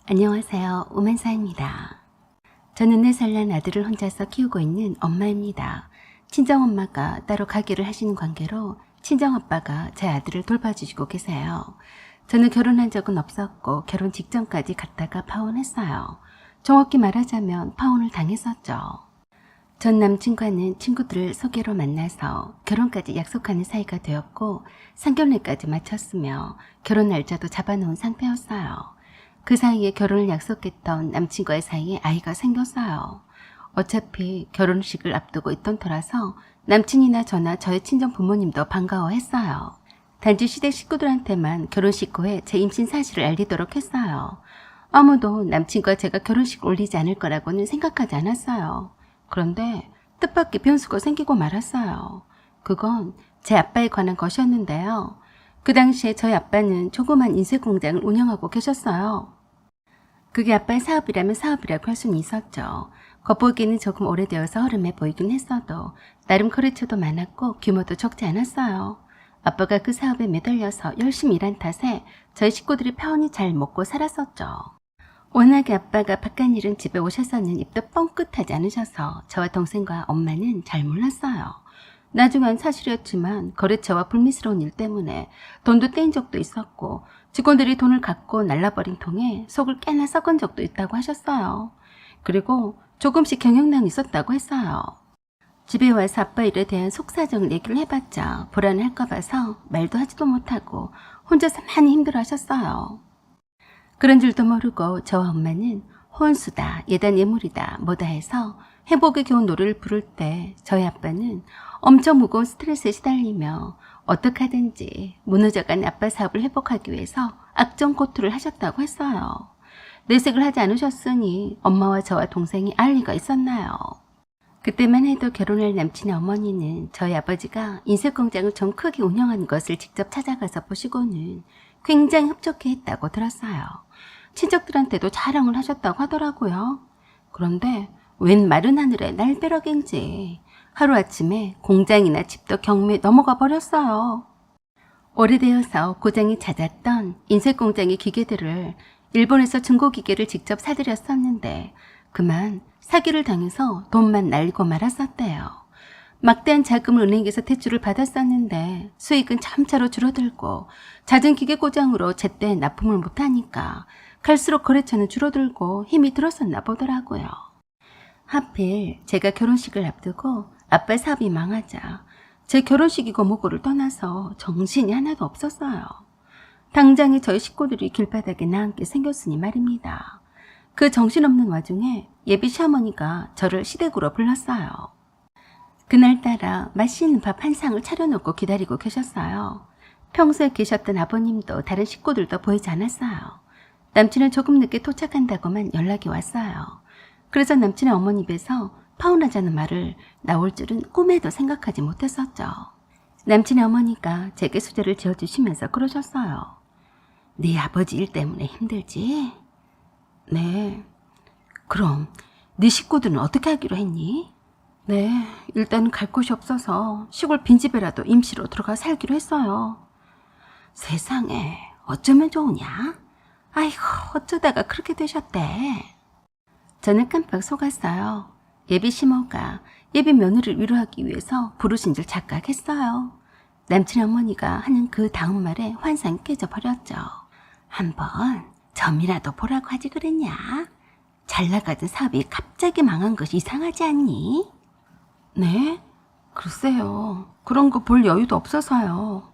안녕하세요. 오만사입니다. 저는 4살 난 아들을 혼자서 키우고 있는 엄마입니다. 친정엄마가 따로 가게를 하시는 관계로 친정아빠가 제 아들을 돌봐주시고 계세요. 저는 결혼한 적은 없었고 결혼 직전까지 갔다가 파혼했어요. 정확히 말하자면 파혼을 당했었죠. 전 남친과는 친구들을 소개로 만나서 결혼까지 약속하는 사이가 되었고 상견례까지 마쳤으며 결혼 날짜도 잡아놓은 상태였어요. 그 사이에 결혼을 약속했던 남친과의 사이에 아이가 생겼어요. 어차피 결혼식을 앞두고 있던 터라서 남친이나 저나 저의 친정 부모님도 반가워했어요. 단지 시댁 식구들한테만 결혼식 후에 제 임신 사실을 알리도록 했어요. 아무도 남친과 제가 결혼식 올리지 않을 거라고는 생각하지 않았어요. 그런데 뜻밖의 변수가 생기고 말았어요. 그건 제 아빠에 관한 것이었는데요. 그 당시에 저희 아빠는 조그만 인쇄공장을 운영하고 계셨어요. 그게 아빠의 사업이라면 사업이라고 할 수는 있었죠. 겉보기에는 조금 오래되어서 허름해 보이긴 했어도 나름 거래처도 많았고 규모도 적지 않았어요. 아빠가 그 사업에 매달려서 열심히 일한 탓에 저희 식구들이 편히 잘 먹고 살았었죠. 워낙에 아빠가 바깥일은 집에 오셔서는 입도 뻥끗하지 않으셔서 저와 동생과 엄마는 잘 몰랐어요. 나중엔 사실이었지만 거래처와 불미스러운 일 때문에 돈도 떼인 적도 있었고 직원들이 돈을 갖고 날라버린 통에 속을 깨나 썩은 적도 있다고 하셨어요. 그리고 조금씩 경영난이 있었다고 했어요. 집에 와서 아빠 일에 대한 속사정을 얘기를 해봤자 불안할까 봐서 말도 하지도 못하고 혼자서 많이 힘들어하셨어요. 그런 줄도 모르고 저와 엄마는 혼수다, 예단 예물이다, 뭐다 해서 회복에 겨운 노래를 부를 때 저희 아빠는 엄청 무거운 스트레스에 시달리며 어떻게 하든지 무너져간 아빠 사업을 회복하기 위해서 악정고투를 하셨다고 했어요. 내색을 하지 않으셨으니 엄마와 저와 동생이 알 리가 있었나요? 그때만 해도 결혼할 남친의 어머니는 저희 아버지가 인쇄공장을 좀 크게 운영하는 것을 직접 찾아가서 보시고는 굉장히 흡족해 했다고 들었어요. 친척들한테도 자랑을 하셨다고 하더라고요. 그런데 웬 마른 하늘에 날벼락인지 하루아침에 공장이나 집도 경매에 넘어가 버렸어요. 오래되어서 고장이 잦았던 인쇄공장의 기계들을 일본에서 중고기계를 직접 사들였었는데 그만 사기를 당해서 돈만 날리고 말았었대요. 막대한 자금을 은행에서 대출을 받았었는데 수익은 점차로 줄어들고 잦은 기계 고장으로 제때 납품을 못하니까 갈수록 거래처는 줄어들고 힘이 들었었나 보더라고요. 하필 제가 결혼식을 앞두고 아빠 사업이 망하자 제 결혼식이고 뭐고를 떠나서 정신이 하나도 없었어요. 당장에 저희 식구들이 길바닥에 나앉게 생겼으니 말입니다. 그 정신없는 와중에 예비 시어머니가 저를 시댁으로 불렀어요. 그날따라 맛있는 밥 한 상을 차려놓고 기다리고 계셨어요. 평소에 계셨던 아버님도 다른 식구들도 보이지 않았어요. 남친은 조금 늦게 도착한다고만 연락이 왔어요. 그래서 남친의 어머니 뵈서 파혼하자는 말을 나올 줄은 꿈에도 생각하지 못했었죠. 남친의 어머니가 제게 수저를 지어주시면서 그러셨어요. 네 아버지 일 때문에 힘들지? 네. 그럼 네 식구들은 어떻게 하기로 했니? 네, 일단 갈 곳이 없어서 시골 빈집에라도 임시로 들어가 살기로 했어요. 세상에 어쩌면 좋으냐? 아이고 어쩌다가 그렇게 되셨대. 저는 깜빡 속았어요. 예비 시모가 예비 며느리를 위로하기 위해서 부르신 줄 착각했어요. 남친 어머니가 하는 그 다음 말에 환상이 깨져버렸죠. 한번 점이라도 보라고 하지 그랬냐? 잘 나가던 사업이 갑자기 망한 것이 이상하지 않니? 네? 글쎄요. 그런 거 볼 여유도 없어서요.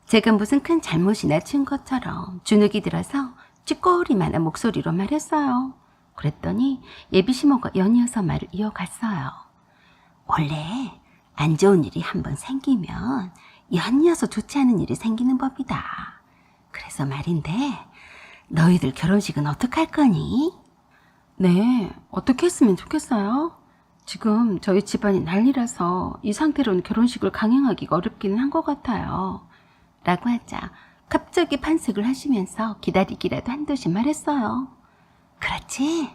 제가 무슨 큰 잘못이나 친 것처럼 주눅이 들어서 쥐꼬리만한 목소리로 말했어요. 그랬더니 예비 시모가 연이어서 말을 이어갔어요. 원래 안 좋은 일이 한번 생기면 연이어서 좋지 않은 일이 생기는 법이다. 그래서 말인데 너희들 결혼식은 어떡할 거니? 네, 어떻게 했으면 좋겠어요? 지금 저희 집안이 난리라서 이 상태로는 결혼식을 강행하기가 어렵기는 한 것 같아요. 라고 하자 갑자기 반색을 하시면서 기다리기라도 한듯이 말했어요. 그렇지?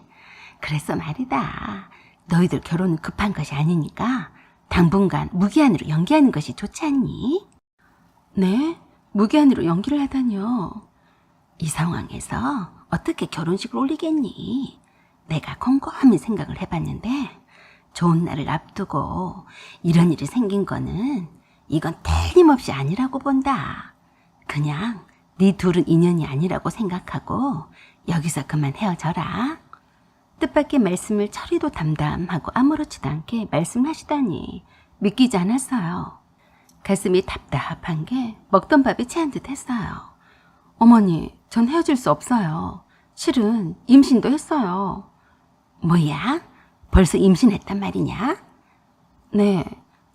그래서 말이다. 너희들 결혼은 급한 것이 아니니까 당분간 무기한으로 연기하는 것이 좋지 않니? 네? 무기한으로 연기를 하다뇨. 이 상황에서 어떻게 결혼식을 올리겠니? 내가 곰곰이 생각을 해봤는데 좋은 날을 앞두고 이런 일이 생긴 거는 이건 틀림없이 아니라고 본다. 그냥 네 둘은 인연이 아니라고 생각하고 여기서 그만 헤어져라. 뜻밖의 말씀을 처리도 담담하고 아무렇지도 않게 말씀하시다니 믿기지 않았어요. 가슴이 답답한 게 먹던 밥이 체한 듯 했어요. 어머니, 전 헤어질 수 없어요. 실은 임신도 했어요. 뭐야? 벌써 임신했단 말이냐? 네,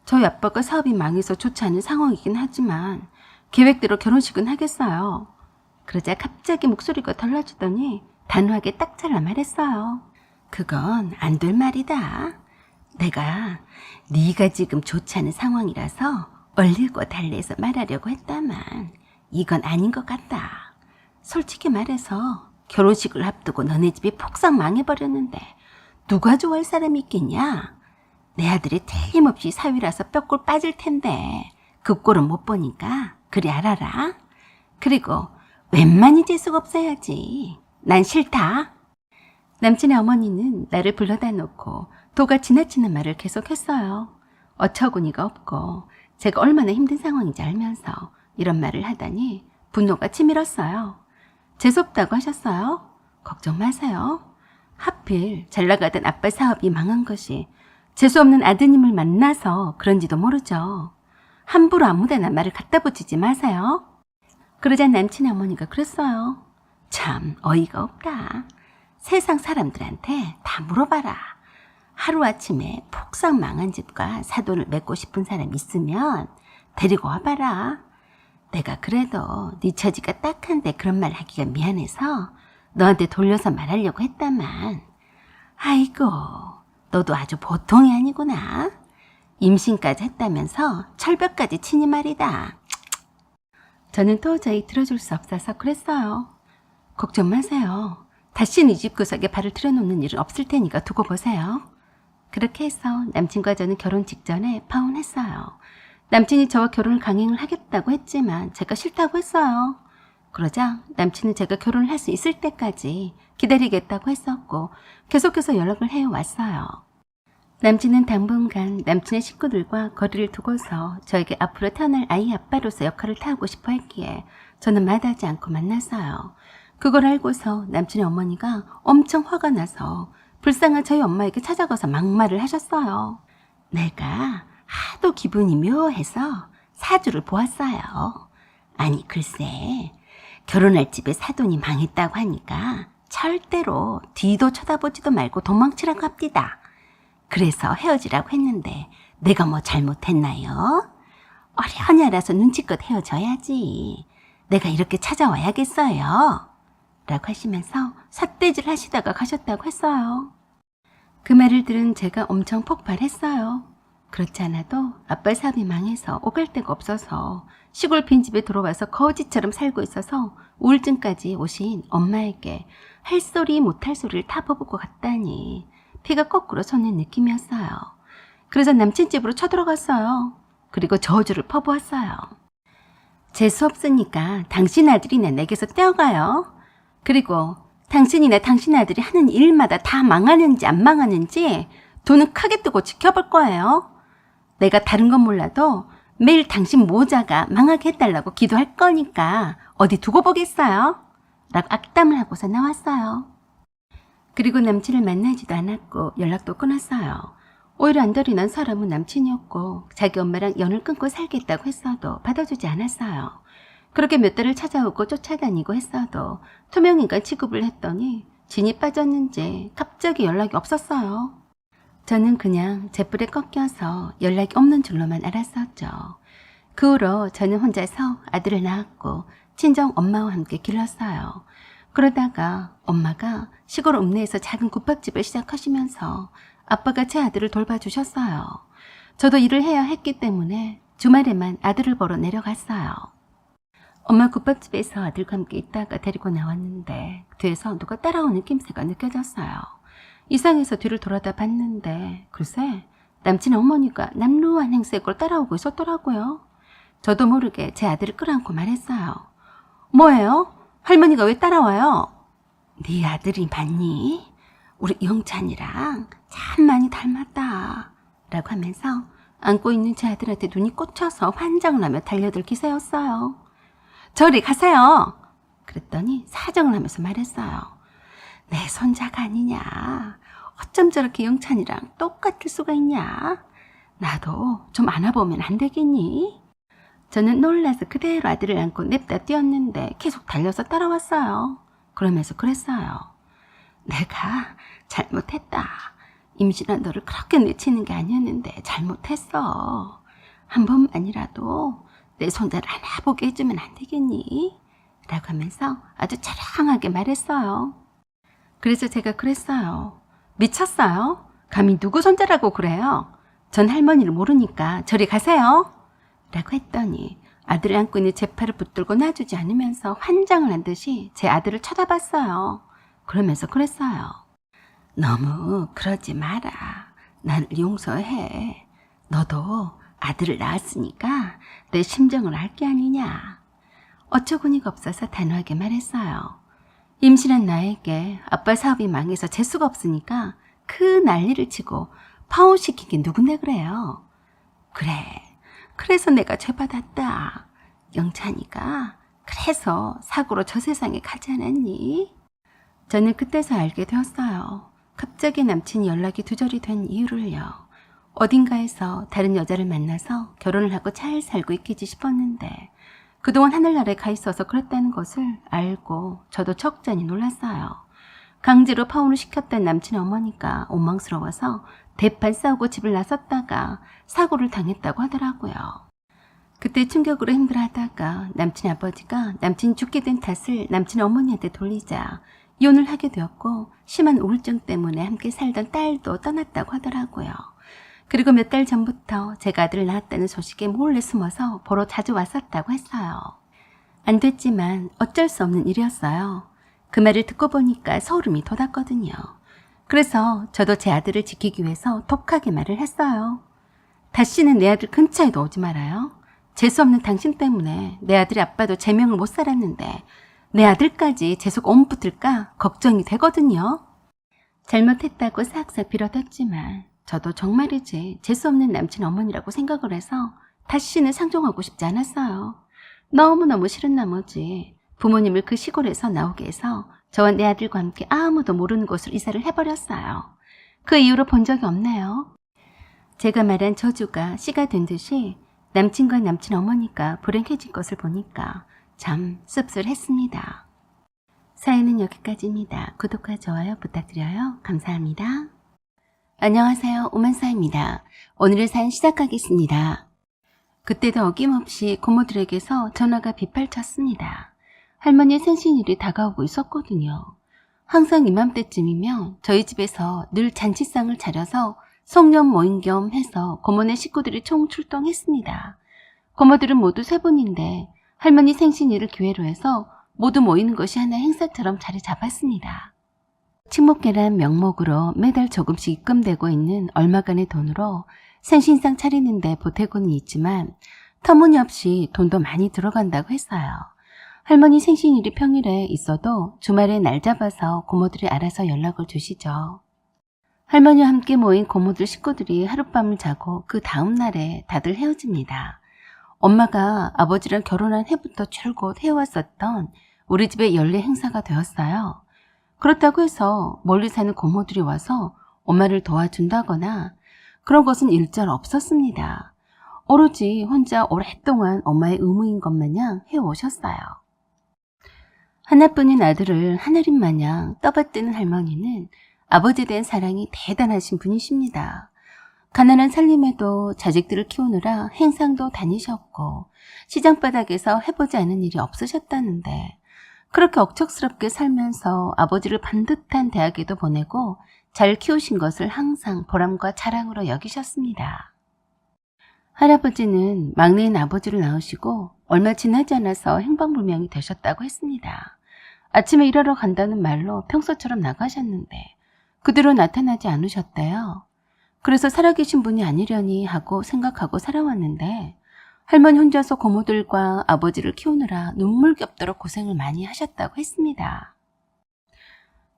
저희 아빠가 사업이 망해서 좋지 않은 상황이긴 하지만 계획대로 결혼식은 하겠어요. 그러자 갑자기 목소리가 달라지더니 단호하게 딱 잘라 말했어요. 그건 안 될 말이다. 내가 네가 지금 좋지 않은 상황이라서 얼리고 달래서 말하려고 했다만 이건 아닌 것 같다. 솔직히 말해서 결혼식을 앞두고 너네 집이 폭삭 망해버렸는데 누가 좋아할 사람이 있겠냐? 내 아들이 틀림없이 사위라서 뼈골 빠질 텐데 그 꼴은 못 보니까 그리 알아라. 그리고 웬만히 재수가 없어야지. 난 싫다. 남친의 어머니는 나를 불러다 놓고 도가 지나치는 말을 계속했어요. 어처구니가 없고 제가 얼마나 힘든 상황인지 알면서 이런 말을 하다니 분노가 치밀었어요. 재수없다고 하셨어요? 걱정 마세요. 하필 잘 나가던 아빠 사업이 망한 것이 재수없는 아드님을 만나서 그런지도 모르죠. 함부로 아무데나 말을 갖다 붙이지 마세요. 그러자 남친의 어머니가 그랬어요. 참 어이가 없다. 세상 사람들한테 다 물어봐라. 하루아침에 폭삭 망한 집과 사돈을 맺고 싶은 사람 있으면 데리고 와봐라. 내가 그래도 네 처지가 딱한데 그런 말 하기가 미안해서 너한테 돌려서 말하려고 했다만 아이고 너도 아주 보통이 아니구나. 임신까지 했다면서 철벽까지 치니 말이다. 저는 도저히 들어줄 수 없어서 그랬어요. 걱정 마세요. 다시는 이 집 구석에 발을 들여놓는 일은 없을 테니까 두고 보세요. 그렇게 해서 남친과 저는 결혼 직전에 파혼했어요. 남친이 저와 결혼을 강행을 하겠다고 했지만 제가 싫다고 했어요. 그러자 남친은 제가 결혼을 할 수 있을 때까지 기다리겠다고 했었고 계속해서 연락을 해왔어요. 남친은 당분간 남친의 식구들과 거리를 두고서 저에게 앞으로 태어날 아이 아빠로서 역할을 타고 싶어 했기에 저는 마다하지 않고 만났어요. 그걸 알고서 남친의 어머니가 엄청 화가 나서 불쌍한 저희 엄마에게 찾아가서 막말을 하셨어요. 내가 하도 기분이 묘해서 사주를 보았어요. 아니 글쎄 결혼할 집에 사돈이 망했다고 하니까 절대로 뒤도 쳐다보지도 말고 도망치라고 합디다. 그래서 헤어지라고 했는데 내가 뭐 잘못했나요? 어련히 알아서 눈치껏 헤어져야지. 내가 이렇게 찾아와야겠어요. 라고 하시면서 삿대질 하시다가 가셨다고 했어요. 그 말을 들은 제가 엄청 폭발했어요. 그렇지 않아도 아빠 사업이 망해서 오갈 데가 없어서 시골 빈집에 들어와서 거지처럼 살고 있어서 우울증까지 오신 엄마에게 할 소리 못할 소리를 다 퍼붓고 갔다니 피가 거꾸로 솟는 느낌이었어요. 그래서 남친 집으로 쳐들어갔어요. 그리고 저주를 퍼부었어요. 재수 없으니까 당신 아들이나 내게서 떼어가요. 그리고 당신이나 당신 아들이 하는 일마다 다 망하는지 안 망하는지 돈은 크게 뜨고 지켜볼 거예요. 내가 다른 건 몰라도 매일 당신 모자가 망하게 해달라고 기도할 거니까 어디 두고 보겠어요? 라고 악담을 하고서 나왔어요. 그리고 남친을 만나지도 않았고 연락도 끊었어요. 오히려 안달이 난 사람은 남친이었고 자기 엄마랑 연을 끊고 살겠다고 했어도 받아주지 않았어요. 그렇게 몇 달을 찾아오고 쫓아다니고 했어도 투명인간 취급을 했더니 진이 빠졌는지 갑자기 연락이 없었어요. 저는 그냥 잿불에 꺾여서 연락이 없는 줄로만 알았었죠. 그 후로 저는 혼자서 아들을 낳았고 친정 엄마와 함께 길렀어요. 그러다가 엄마가 시골 읍내에서 작은 국밥집을 시작하시면서 아빠가 제 아들을 돌봐주셨어요. 저도 일을 해야 했기 때문에 주말에만 아들을 보러 내려갔어요. 엄마 국밥집에서 아들과 함께 있다가 데리고 나왔는데 뒤에서 누가 따라오는 낌새가 느껴졌어요. 이상해서 뒤를 돌아다 봤는데 글쎄 남친의 어머니가 남루한 행색으로 따라오고 있었더라고요. 저도 모르게 제 아들을 끌어안고 말했어요. 뭐예요? 할머니가 왜 따라와요? 네 아들이 맞니? 우리 영찬이랑 참 많이 닮았다 라고 하면서 안고 있는 제 아들한테 눈이 꽂혀서 환장을 하며 달려들 기세였어요. 저리 가세요. 그랬더니 사정을 하면서 말했어요. 내 손자가 아니냐. 어쩜 저렇게 영찬이랑 똑같을 수가 있냐. 나도 좀 안아보면 안 되겠니? 저는 놀라서 그대로 아들을 안고 냅다 뛰었는데 계속 달려서 따라왔어요. 그러면서 그랬어요. 내가 잘못했다. 임신한 너를 그렇게 내치는 게 아니었는데 잘못했어. 한 번만이라도 내 손자를 안아보게 해주면 안 되겠니? 라고 하면서 아주 자랑하게 말했어요. 그래서 제가 그랬어요. 미쳤어요? 감히 누구 손자라고 그래요? 전 할머니를 모르니까 저리 가세요. 라고 했더니 아들을 안고 있는 제 팔을 붙들고 놔주지 않으면서 환장을 한 듯이 제 아들을 쳐다봤어요. 그러면서 그랬어요. 너무 그러지 마라. 나를 용서해. 너도 아들을 낳았으니까 내 심정을 알 게 아니냐. 어처구니가 없어서 단호하게 말했어요. 임신한 나에게 아빠 사업이 망해서 재수가 없으니까 그 난리를 치고 파혼시킨 게 누군데 그래요. 그래서 내가 죄받았다. 영찬이가 그래서 사고로 저 세상에 가지 않았니? 저는 그때서 알게 되었어요. 갑자기 남친이 연락이 두절이 된 이유를요. 어딘가에서 다른 여자를 만나서 결혼을 하고 잘 살고 있겠지 싶었는데 그동안 하늘나라에 가 있어서 그랬다는 것을 알고 저도 적잖이 놀랐어요. 강제로 파혼을 시켰던 남친 어머니가 원망스러워서 대판 싸우고 집을 나섰다가 사고를 당했다고 하더라고요. 그때 충격으로 힘들어하다가 남친 아버지가 남친이 죽게 된 탓을 남친 어머니한테 돌리자 이혼을 하게 되었고 심한 우울증 때문에 함께 살던 딸도 떠났다고 하더라고요. 그리고 몇 달 전부터 제가 아들을 낳았다는 소식에 몰래 숨어서 보러 자주 왔었다고 했어요. 안 됐지만 어쩔 수 없는 일이었어요. 그 말을 듣고 보니까 소름이 돋았거든요. 그래서 저도 제 아들을 지키기 위해서 독하게 말을 했어요. 다시는 내 아들 근처에도 오지 말아요. 재수없는 당신 때문에 내 아들의 아빠도 제명을 못 살았는데 내 아들까지 재수가 온 붙을까 걱정이 되거든요. 잘못했다고 싹싹 빌어댔지만 저도 정말이지 재수없는 남친 어머니라고 생각을 해서 다시는 상종하고 싶지 않았어요. 너무너무 싫은 나머지 부모님을 그 시골에서 나오게 해서 저와 내 아들과 함께 아무도 모르는 곳으로 이사를 해버렸어요. 그 이후로 본 적이 없네요. 제가 말한 저주가 씨가 된 듯이 남친과 남친 어머니가 불행해진 것을 보니까 참 씁쓸했습니다. 사연은 여기까지입니다. 구독과 좋아요 부탁드려요. 감사합니다. 안녕하세요. 오만사입니다. 오늘의 사연 시작하겠습니다. 그때도 어김없이 고모들에게서 전화가 빗발쳤습니다. 할머니의 생신일이 다가오고 있었거든요. 항상 이맘때쯤이면 저희 집에서 늘 잔치상을 차려서 송년 모임 겸 해서 고모네 식구들이 총출동했습니다. 고모들은 모두 세 분인데 할머니 생신일을 기회로 해서 모두 모이는 것이 하나의 행사처럼 자리 잡았습니다. 친목계란 명목으로 매달 조금씩 입금되고 있는 얼마간의 돈으로 생신상 차리는데 보태고는 있지만 터무니없이 돈도 많이 들어간다고 했어요. 할머니 생신일이 평일에 있어도 주말에 날 잡아서 고모들이 알아서 연락을 주시죠. 할머니와 함께 모인 고모들 식구들이 하룻밤을 자고 그 다음 날에 다들 헤어집니다. 엄마가 아버지랑 결혼한 해부터 줄곧 해왔었던 우리 집의 연례 행사가 되었어요. 그렇다고 해서 멀리 사는 고모들이 와서 엄마를 도와준다거나 그런 것은 일절 없었습니다. 오로지 혼자 오랫동안 엄마의 의무인 것 마냥 해오셨어요. 하나뿐인 아들을 하늘인 마냥 떠받드는 할머니는 아버지에 대한 사랑이 대단하신 분이십니다. 가난한 살림에도 자식들을 키우느라 행상도 다니셨고 시장바닥에서 해보지 않은 일이 없으셨다는데 그렇게 억척스럽게 살면서 아버지를 반듯한 대학에도 보내고 잘 키우신 것을 항상 보람과 자랑으로 여기셨습니다. 할아버지는 막내인 아버지를 낳으시고 얼마 지나지 않아서 행방불명이 되셨다고 했습니다. 아침에 일하러 간다는 말로 평소처럼 나가셨는데 그대로 나타나지 않으셨대요. 그래서 살아계신 분이 아니려니 하고 생각하고 살아왔는데 할머니 혼자서 고모들과 아버지를 키우느라 눈물겹도록 고생을 많이 하셨다고 했습니다.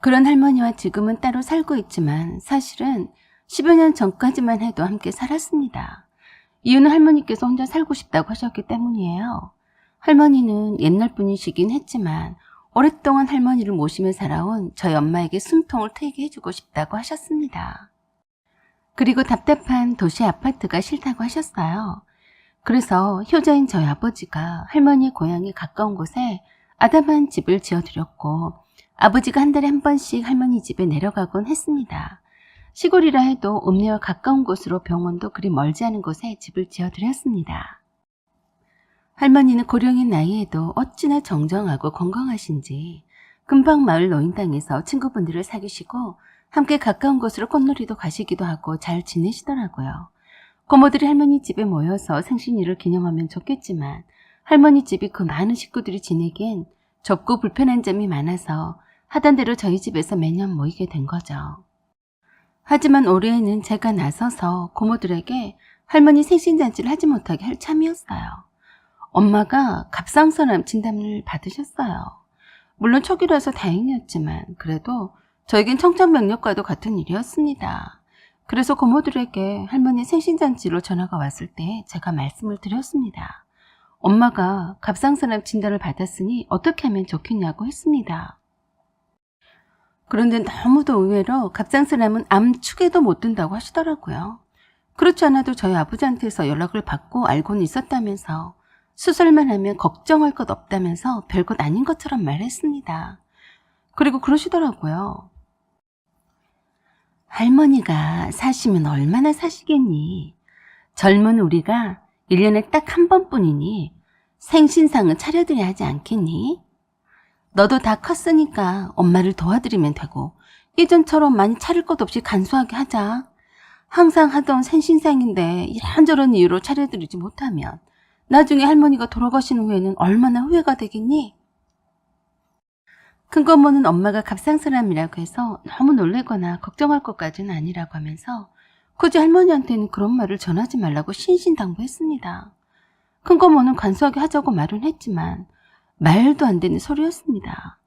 그런 할머니와 지금은 따로 살고 있지만 사실은 10여 년 전까지만 해도 함께 살았습니다. 이유는 할머니께서 혼자 살고 싶다고 하셨기 때문이에요. 할머니는 옛날 분이시긴 했지만 오랫동안 할머니를 모시며 살아온 저희 엄마에게 숨통을 트이게 해주고 싶다고 하셨습니다. 그리고 답답한 도시 아파트가 싫다고 하셨어요. 그래서 효자인 저희 아버지가 할머니의 고향이 가까운 곳에 아담한 집을 지어드렸고 아버지가 한 달에 한 번씩 할머니 집에 내려가곤 했습니다. 시골이라 해도 읍내와 가까운 곳으로 병원도 그리 멀지 않은 곳에 집을 지어드렸습니다. 할머니는 고령인 나이에도 어찌나 정정하고 건강하신지 금방 마을 노인당에서 친구분들을 사귀시고 함께 가까운 곳으로 꽃놀이도 가시기도 하고 잘 지내시더라고요. 고모들이 할머니 집에 모여서 생신일을 기념하면 좋겠지만 할머니 집이 그 많은 식구들이 지내기엔 좁고 불편한 점이 많아서 하던 대로 저희 집에서 매년 모이게 된 거죠. 하지만 올해에는 제가 나서서 고모들에게 할머니 생신잔치를 하지 못하게 할 참이었어요. 엄마가 갑상선암 진단을 받으셨어요. 물론 초기라서 다행이었지만 그래도 저에겐 청천벽력과도 같은 일이었습니다. 그래서 고모들에게 할머니 생신잔치로 전화가 왔을 때 제가 말씀을 드렸습니다. 엄마가 갑상선암 진단을 받았으니 어떻게 하면 좋겠냐고 했습니다. 그런데 너무도 의외로 갑상선암은 암축에도 못 든다고 하시더라고요. 그렇지 않아도 저희 아버지한테서 연락을 받고 알고는 있었다면서 수술만 하면 걱정할 것 없다면서 별것 아닌 것처럼 말했습니다. 그리고 그러시더라고요. 할머니가 사시면 얼마나 사시겠니? 젊은 우리가 1년에 딱 한 번뿐이니 생신상은 차려드려야 하지 않겠니? 너도 다 컸으니까 엄마를 도와드리면 되고 예전처럼 많이 차릴 것 없이 간소하게 하자. 항상 하던 생신상인데 이런저런 이유로 차려드리지 못하면 나중에 할머니가 돌아가신 후에는 얼마나 후회가 되겠니? 큰고모는 엄마가 갑상선암이라고 해서 너무 놀래거나 걱정할 것까지는 아니라고 하면서 굳이 할머니한테는 그런 말을 전하지 말라고 신신당부했습니다. 큰고모는 간소하게 하자고 말은 했지만 말도 안 되는 소리였습니다.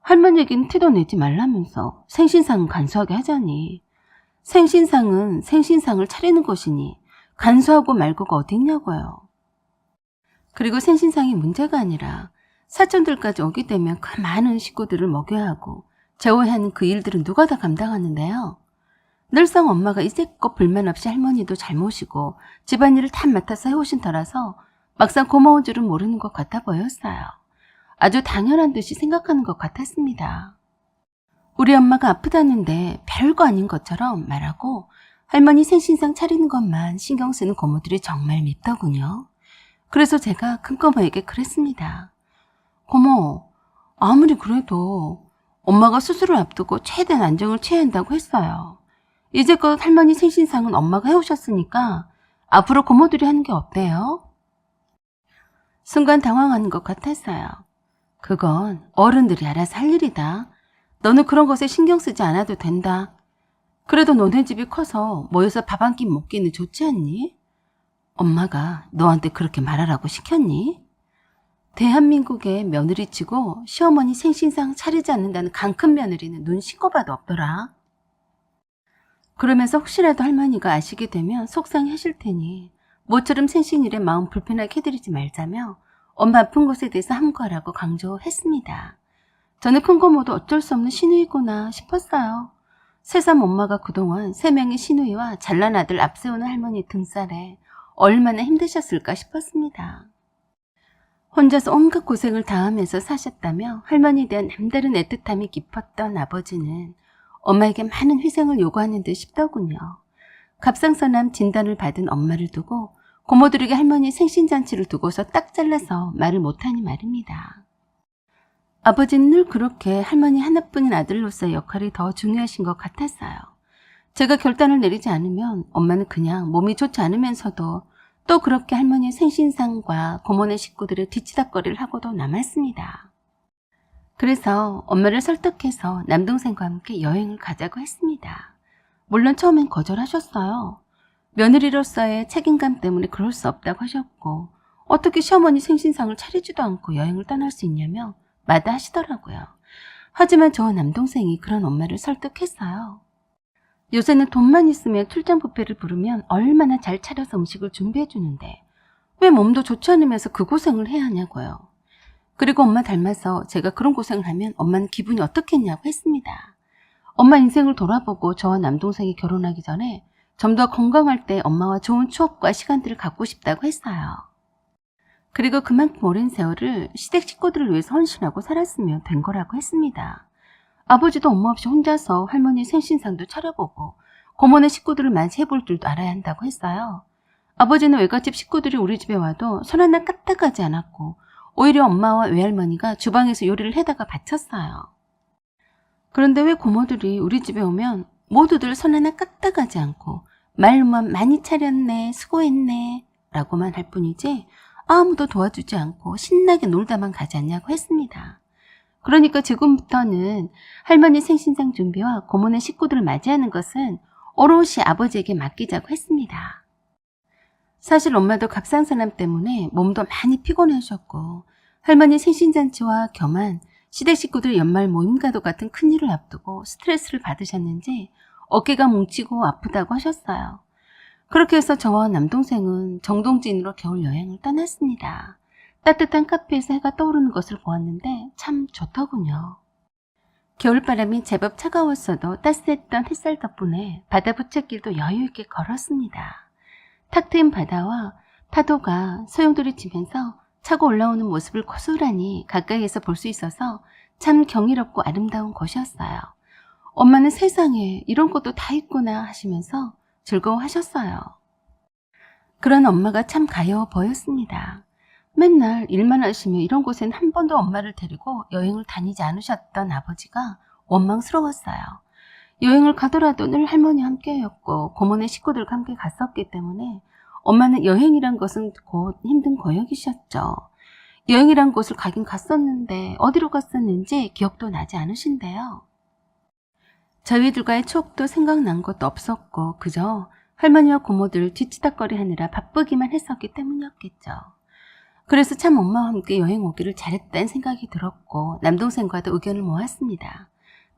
할머니에게는 티도 내지 말라면서 생신상은 간소하게 하자니. 생신상은 생신상을 차리는 것이니 간소하고 말고가 어디 있냐고요. 그리고 생신상이 문제가 아니라 사촌들까지 오게 되면 그 많은 식구들을 먹여야 하고 재워야 하는 그 일들은 누가 다 감당하는데요. 늘상 엄마가 이제껏 불만 없이 할머니도 잘 모시고 집안일을 다 맡아서 해오신 터라서 막상 고마운 줄은 모르는 것 같아 보였어요. 아주 당연한 듯이 생각하는 것 같았습니다. 우리 엄마가 아프다는데 별거 아닌 것처럼 말하고 할머니 생신상 차리는 것만 신경 쓰는 고모들이 정말 밉더군요. 그래서 제가 큰고모에게 그랬습니다. 고모, 아무리 그래도 엄마가 수술을 앞두고 최대한 안정을 취해야 한다고 했어요. 이제껏 할머니 생신상은 엄마가 해오셨으니까 앞으로 고모들이 하는 게 어때요? 순간 당황하는 것 같았어요. 그건 어른들이 알아서 할 일이다. 너는 그런 것에 신경 쓰지 않아도 된다. 그래도 너네 집이 커서 모여서 밥 한 끼 먹기는 좋지 않니? 엄마가 너한테 그렇게 말하라고 시켰니? 대한민국에 며느리치고 시어머니 생신상 차리지 않는다는 강큰 며느리는 눈 씻고 봐도 없더라. 그러면서 혹시라도 할머니가 아시게 되면 속상해하실 테니 모처럼 생신일에 마음 불편하게 해드리지 말자며 엄마 아픈 것에 대해서 함구하라고 강조했습니다. 저는 큰고모도 어쩔 수 없는 시누이구나 싶었어요. 새삼 엄마가 그동안 3명의 시누이와 잘난 아들 앞세우는 할머니 등살에 얼마나 힘드셨을까 싶었습니다. 혼자서 온갖 고생을 다하면서 사셨다며 할머니에 대한 남다른 애틋함이 깊었던 아버지는 엄마에게 많은 희생을 요구하는 듯 싶더군요. 갑상선암 진단을 받은 엄마를 두고 고모들에게 할머니 생신잔치를 두고서 딱 잘라서 말을 못하니 말입니다. 아버지는 늘 그렇게 할머니 하나뿐인 아들로서의 역할이 더 중요하신 것 같았어요. 제가 결단을 내리지 않으면 엄마는 그냥 몸이 좋지 않으면서도 또 그렇게 할머니의 생신상과 고모네 식구들의 뒤치다꺼리를 하고도 남았습니다. 그래서 엄마를 설득해서 남동생과 함께 여행을 가자고 했습니다. 물론 처음엔 거절하셨어요. 며느리로서의 책임감 때문에 그럴 수 없다고 하셨고 어떻게 시어머니 생신상을 차리지도 않고 여행을 떠날 수 있냐며 마다하시더라고요. 하지만 저와 남동생이 그런 엄마를 설득했어요. 요새는 돈만 있으면 출장 뷔페를 부르면 얼마나 잘 차려서 음식을 준비해 주는데 왜 몸도 좋지 않으면서 그 고생을 해야 하냐고요. 그리고 엄마 닮아서 제가 그런 고생을 하면 엄마는 기분이 어떻겠냐고 했습니다. 엄마 인생을 돌아보고 저와 남동생이 결혼하기 전에 좀 더 건강할 때 엄마와 좋은 추억과 시간들을 갖고 싶다고 했어요. 그리고 그만큼 오랜 세월을 시댁 식구들을 위해서 헌신하고 살았으면 된 거라고 했습니다. 아버지도 엄마 없이 혼자서 할머니 생신상도 차려보고 고모네 식구들을 맞이해볼 줄도 알아야 한다고 했어요. 아버지는 외갓집 식구들이 우리 집에 와도 손 하나 까딱하지 않았고 오히려 엄마와 외할머니가 주방에서 요리를 해다가 바쳤어요. 그런데 왜 고모들이 우리 집에 오면 모두들 손 하나 까딱하지 않고 말로만 많이 차렸네, 수고했네 라고만 할 뿐이지 아무도 도와주지 않고 신나게 놀다만 가지 않냐고 했습니다. 그러니까 지금부터는 할머니 생신상 준비와 고모네 식구들을 맞이하는 것은 오롯이 아버지에게 맡기자고 했습니다. 사실 엄마도 갑상선암 때문에 몸도 많이 피곤하셨고 할머니 생신잔치와 겸한 시댁 식구들 연말 모임과도 같은 큰일을 앞두고 스트레스를 받으셨는지 어깨가 뭉치고 아프다고 하셨어요. 그렇게 해서 저와 남동생은 정동진으로 겨울 여행을 떠났습니다. 따뜻한 카페에서 해가 떠오르는 것을 보았는데 참 좋더군요. 겨울바람이 제법 차가웠어도 따스했던 햇살 덕분에 바다 부채길도 여유있게 걸었습니다. 탁 트인 바다와 파도가 소용돌이 치면서 차고 올라오는 모습을 고스란히 가까이에서 볼 수 있어서 참 경이롭고 아름다운 곳이었어요. 엄마는 세상에 이런 것도 다 있구나 하시면서 즐거워하셨어요. 그런 엄마가 참 가여워 보였습니다. 맨날 일만 하시며 이런 곳엔 한 번도 엄마를 데리고 여행을 다니지 않으셨던 아버지가 원망스러웠어요. 여행을 가더라도 늘 할머니와 함께였고 고모네 식구들과 함께 갔었기 때문에 엄마는 여행이란 것은 곧 힘든 거역이셨죠. 여행이란 곳을 가긴 갔었는데 어디로 갔었는지 기억도 나지 않으신데요. 저희들과의 추억도 생각난 것도 없었고 그저 할머니와 고모들 뒤치다거리 하느라 바쁘기만 했었기 때문이었겠죠. 그래서 참 엄마와 함께 여행 오기를 잘했다는 생각이 들었고 남동생과도 의견을 모았습니다.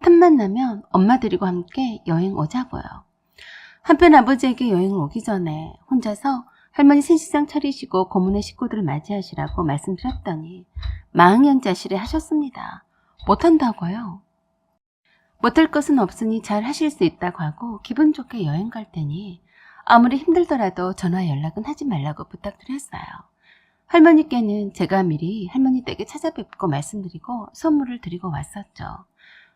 틈만 나면 엄마 데리고 함께 여행 오자고요. 한편 아버지에게 여행을 오기 전에 혼자서 할머니 생신상 차리시고 고모네 식구들을 맞이하시라고 말씀드렸더니 망연자실해 하셨습니다. 못한다고요. 못할 것은 없으니 잘 하실 수 있다고 하고 기분 좋게 여행 갈 테니 아무리 힘들더라도 전화 연락은 하지 말라고 부탁드렸어요. 할머니께는 제가 미리 할머니 댁에 찾아뵙고 말씀드리고 선물을 드리고 왔었죠.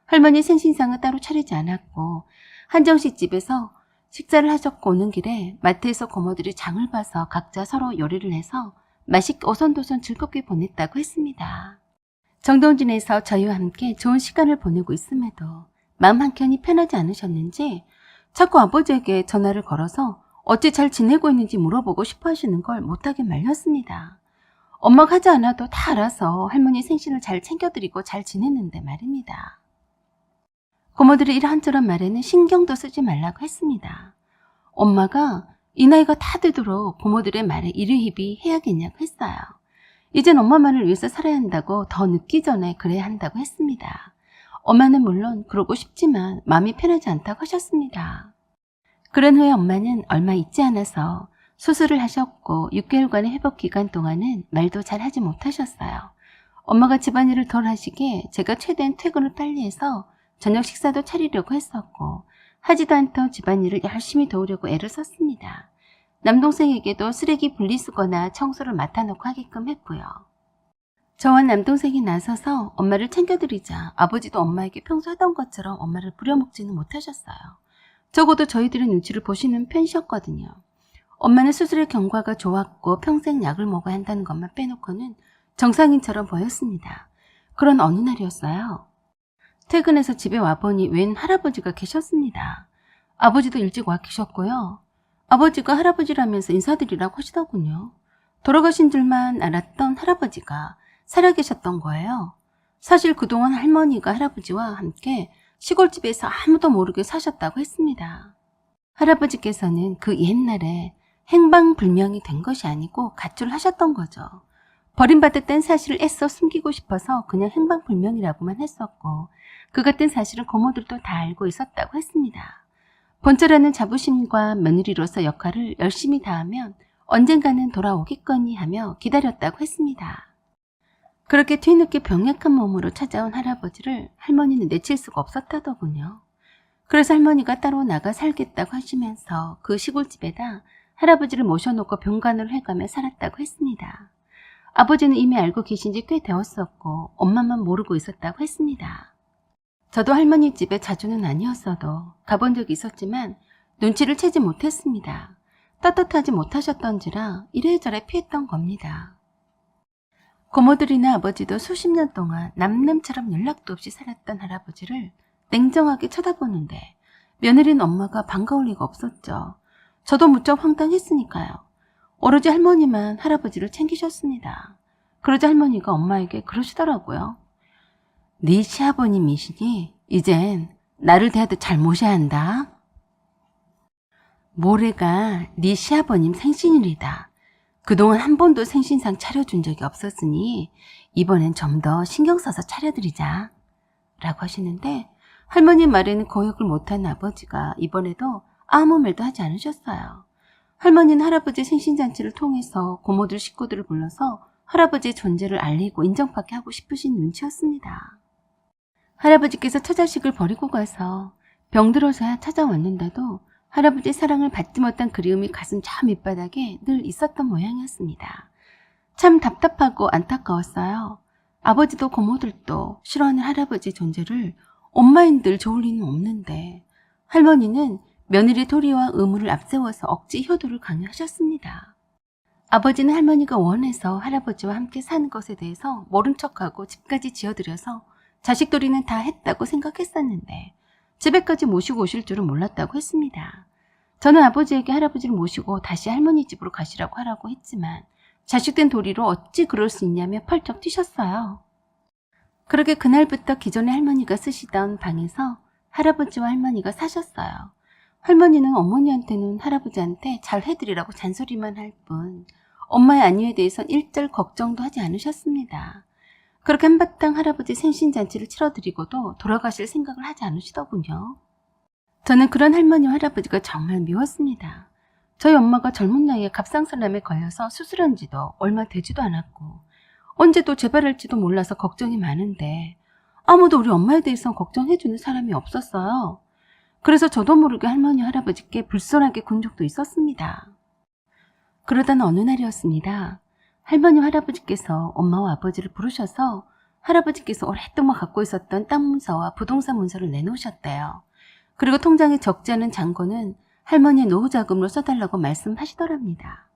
할머니 생신상은 따로 차리지 않았고 한정식 집에서 식사를 하셨고 오는 길에 마트에서 고모들이 장을 봐서 각자 서로 요리를 해서 맛있게 오손도손 즐겁게 보냈다고 했습니다. 정동진에서 저희와 함께 좋은 시간을 보내고 있음에도 마음 한켠이 편하지 않으셨는지 자꾸 아버지에게 전화를 걸어서 어찌 잘 지내고 있는지 물어보고 싶어 하시는 걸 못하게 말렸습니다. 엄마가 하지 않아도 다 알아서 할머니 생신을 잘 챙겨드리고 잘 지냈는데 말입니다. 고모들이 이런저런 말에는 신경도 쓰지 말라고 했습니다. 엄마가 이 나이가 다 되도록 고모들의 말에 이리희비 해야겠냐고 했어요. 이젠 엄마만을 위해서 살아야 한다고 더 늦기 전에 그래야 한다고 했습니다. 엄마는 물론 그러고 싶지만 마음이 편하지 않다고 하셨습니다. 그런 후에 엄마는 얼마 있지 않아서 수술을 하셨고 6개월간의 회복 기간 동안은 말도 잘 하지 못하셨어요. 엄마가 집안일을 덜 하시기에 제가 최대한 퇴근을 빨리 해서 저녁 식사도 차리려고 했었고 하지도 않던 집안일을 열심히 도우려고 애를 썼습니다. 남동생에게도 쓰레기 분리수거나 청소를 맡아놓고 하게끔 했고요. 저와 남동생이 나서서 엄마를 챙겨드리자 아버지도 엄마에게 평소 하던 것처럼 엄마를 부려먹지는 못하셨어요. 적어도 저희들의 눈치를 보시는 편이셨거든요. 엄마는 수술의 경과가 좋았고 평생 약을 먹어야 한다는 것만 빼놓고는 정상인처럼 보였습니다. 그런 어느 날이었어요. 퇴근해서 집에 와보니 웬 할아버지가 계셨습니다. 아버지도 일찍 와 계셨고요. 아버지가 할아버지라면서 인사드리라고 하시더군요. 돌아가신 줄만 알았던 할아버지가 살아계셨던 거예요. 사실 그동안 할머니가 할아버지와 함께 시골집에서 아무도 모르게 사셨다고 했습니다. 할아버지께서는 그 옛날에 행방불명이 된 것이 아니고 가출하셨던 거죠. 버림받았다는 사실을 애써 숨기고 싶어서 그냥 행방불명이라고만 했었고, 그 같은 사실은 고모들도 다 알고 있었다고 했습니다. 번쩍하는 자부심과 며느리로서 역할을 열심히 다하면 언젠가는 돌아오겠거니 하며 기다렸다고 했습니다. 그렇게 뒤늦게 병약한 몸으로 찾아온 할아버지를 할머니는 내칠 수가 없었다더군요. 그래서 할머니가 따로 나가 살겠다고 하시면서 그 시골집에다 할아버지를 모셔놓고 병간호를 해가며 살았다고 했습니다. 아버지는 이미 알고 계신 지 꽤 되었었고 엄마만 모르고 있었다고 했습니다. 저도 할머니 집에 자주는 아니었어도 가본 적이 있었지만 눈치를 채지 못했습니다. 떳떳하지 못하셨던지라 이래저래 피했던 겁니다. 고모들이나 아버지도 수십 년 동안 남남처럼 연락도 없이 살았던 할아버지를 냉정하게 쳐다보는데 며느리는 엄마가 반가울 리가 없었죠. 저도 무척 황당했으니까요. 오로지 할머니만 할아버지를 챙기셨습니다. 그러자 할머니가 엄마에게 그러시더라고요. 네 시아버님이시니 이젠 나를 대하듯 잘 모셔야 한다. 모레가 네 시아버님 생신일이다. 그동안 한 번도 생신상 차려준 적이 없었으니 이번엔 좀 더 신경 써서 차려드리자 라고 하시는데, 할머니 말에는 거역을 못한 아버지가 이번에도 아무 말도 하지 않으셨어요. 할머니는 할아버지 생신잔치를 통해서 고모들 식구들을 불러서 할아버지의 존재를 알리고 인정받게 하고 싶으신 눈치였습니다. 할아버지께서 처자식을 버리고 가서 병들어서야 찾아왔는데도 할아버지의 사랑을 받지 못한 그리움이 가슴 저 밑바닥에 늘 있었던 모양이었습니다. 참 답답하고 안타까웠어요. 아버지도 고모들도 싫어하는 할아버지의 존재를 엄마인들 좋을 리는 없는데 할머니는 며느리 도리와 의무를 앞세워서 억지 효도를 강요하셨습니다. 아버지는 할머니가 원해서 할아버지와 함께 사는 것에 대해서 모른 척하고 집까지 지어들여서 자식돌이는 다 했다고 생각했었는데 집에까지 모시고 오실 줄은 몰랐다고 했습니다. 저는 아버지에게 할아버지를 모시고 다시 할머니 집으로 가시라고 하라고 했지만 자식된 도리로 어찌 그럴 수 있냐며 펄쩍 뛰셨어요. 그렇게 그날부터 기존에 할머니가 쓰시던 방에서 할아버지와 할머니가 사셨어요. 할머니는 어머니한테는 할아버지한테 잘 해드리라고 잔소리만 할 뿐 엄마의 안위에 대해선 일절 걱정도 하지 않으셨습니다. 그렇게 한바탕 할아버지 생신잔치를 치러드리고도 돌아가실 생각을 하지 않으시더군요. 저는 그런 할머니와 할아버지가 정말 미웠습니다. 저희 엄마가 젊은 나이에 갑상선암에 걸려서 수술한 지도 얼마 되지도 않았고 언제 또 재발할지도 몰라서 걱정이 많은데 아무도 우리 엄마에 대해서 걱정해주는 사람이 없었어요. 그래서 저도 모르게 할머니 할아버지께 불손하게 군 적도 있었습니다. 그러던 어느 날이었습니다. 할머니 할아버지께서 엄마와 아버지를 부르셔서 할아버지께서 오랫동안 갖고 있었던 땅 문서와 부동산 문서를 내놓으셨대요. 그리고 통장에 적지 않은 잔고는 할머니의 노후 자금으로 써달라고 말씀하시더랍니다.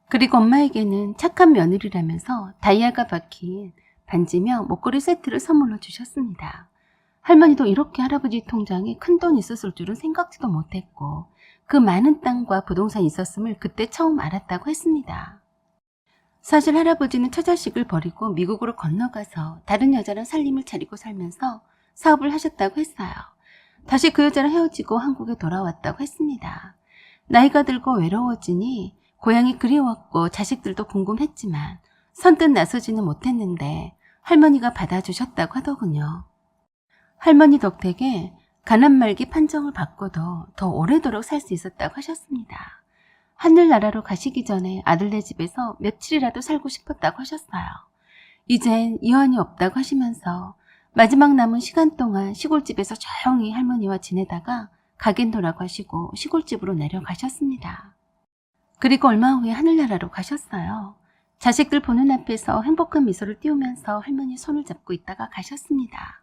그리고 엄마에게는 착한 며느리라면서 다이아가 박힌 반지며 목걸이 세트를 선물로 주셨습니다. 할머니도 이렇게 할아버지 통장에 큰돈이 있었을 줄은 생각지도 못했고 그 많은 땅과 부동산이 있었음을 그때 처음 알았다고 했습니다. 사실 할아버지는 처자식을 버리고 미국으로 건너가서 다른 여자랑 살림을 차리고 살면서 사업을 하셨다고 했어요. 다시 그 여자랑 헤어지고 한국에 돌아왔다고 했습니다. 나이가 들고 외로워지니 고향이 그리웠고 자식들도 궁금했지만 선뜻 나서지는 못했는데 할머니가 받아주셨다고 하더군요. 할머니 덕택에 가난 말기 판정을 받고도 더 오래도록 살 수 있었다고 하셨습니다. 하늘나라로 가시기 전에 아들네 집에서 며칠이라도 살고 싶었다고 하셨어요. 이젠 이혼이 없다고 하시면서 마지막 남은 시간 동안 시골집에서 조용히 할머니와 지내다가 가겐도라고 하시고 시골집으로 내려가셨습니다. 그리고 얼마 후에 하늘나라로 가셨어요. 자식들 보는 앞에서 행복한 미소를 띄우면서 할머니 손을 잡고 있다가 가셨습니다.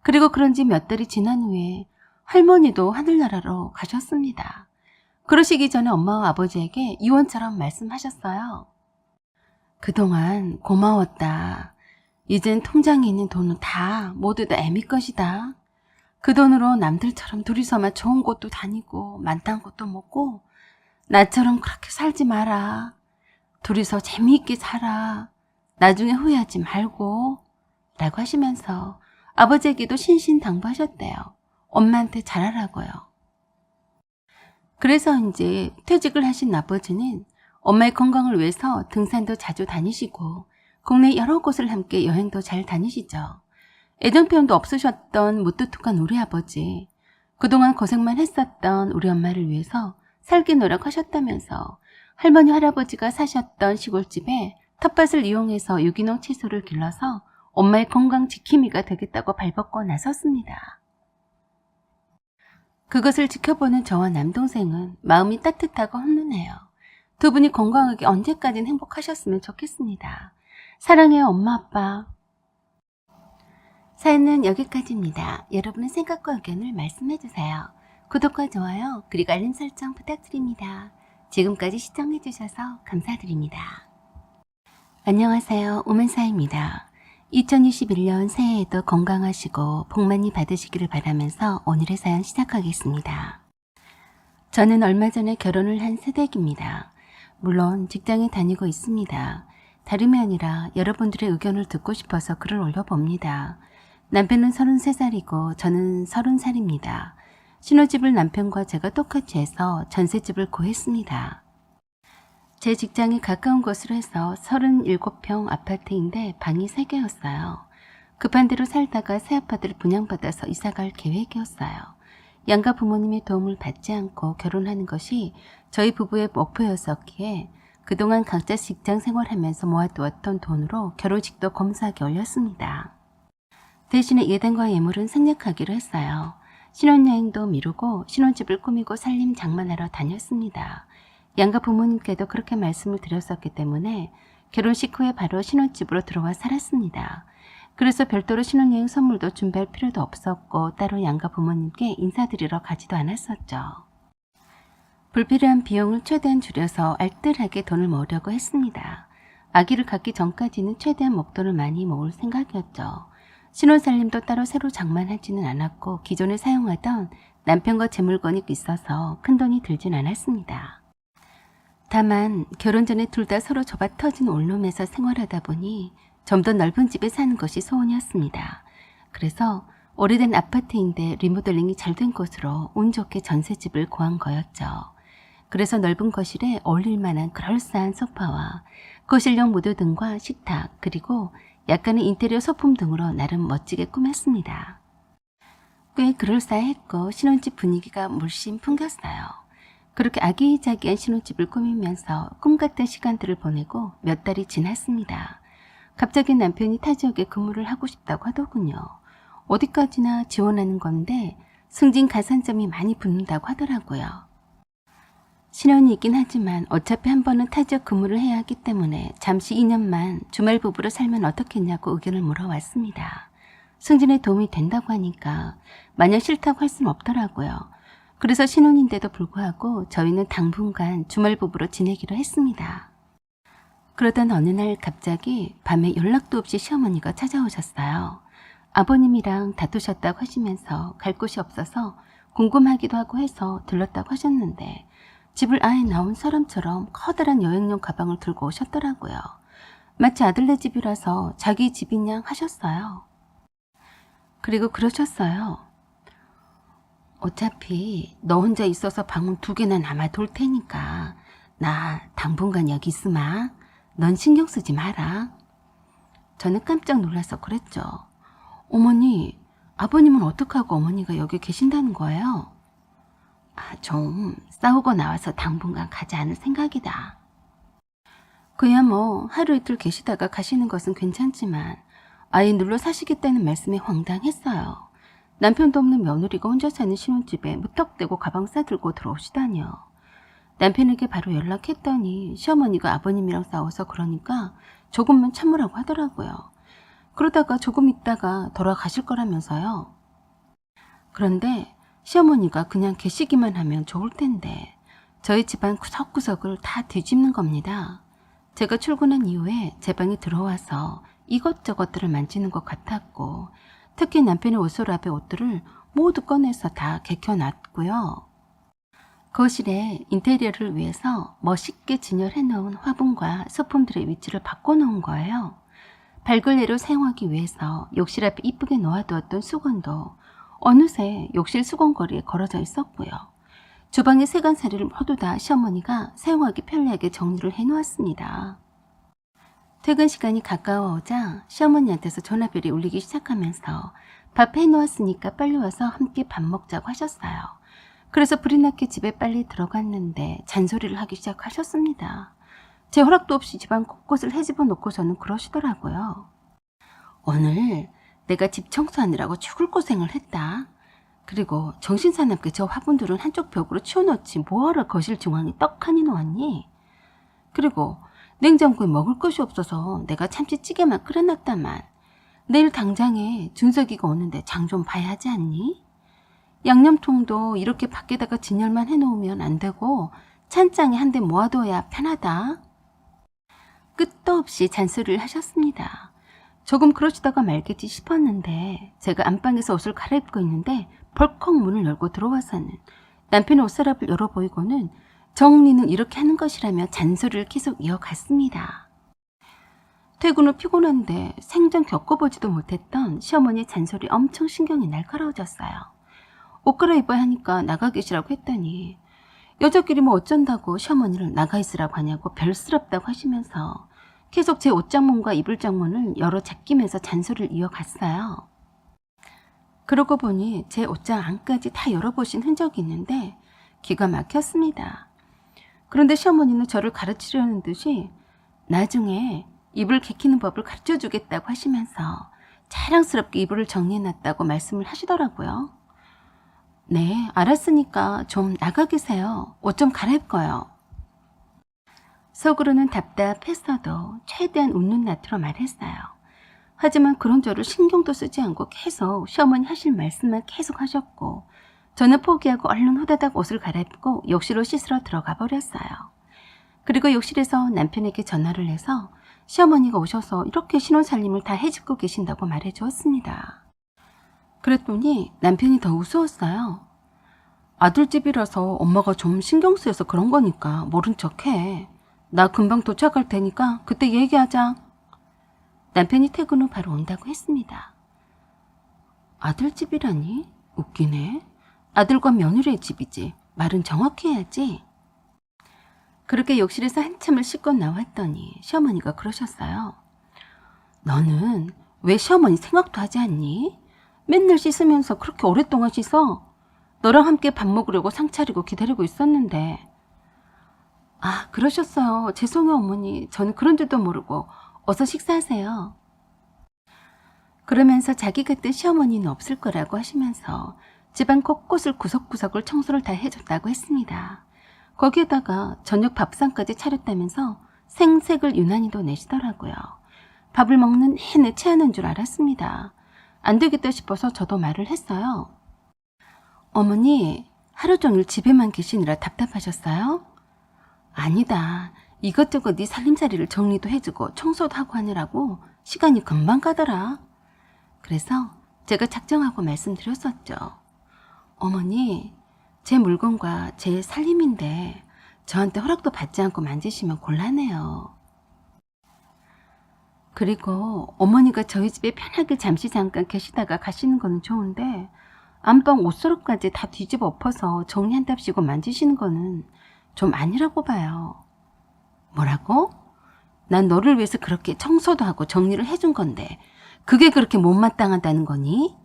그리고 그런지 몇 달이 지난 후에 할머니도 하늘나라로 가셨습니다. 그러시기 전에 엄마와 아버지에게 이원처럼 말씀하셨어요. 그동안 고마웠다. 이젠 통장에 있는 돈은 다 모두 다 애미 것이다. 그 돈으로 남들처럼 둘이서만 좋은 곳도 다니고 만난 곳도 먹고 나처럼 그렇게 살지 마라. 둘이서 재미있게 살아. 나중에 후회하지 말고 라고 하시면서 아버지에게도 신신당부하셨대요. 엄마한테 잘하라고요. 그래서 이제 퇴직을 하신 아버지는 엄마의 건강을 위해서 등산도 자주 다니시고 국내 여러 곳을 함께 여행도 잘 다니시죠. 애정 표현도 없으셨던 무뚝뚝한 우리 아버지, 그동안 고생만 했었던 우리 엄마를 위해서 살기 노력하셨다면서 할머니 할아버지가 사셨던 시골집에 텃밭을 이용해서 유기농 채소를 길러서 엄마의 건강 지킴이가 되겠다고 발벗고 나섰습니다. 그것을 지켜보는 저와 남동생은 마음이 따뜻하고 훈훈해요. 두 분이 건강하게 언제까지는 행복하셨으면 좋겠습니다. 사랑해요, 엄마, 아빠. 사연은 여기까지입니다. 여러분의 생각과 의견을 말씀해주세요. 구독과 좋아요 그리고 알림 설정 부탁드립니다. 지금까지 시청해주셔서 감사드립니다. 안녕하세요. 오맨사입니다. 2021년 새해에도 건강하시고 복 많이 받으시기를 바라면서 오늘의 사연 시작하겠습니다. 저는 얼마 전에 결혼을 한 새댁입니다. 물론 직장에 다니고 있습니다. 다름이 아니라 여러분들의 의견을 듣고 싶어서 글을 올려봅니다. 남편은 33살이고 저는 30살입니다. 신혼집을 남편과 제가 똑같이 해서 전셋집을 구했습니다. 제 직장이 가까운 곳으로 해서 37평 아파트인데 방이 3개였어요. 급한 대로 살다가 새 아파트를 분양받아서 이사갈 계획이었어요. 양가 부모님의 도움을 받지 않고 결혼하는 것이 저희 부부의 목표였었기에 그동안 각자 직장 생활하면서 모아두었던 돈으로 결혼식도 검소하게 올렸습니다. 대신에 예단과 예물은 생략하기로 했어요. 신혼여행도 미루고 신혼집을 꾸미고 살림 장만하러 다녔습니다. 양가 부모님께도 그렇게 말씀을 드렸었기 때문에 결혼식 후에 바로 신혼집으로 들어와 살았습니다. 그래서 별도로 신혼여행 선물도 준비할 필요도 없었고 따로 양가 부모님께 인사드리러 가지도 않았었죠. 불필요한 비용을 최대한 줄여서 알뜰하게 돈을 모으려고 했습니다. 아기를 갖기 전까지는 최대한 목돈을 많이 모을 생각이었죠. 신혼살림도 따로 새로 장만하지는 않았고 기존에 사용하던 남편과 제 물건이 있어서 큰돈이 들진 않았습니다. 다만 결혼 전에 둘 다 서로 좁아터진 원룸에서 생활하다 보니 좀 더 넓은 집에 사는 것이 소원이었습니다. 그래서 오래된 아파트인데 리모델링이 잘 된 곳으로 운 좋게 전셋집을 구한 거였죠. 그래서 넓은 거실에 어울릴 만한 그럴싸한 소파와 거실용 무드등과 식탁 그리고 약간의 인테리어 소품 등으로 나름 멋지게 꾸몄습니다. 꽤 그럴싸했고 신혼집 분위기가 물씬 풍겼어요. 그렇게 아기자기한 신혼집을 꾸미면서 꿈같은 시간들을 보내고 몇 달이 지났습니다. 갑자기 남편이 타 지역에 근무를 하고 싶다고 하더군요. 어디까지나 지원하는 건데 승진 가산점이 많이 붙는다고 하더라고요. 신혼이긴 하지만 어차피 한 번은 타 지역 근무를 해야 하기 때문에 잠시 2년만 주말 부부로 살면 어떻겠냐고 의견을 물어왔습니다. 승진에 도움이 된다고 하니까 마냥 싫다고 할 수는 없더라고요. 그래서 신혼인데도 불구하고 저희는 당분간 주말 부부로 지내기로 했습니다. 그러던 어느 날 갑자기 밤에 연락도 없이 시어머니가 찾아오셨어요. 아버님이랑 다투셨다고 하시면서 갈 곳이 없어서 궁금하기도 하고 해서 들렀다고 하셨는데 집을 아예 나온 사람처럼 커다란 여행용 가방을 들고 오셨더라고요. 마치 아들네 집이라서 자기 집인 양 하셨어요. 그리고 그러셨어요. 어차피 너 혼자 있어서 방은 2개나 남아돌 테니까 나 당분간 여기 있으마. 넌 신경 쓰지 마라. 저는 깜짝 놀라서 그랬죠. 어머니, 아버님은 어떡하고 어머니가 여기 계신다는 거예요? 좀 싸우고 나와서 당분간 가지 않을 생각이다. 그야 뭐 하루 이틀 계시다가 가시는 것은 괜찮지만 아예 눌러 사시겠다는 말씀에 황당했어요. 남편도 없는 며느리가 혼자 사는 신혼집에 무턱대고 가방 싸들고 들어오시다니요. 남편에게 바로 연락했더니 시어머니가 아버님이랑 싸워서 그러니까 조금만 참으라고 하더라고요. 그러다가 조금 있다가 돌아가실 거라면서요. 그런데 시어머니가 그냥 계시기만 하면 좋을 텐데 저희 집안 구석구석을 다 뒤집는 겁니다. 제가 출근한 이후에 제 방에 들어와서 이것저것들을 만지는 것 같았고 특히 남편의 옷소랍의 옷들을 모두 꺼내서 다 개켜놨고요. 거실에 인테리어를 위해서 멋있게 진열해 놓은 화분과 소품들의 위치를 바꿔놓은 거예요. 발걸레로 사용하기 위해서 욕실 앞에 이쁘게 놓아두었던 수건도 어느새 욕실 수건거리에 걸어져 있었고요. 주방의 세간살이를 모두 다 시어머니가 사용하기 편리하게 정리를 해놓았습니다. 퇴근 시간이 가까워오자 시어머니한테서 전화벨이 울리기 시작하면서 밥 해놓았으니까 빨리 와서 함께 밥 먹자고 하셨어요. 그래서 불이 났게 집에 빨리 들어갔는데 잔소리를 하기 시작하셨습니다. 제 허락도 없이 집안 곳곳을 헤집어 놓고서는 그러시더라고요. 오늘 내가 집 청소하느라고 죽을 고생을 했다. 그리고 정신사납게 저 화분들은 한쪽 벽으로 치워놓지 뭐하러 거실 중앙에 떡하니 놓았니? 그리고 냉장고에 먹을 것이 없어서 내가 참치찌개만 끓여놨다만 내일 당장에 준석이가 오는데 장 좀 봐야 하지 않니? 양념통도 이렇게 밖에다가 진열만 해놓으면 안 되고 찬장에 한 대 모아둬야 편하다. 끝도 없이 잔소리를 하셨습니다. 조금 그러시다가 말겠지 싶었는데 제가 안방에서 옷을 갈아입고 있는데 벌컥 문을 열고 들어와서는 남편의 옷서랍을 열어 보이고는 정리는 이렇게 하는 것이라며 잔소리를 계속 이어갔습니다. 퇴근 후 피곤한데 생전 겪어보지도 못했던 시어머니 잔소리 엄청 신경이 날카로워졌어요. 옷 갈아입어야 하니까 나가 계시라고 했더니 여자끼리 뭐 어쩐다고 시어머니를 나가 있으라고 하냐고 별스럽다고 하시면서 계속 제 옷장문과 이불장문을 열어 제끼면서 잔소리를 이어갔어요. 그러고 보니 제 옷장 안까지 다 열어보신 흔적이 있는데 기가 막혔습니다. 그런데 시어머니는 저를 가르치려는 듯이 나중에 이불 개키는 법을 가르쳐주겠다고 하시면서 자랑스럽게 이불을 정리해놨다고 말씀을 하시더라고요. 네, 알았으니까 좀 나가 계세요. 옷 좀 갈아입고요. 속으로는 답답했어도 최대한 웃는 낯으로 말했어요. 하지만 그런 저를 신경도 쓰지 않고 계속 시어머니 하실 말씀만 계속 하셨고 저는 포기하고 얼른 호다닥 옷을 갈아입고 욕실로 씻으러 들어가 버렸어요. 그리고 욕실에서 남편에게 전화를 해서 시어머니가 오셔서 이렇게 신혼살림을 다 해집고 계신다고 말해주었습니다. 그랬더니 남편이 더 우스웠어요. 아들집이라서 엄마가 좀 신경 쓰여서 그런 거니까 모른 척해. 나 금방 도착할 테니까 그때 얘기하자. 남편이 퇴근 후 바로 온다고 했습니다. 아들집이라니? 웃기네. 아들과 며느리의 집이지. 말은 정확히 해야지. 그렇게 욕실에서 한참을 씻고 나왔더니 시어머니가 그러셨어요. 너는 왜 시어머니 생각도 하지 않니? 맨날 씻으면서 그렇게 오랫동안 씻어? 너랑 함께 밥 먹으려고 상 차리고 기다리고 있었는데. 아, 그러셨어요. 죄송해요, 어머니. 저는 그런 줄도 모르고. 어서 식사하세요. 그러면서 자기 같은 시어머니는 없을 거라고 하시면서 집안 곳곳을 구석구석을 청소를 다 해줬다고 했습니다. 거기에다가 저녁 밥상까지 차렸다면서 생색을 유난히도 내시더라고요. 밥을 먹는 내내 체하는 줄 알았습니다. 안 되겠다 싶어서 저도 말을 했어요. 어머니, 하루 종일 집에만 계시느라 답답하셨어요? 아니다. 이것저것 네 살림살이를 정리도 해주고 청소도 하고 하느라고 시간이 금방 가더라. 그래서 제가 작정하고 말씀드렸었죠. 어머니, 제 물건과 제 살림인데 저한테 허락도 받지 않고 만지시면 곤란해요. 그리고 어머니가 저희 집에 편하게 잠시 잠깐 계시다가 가시는 거는 좋은데 안방 옷서랍까지 다 뒤집어 엎어서 정리한답시고 만지시는 거는 좀 아니라고 봐요. 뭐라고? 난 너를 위해서 그렇게 청소도 하고 정리를 해준 건데 그게 그렇게 못마땅하다는 거니?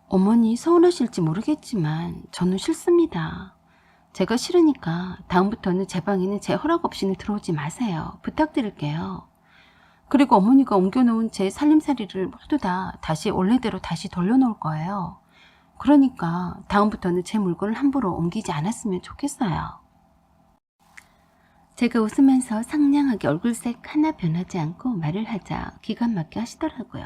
어머니 서운하실지 모르겠지만 저는 싫습니다. 제가 싫으니까 다음부터는 제 방에는 제 허락 없이는 들어오지 마세요. 부탁드릴게요. 그리고 어머니가 옮겨놓은 제 살림살이를 모두 다 다시 원래대로 다시 돌려놓을 거예요. 그러니까 다음부터는 제 물건을 함부로 옮기지 않았으면 좋겠어요. 제가 웃으면서 상냥하게 얼굴색 하나 변하지 않고 말을 하자 기가 막혀 하시더라고요.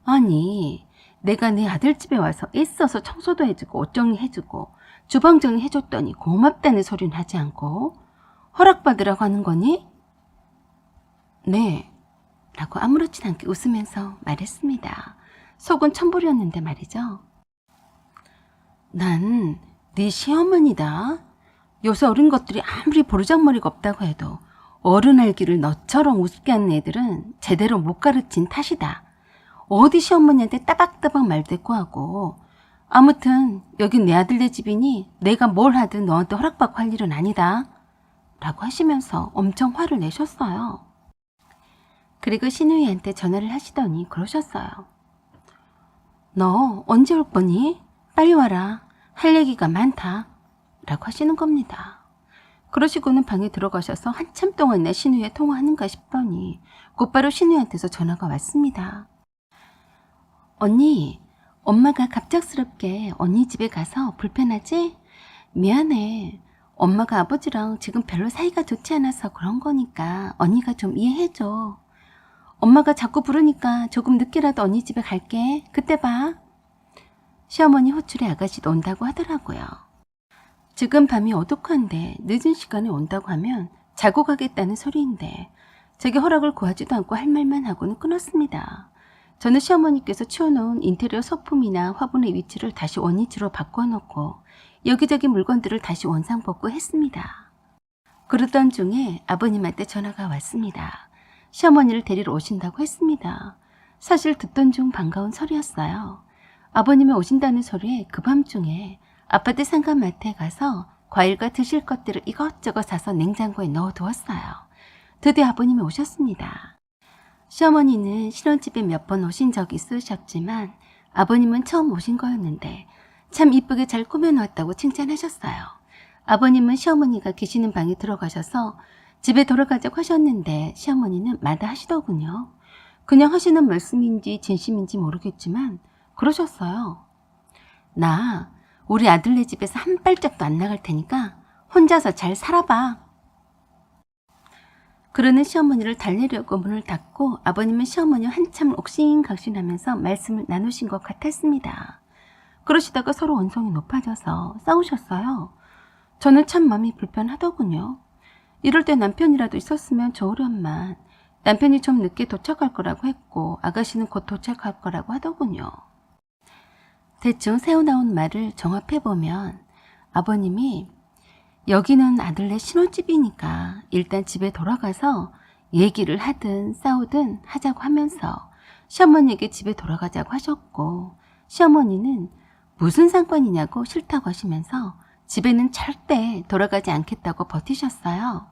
아니, 내가 네 아들 집에 와서 애써서 청소도 해주고 옷 정리해주고 주방 정리해줬더니 고맙다는 소리는 하지 않고 허락받으라고 하는 거니? 네, 라고 아무렇지 않게 웃으면서 말했습니다. 속은 천불이었는데 말이죠. 난 네 시어머니다. 요새 어린 것들이 아무리 보르장머리가 없다고 해도 어른 알기를 너처럼 우습게 하는 애들은 제대로 못 가르친 탓이다. 어디 시어머니한테 따박따박 말대꾸하고 아무튼 여긴 내 아들네 집이니 내가 뭘 하든 너한테 허락받고 할 일은 아니다. 라고 하시면서 엄청 화를 내셨어요. 그리고 신우이한테 전화를 하시더니 그러셨어요. 너 언제 올 거니? 빨리 와라. 할 얘기가 많다. 라고 하시는 겁니다. 그러시고는 방에 들어가셔서 한참 동안이나 신우이와 통화하는가 싶더니 곧바로 신우이한테서 전화가 왔습니다. 언니, 엄마가 갑작스럽게 언니 집에 가서 불편하지? 미안해. 엄마가 아버지랑 지금 별로 사이가 좋지 않아서 그런 거니까 언니가 좀 이해해줘. 엄마가 자꾸 부르니까 조금 늦게라도 언니 집에 갈게. 그때 봐. 시어머니 호출에 아가씨도 온다고 하더라고요. 지금 밤이 어둑한데 늦은 시간에 온다고 하면 자고 가겠다는 소리인데 제게 허락을 구하지도 않고 할 말만 하고는 끊었습니다. 저는 시어머니께서 치워놓은 인테리어 소품이나 화분의 위치를 다시 원위치로 바꿔놓고 여기저기 물건들을 다시 원상복구 했습니다. 그러던 중에 아버님한테 전화가 왔습니다. 시어머니를 데리러 오신다고 했습니다. 사실 듣던 중 반가운 소리였어요. 아버님이 오신다는 소리에 그 밤중에 아파트 상가마트에 가서 과일과 드실 것들을 이것저것 사서 냉장고에 넣어두었어요. 드디어 아버님이 오셨습니다. 시어머니는 신혼집에 몇 번 오신 적이 있으셨지만 아버님은 처음 오신 거였는데 참 이쁘게 잘 꾸며놓았다고 칭찬하셨어요. 아버님은 시어머니가 계시는 방에 들어가셔서 집에 돌아가자고 하셨는데 시어머니는 마다하시더군요. 그냥 하시는 말씀인지 진심인지 모르겠지만 그러셨어요. 나 우리 아들네 집에서 한 발짝도 안 나갈 테니까 혼자서 잘 살아봐. 그러는 시어머니를 달래려고 문을 닫고 아버님은 시어머니와 한참 옥신각신하면서 말씀을 나누신 것 같았습니다. 그러시다가 서로 언성이 높아져서 싸우셨어요. 저는 참 마음이 불편하더군요. 이럴 때 남편이라도 있었으면 좋으련만 남편이 좀 늦게 도착할 거라고 했고 아가씨는 곧 도착할 거라고 하더군요. 대충 새어나온 말을 종합해보면 아버님이 여기는 아들네 신혼집이니까 일단 집에 돌아가서 얘기를 하든 싸우든 하자고 하면서 시어머니에게 집에 돌아가자고 하셨고 시어머니는 무슨 상관이냐고 싫다고 하시면서 집에는 절대 돌아가지 않겠다고 버티셨어요.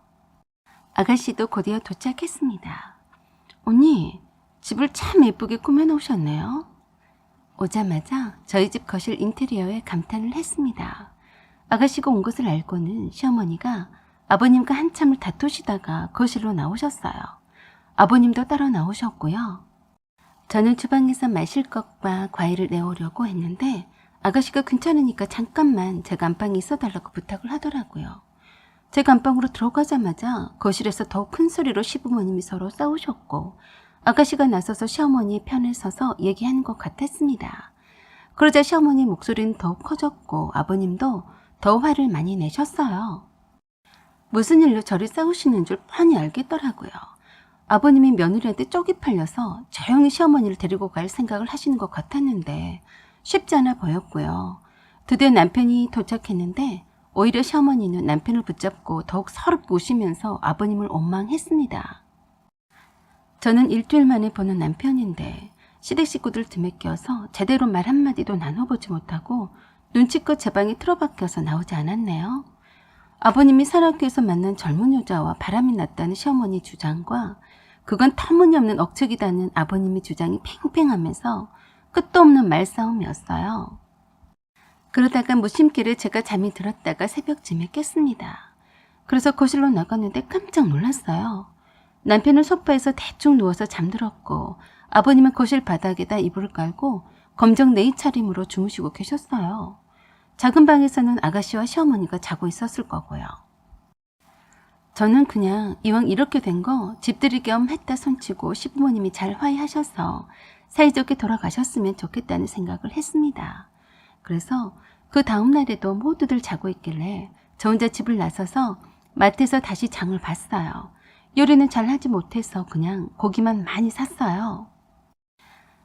아가씨도 곧이어 도착했습니다. 언니, 집을 참 예쁘게 꾸며놓으셨네요. 오자마자 저희 집 거실 인테리어에 감탄을 했습니다. 아가씨가 온 것을 알고는 시어머니가 아버님과 한참을 다투시다가 거실로 나오셨어요. 아버님도 따라 나오셨고요. 저는 주방에서 마실 것과 과일을 내오려고 했는데 아가씨가 괜찮으니까 잠깐만 제 안방에 있어달라고 부탁을 하더라고요. 제 안방으로 들어가자마자 거실에서 더욱 큰 소리로 시부모님이 서로 싸우셨고 아가씨가 나서서 시어머니 편에 서서 얘기하는 것 같았습니다. 그러자 시어머니 목소리는 더욱 커졌고 아버님도 더 화를 많이 내셨어요. 무슨 일로 저를 싸우시는 줄 뻔히 알겠더라고요. 아버님이 며느리한테 쪽이 팔려서 조용히 시어머니를 데리고 갈 생각을 하시는 것 같았는데 쉽지 않아 보였고요. 드디어 남편이 도착했는데 오히려 시어머니는 남편을 붙잡고 더욱 서럽게 우시면서 아버님을 원망했습니다. 저는 일주일 만에 보는 남편인데 시댁 식구들 틈에 껴서 제대로 말 한마디도 나눠보지 못하고 눈치껏 제 방에 틀어박혀서 나오지 않았네요. 아버님이 산악회에서 만난 젊은 여자와 바람이 났다는 시어머니 주장과 그건 터무니없는 억측이다는 아버님의 주장이 팽팽하면서 끝도 없는 말싸움이었어요. 그러다가 무심결에 제가 잠이 들었다가 새벽쯤에 깼습니다. 그래서 거실로 나갔는데 깜짝 놀랐어요. 남편은 소파에서 대충 누워서 잠들었고 아버님은 거실 바닥에다 이불을 깔고 검정 네이 차림으로 주무시고 계셨어요. 작은 방에서는 아가씨와 시어머니가 자고 있었을 거고요. 저는 그냥 이왕 이렇게 된 거 집들이 겸 했다 손치고 시부모님이 잘 화해하셔서 사이좋게 돌아가셨으면 좋겠다는 생각을 했습니다. 그래서 그 다음 날에도 모두들 자고 있길래 저 혼자 집을 나서서 마트에서 다시 장을 봤어요. 요리는 잘 하지 못해서 그냥 고기만 많이 샀어요.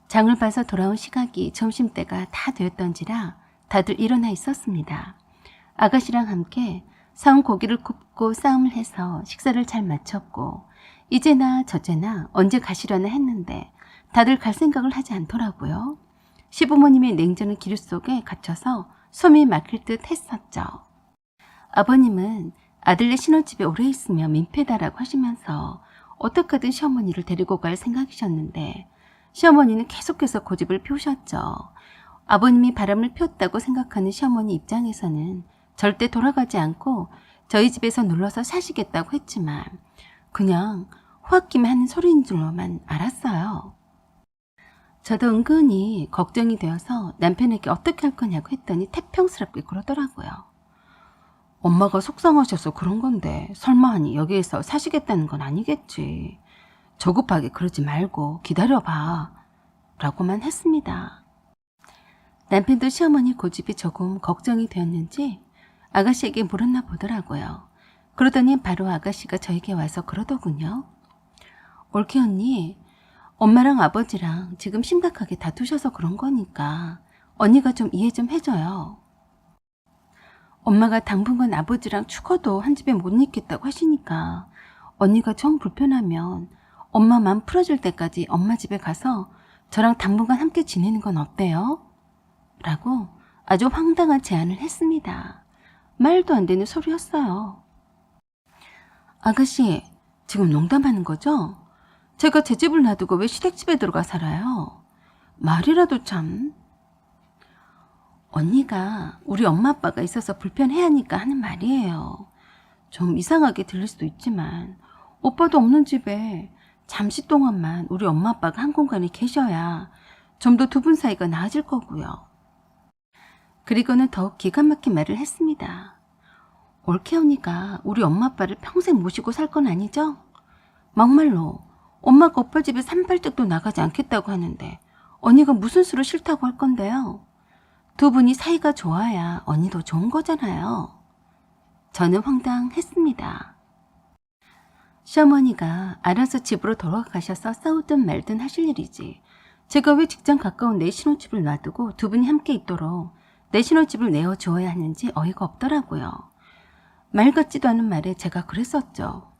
장을 봐서 돌아온 시각이 점심때가 다 되었던지라 다들 일어나 있었습니다. 아가씨랑 함께 사온 고기를 굽고 싸움을 해서 식사를 잘 마쳤고 이제나 저제나 언제 가시려나 했는데 다들 갈 생각을 하지 않더라고요. 시부모님의 냉정한 기류 속에 갇혀서 숨이 막힐 듯 했었죠. 아버님은 아들네 신혼집에 오래 있으면 민폐다라고 하시면서 어떻게든 시어머니를 데리고 갈 생각이셨는데 시어머니는 계속해서 고집을 피우셨죠. 아버님이 바람을 피웠다고 생각하는 시어머니 입장에서는 절대 돌아가지 않고 저희 집에서 눌러서 사시겠다고 했지만 그냥 호학김에 하는 소리인 줄로만 알았어요. 저도 은근히 걱정이 되어서 남편에게 어떻게 할 거냐고 했더니 태평스럽게 그러더라고요. 엄마가 속상하셔서 그런 건데 설마 하니 여기에서 사시겠다는 건 아니겠지. 저급하게 그러지 말고 기다려봐 라고만 했습니다. 남편도 시어머니 고집이 조금 걱정이 되었는지 아가씨에게 물었나 보더라고요. 그러더니 바로 아가씨가 저에게 와서 그러더군요. 올케 언니, 엄마랑 아버지랑 지금 심각하게 다투셔서 그런 거니까 언니가 좀 이해 좀 해줘요. 엄마가 당분간 아버지랑 죽어도 한 집에 못 있겠다고 하시니까 언니가 정 불편하면 엄마 맘 풀어줄 때까지 엄마 집에 가서 저랑 당분간 함께 지내는 건 어때요? 라고 아주 황당한 제안을 했습니다. 말도 안 되는 소리였어요. 아가씨, 지금 농담하는 거죠? 제가 제 집을 놔두고 왜 시댁집에 들어가 살아요? 말이라도 참. 언니가 우리 엄마 아빠가 있어서 불편해하니까 하는 말이에요. 좀 이상하게 들릴 수도 있지만 오빠도 없는 집에 잠시 동안만 우리 엄마 아빠가 한 공간에 계셔야 좀 더 두 분 사이가 나아질 거고요. 그리고는 더욱 기가 막힌 말을 했습니다. 올케 언니가 우리 엄마 아빠를 평생 모시고 살 건 아니죠? 막말로 엄마가 오빠 집에 산발짝도 나가지 않겠다고 하는데 언니가 무슨 수로 싫다고 할 건데요? 두 분이 사이가 좋아야 언니도 좋은 거잖아요. 저는 황당했습니다. 시어머니가 알아서 집으로 돌아가셔서 싸우든 말든 하실 일이지. 제가 왜 직장 가까운 내 신혼집을 놔두고 두 분이 함께 있도록 내 신혼집을 내어주어야 하는지 어이가 없더라고요. 말 같지도 않은 말에 제가 그랬었죠.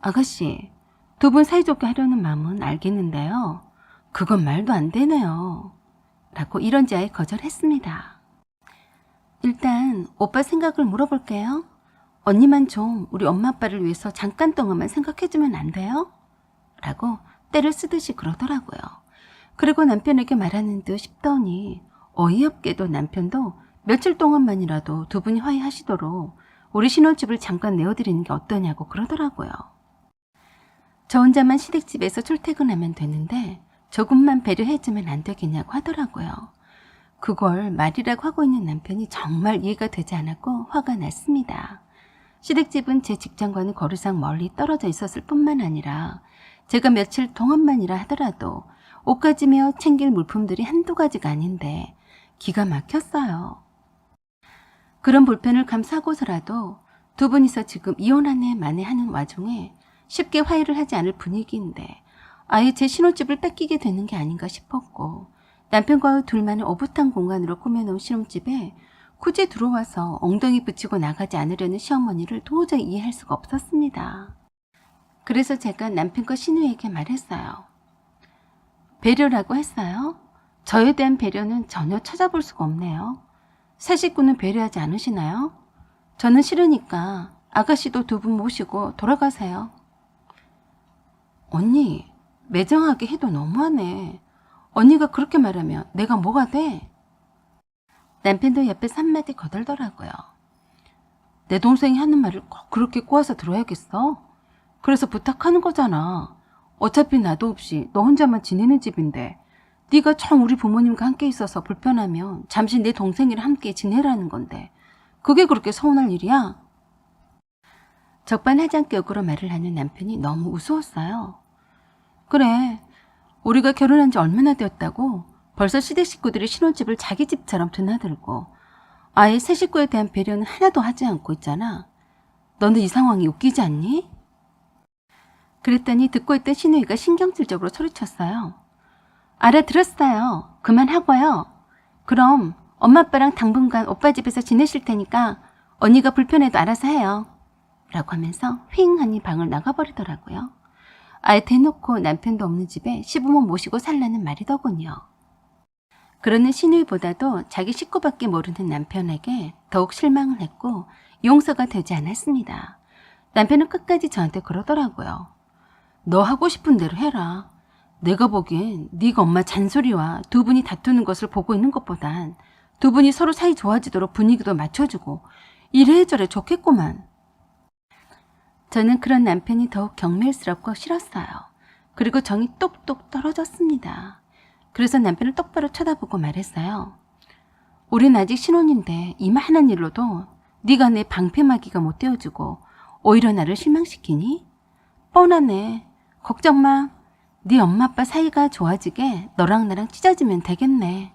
아가씨, 두 분 사이좋게 하려는 마음은 알겠는데요. 그건 말도 안 되네요. 라고 이런지아에 거절했습니다. 일단 오빠 생각을 물어볼게요. 언니만 좀 우리 엄마 아빠를 위해서 잠깐 동안만 생각해주면 안 돼요? 라고 때를 쓰듯이 그러더라고요. 그리고 남편에게 말하는 듯 싶더니 어이없게도 남편도 며칠 동안만이라도 두 분이 화해하시도록 우리 신혼집을 잠깐 내어드리는 게 어떠냐고 그러더라고요. 저 혼자만 시댁집에서 출퇴근하면 되는데 조금만 배려해주면 안 되겠냐고 하더라고요. 그걸 말이라고 하고 있는 남편이 정말 이해가 되지 않았고 화가 났습니다. 시댁집은 제 직장과는 거리상 멀리 떨어져 있었을 뿐만 아니라 제가 며칠 동안만이라 하더라도 옷가지며 챙길 물품들이 한두 가지가 아닌데 기가 막혔어요. 그런 불편을 감수하고서라도 두 분이서 지금 이혼하네 마네 하는 와중에 쉽게 화해를 하지 않을 분위기인데 아예 제 신혼집을 뺏기게 되는 게 아닌가 싶었고 남편과의 둘만의 오붓한 공간으로 꾸며놓은 신혼집에 굳이 들어와서 엉덩이 붙이고 나가지 않으려는 시어머니를 도저히 이해할 수가 없었습니다. 그래서 제가 남편과 신우에게 말했어요. 배려라고 했어요? 저에 대한 배려는 전혀 찾아볼 수가 없네요. 새 식구는 배려하지 않으시나요? 저는 싫으니까 아가씨도 두 분 모시고 돌아가세요. 언니, 매정하게 해도 너무하네. 언니가 그렇게 말하면 내가 뭐가 돼? 남편도 옆에서 한마디 거들더라고요. 내 동생이 하는 말을 꼭 그렇게 꼬아서 들어야겠어? 그래서 부탁하는 거잖아. 어차피 나도 없이 너 혼자만 지내는 집인데 네가 참 우리 부모님과 함께 있어서 불편하면 잠시 내 동생이랑 함께 지내라는 건데 그게 그렇게 서운할 일이야? 적반하장격으로 말을 하는 남편이 너무 우스웠어요. 그래, 우리가 결혼한 지 얼마나 되었다고 벌써 시댁 식구들이 신혼집을 자기 집처럼 드나들고 아예 새 식구에 대한 배려는 하나도 하지 않고 있잖아. 너는 이 상황이 웃기지 않니? 그랬더니 듣고 있던 신우이가 신경질적으로 소리쳤어요. 알아들었어요. 그만하고요. 그럼 엄마 아빠랑 당분간 오빠 집에서 지내실 테니까 언니가 불편해도 알아서 해요. 라고 하면서 휑 하니 방을 나가버리더라고요. 아예 대놓고 남편도 없는 집에 시부모 모시고 살라는 말이더군요. 그러는 시누이보다도 자기 식구밖에 모르는 남편에게 더욱 실망을 했고 용서가 되지 않았습니다. 남편은 끝까지 저한테 그러더라고요. 너 하고 싶은 대로 해라. 내가 보기엔 네가 엄마 잔소리와 두 분이 다투는 것을 보고 있는 것보단 두 분이 서로 사이 좋아지도록 분위기도 맞춰주고 이래저래 좋겠구만. 저는 그런 남편이 더욱 경멸스럽고 싫었어요. 그리고 정이 똑똑 떨어졌습니다. 그래서 남편을 똑바로 쳐다보고 말했어요. 우린 아직 신혼인데 이만한 일로도 네가 내 방패막이가 못 되어주고 오히려 나를 실망시키니? 뻔하네. 걱정 마. 네 엄마 아빠 사이가 좋아지게 너랑 나랑 찢어지면 되겠네.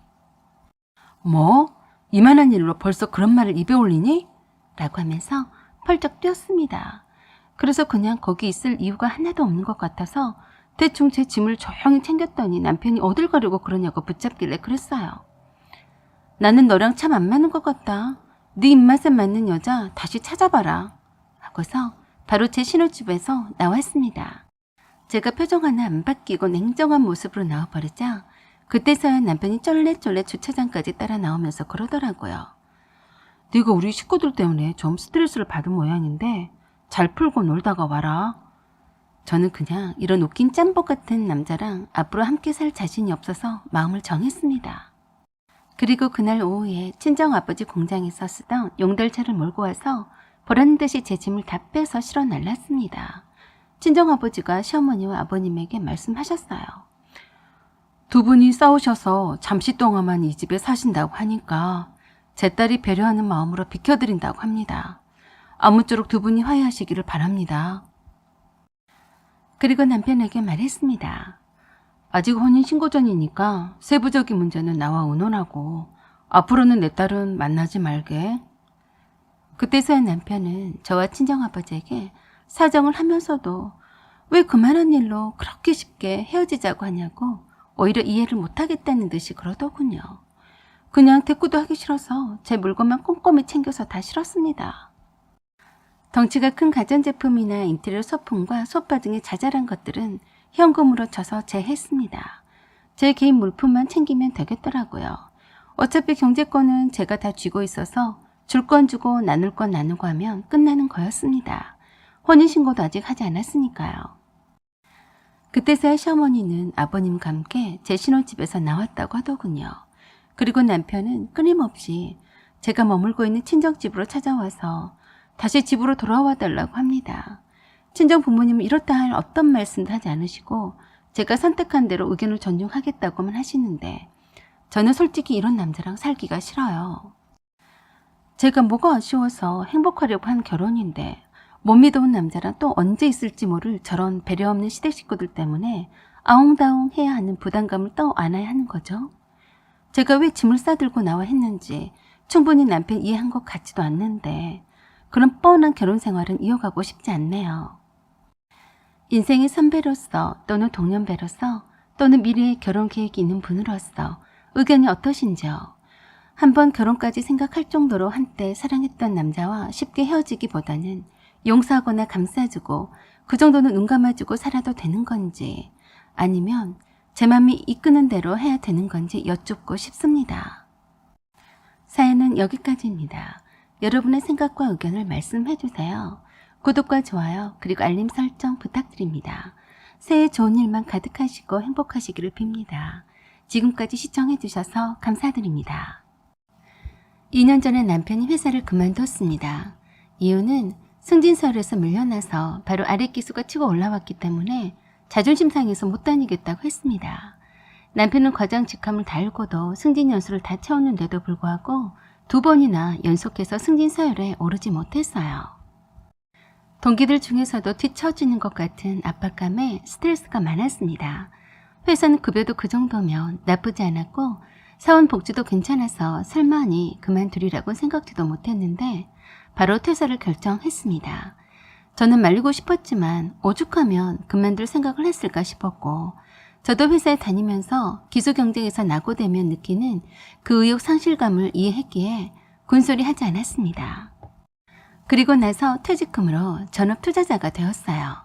뭐? 이만한 일로 벌써 그런 말을 입에 올리니? 라고 하면서 펄쩍 뛰었습니다. 그래서 그냥 거기 있을 이유가 하나도 없는 것 같아서 대충 제 짐을 조용히 챙겼더니 남편이 어딜 가려고 그러냐고 붙잡길래 그랬어요. 나는 너랑 참 안 맞는 것 같다. 네 입맛에 맞는 여자 다시 찾아봐라. 하고서 바로 제 신혼집에서 나왔습니다. 제가 표정 하나 안 바뀌고 냉정한 모습으로 나와버리자 그때서야 남편이 쩔레쩔레 주차장까지 따라 나오면서 그러더라고요. 네가 우리 식구들 때문에 좀 스트레스를 받은 모양인데 잘 풀고 놀다가 와라. 저는 그냥 이런 웃긴 짬뽕 같은 남자랑 앞으로 함께 살 자신이 없어서 마음을 정했습니다. 그리고 그날 오후에 친정아버지 공장에서 쓰던 용달차를 몰고 와서 보란듯이 제 짐을 다 빼서 실어 날랐습니다. 친정아버지가 시어머니와 아버님에게 말씀하셨어요. 두 분이 싸우셔서 잠시 동안만 이 집에 사신다고 하니까 제 딸이 배려하는 마음으로 비켜드린다고 합니다. 아무쪼록 두 분이 화해하시기를 바랍니다. 그리고 남편에게 말했습니다. 아직 혼인신고 전이니까 세부적인 문제는 나와 의논하고 앞으로는 내 딸은 만나지 말게. 그때서야 남편은 저와 친정아버지에게 사정을 하면서도 왜 그만한 일로 그렇게 쉽게 헤어지자고 하냐고 오히려 이해를 못하겠다는 듯이 그러더군요. 그냥 대꾸도 하기 싫어서 제 물건만 꼼꼼히 챙겨서 다 실었습니다. 덩치가 큰 가전제품이나 인테리어 소품과 소파 등의 자잘한 것들은 현금으로 쳐서 제했습니다. 제 개인 물품만 챙기면 되겠더라고요. 어차피 경제권은 제가 다 쥐고 있어서 줄 건 주고 나눌 건 나누고 하면 끝나는 거였습니다. 혼인신고도 아직 하지 않았으니까요. 그때서야 시어머니는 아버님과 함께 제 신혼집에서 나왔다고 하더군요. 그리고 남편은 끊임없이 제가 머물고 있는 친정집으로 찾아와서 다시 집으로 돌아와 달라고 합니다. 친정 부모님은 이렇다 할 어떤 말씀도 하지 않으시고 제가 선택한 대로 의견을 존중하겠다고만 하시는데 저는 솔직히 이런 남자랑 살기가 싫어요. 제가 뭐가 아쉬워서 행복하려고 한 결혼인데 못 믿어온 남자랑 또 언제 있을지 모를 저런 배려 없는 시댁 식구들 때문에 아웅다웅 해야 하는 부담감을 또 안아야 하는 거죠. 제가 왜 짐을 싸들고 나와 했는지 충분히 남편 이해한 것 같지도 않는데 그런 뻔한 결혼 생활은 이어가고 싶지 않네요. 인생의 선배로서 또는 동년배로서 또는 미래의 결혼 계획이 있는 분으로서 의견이 어떠신지요? 한번 결혼까지 생각할 정도로 한때 사랑했던 남자와 쉽게 헤어지기보다는 용서하거나 감싸주고 그 정도는 눈 감아주고 살아도 되는 건지 아니면 제 맘이 이끄는 대로 해야 되는 건지 여쭙고 싶습니다. 사연은 여기까지입니다. 여러분의 생각과 의견을 말씀해주세요. 구독과 좋아요 그리고 알림 설정 부탁드립니다. 새해 좋은 일만 가득하시고 행복하시기를 빕니다. 지금까지 시청해주셔서 감사드립니다. 2년 전에 남편이 회사를 그만뒀습니다. 이유는 승진서울에서 밀려나서 바로 아랫기수가 치고 올라왔기 때문에 자존심 상해서 못 다니겠다고 했습니다. 남편은 과장 직함을 달고도 승진 연수를 다 채웠는데도 불구하고 2번이나 연속해서 승진 서열에 오르지 못했어요. 동기들 중에서도 뒤처지는 것 같은 압박감에 스트레스가 많았습니다. 회사는 급여도 그 정도면 나쁘지 않았고 사원 복지도 괜찮아서 설마니 그만두리라고 생각지도 못했는데 바로 퇴사를 결정했습니다. 저는 말리고 싶었지만 오죽하면 그만둘 생각을 했을까 싶었고 저도 회사에 다니면서 기수 경쟁에서 낙오되면 느끼는 그 의욕 상실감을 이해했기에 군소리 하지 않았습니다. 그리고 나서 퇴직금으로 전업 투자자가 되었어요.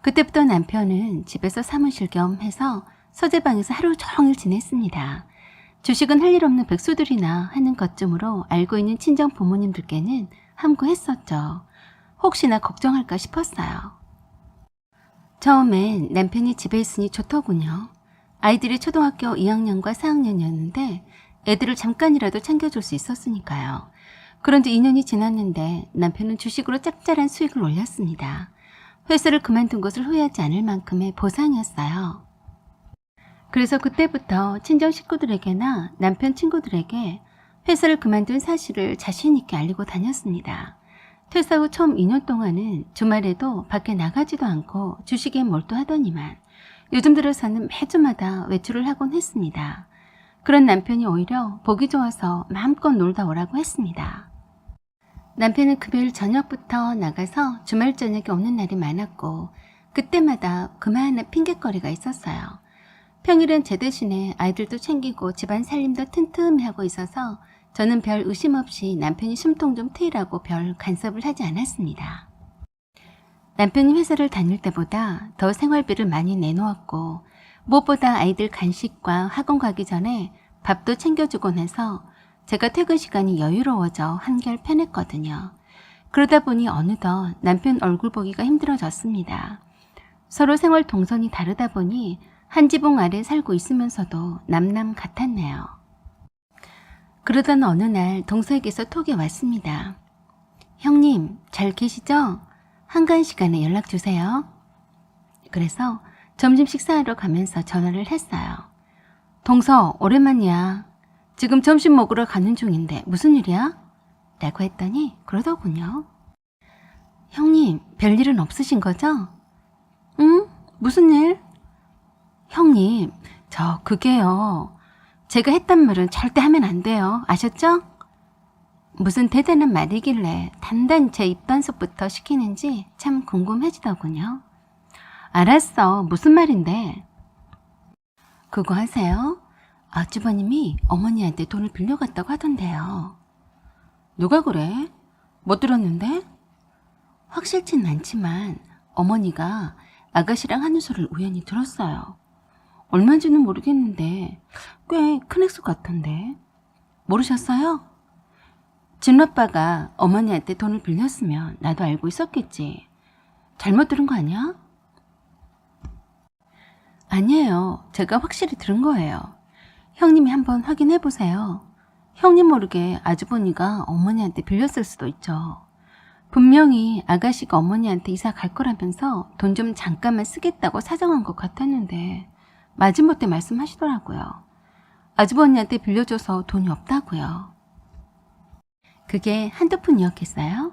그때부터 남편은 집에서 사무실 겸 해서 서재방에서 하루 종일 지냈습니다. 주식은 할 일 없는 백수들이나 하는 것쯤으로 알고 있는 친정 부모님들께는 함구했었죠. 혹시나 걱정할까 싶었어요. 처음엔 남편이 집에 있으니 좋더군요. 아이들이 초등학교 2학년과 4학년이었는데 애들을 잠깐이라도 챙겨줄 수 있었으니까요. 그런데 2년이 지났는데 남편은 주식으로 짭짤한 수익을 올렸습니다. 회사를 그만둔 것을 후회하지 않을 만큼의 보상이었어요. 그래서 그때부터 친정 식구들에게나 남편 친구들에게 회사를 그만둔 사실을 자신 있게 알리고 다녔습니다. 퇴사 후 처음 2년 동안은 주말에도 밖에 나가지도 않고 주식에 몰두하더니만 요즘 들어서는 매주마다 외출을 하곤 했습니다. 그런 남편이 오히려 보기 좋아서 마음껏 놀다 오라고 했습니다. 남편은 금요일 저녁부터 나가서 주말 저녁에 오는 날이 많았고 그때마다 그만한 핑곗거리가 있었어요. 평일엔 제 대신에 아이들도 챙기고 집안 살림도 튼튼히 하고 있어서 저는 별 의심 없이 남편이 숨통 좀 트이라고 별 간섭을 하지 않았습니다. 남편이 회사를 다닐 때보다 더 생활비를 많이 내놓았고 무엇보다 아이들 간식과 학원 가기 전에 밥도 챙겨주곤 해서 제가 퇴근 시간이 여유로워져 한결 편했거든요. 그러다 보니 어느덧 남편 얼굴 보기가 힘들어졌습니다. 서로 생활 동선이 다르다 보니 한 지붕 아래 살고 있으면서도 남남 같았네요. 그러던 어느 날 동서에게서 톡이 왔습니다. 형님, 잘 계시죠? 한가한 시간에 연락 주세요. 그래서 점심 식사하러 가면서 전화를 했어요. 동서, 오랜만이야. 지금 점심 먹으러 가는 중인데 무슨 일이야? 라고 했더니 그러더군요. 형님, 별일은 없으신 거죠? 응? 무슨 일? 형님, 그게요. 제가 했단 말은 절대 하면 안 돼요. 아셨죠? 무슨 대단한 말이길래 단단 제 입단속부터 시키는지 참 궁금해지더군요. 알았어. 무슨 말인데? 그거 하세요? 아주버님이 어머니한테 돈을 빌려갔다고 하던데요. 누가 그래? 못 들었는데? 확실치는 않지만 어머니가 아가씨랑 하는 소리를 우연히 들었어요. 얼마인지는 모르겠는데 꽤 큰 액수 같던데. 모르셨어요? 진아빠가 어머니한테 돈을 빌렸으면 나도 알고 있었겠지. 잘못 들은 거 아니야? 아니에요. 제가 확실히 들은 거예요. 형님이 한번 확인해 보세요. 형님 모르게 아주버니가 어머니한테 빌렸을 수도 있죠. 분명히 아가씨가 어머니한테 이사 갈 거라면서 돈 좀 잠깐만 쓰겠다고 사정한 것 같았는데 마지못해 말씀하시더라고요. 아주버니한테 빌려줘서 돈이 없다고요. 그게 한두 푼이었겠어요?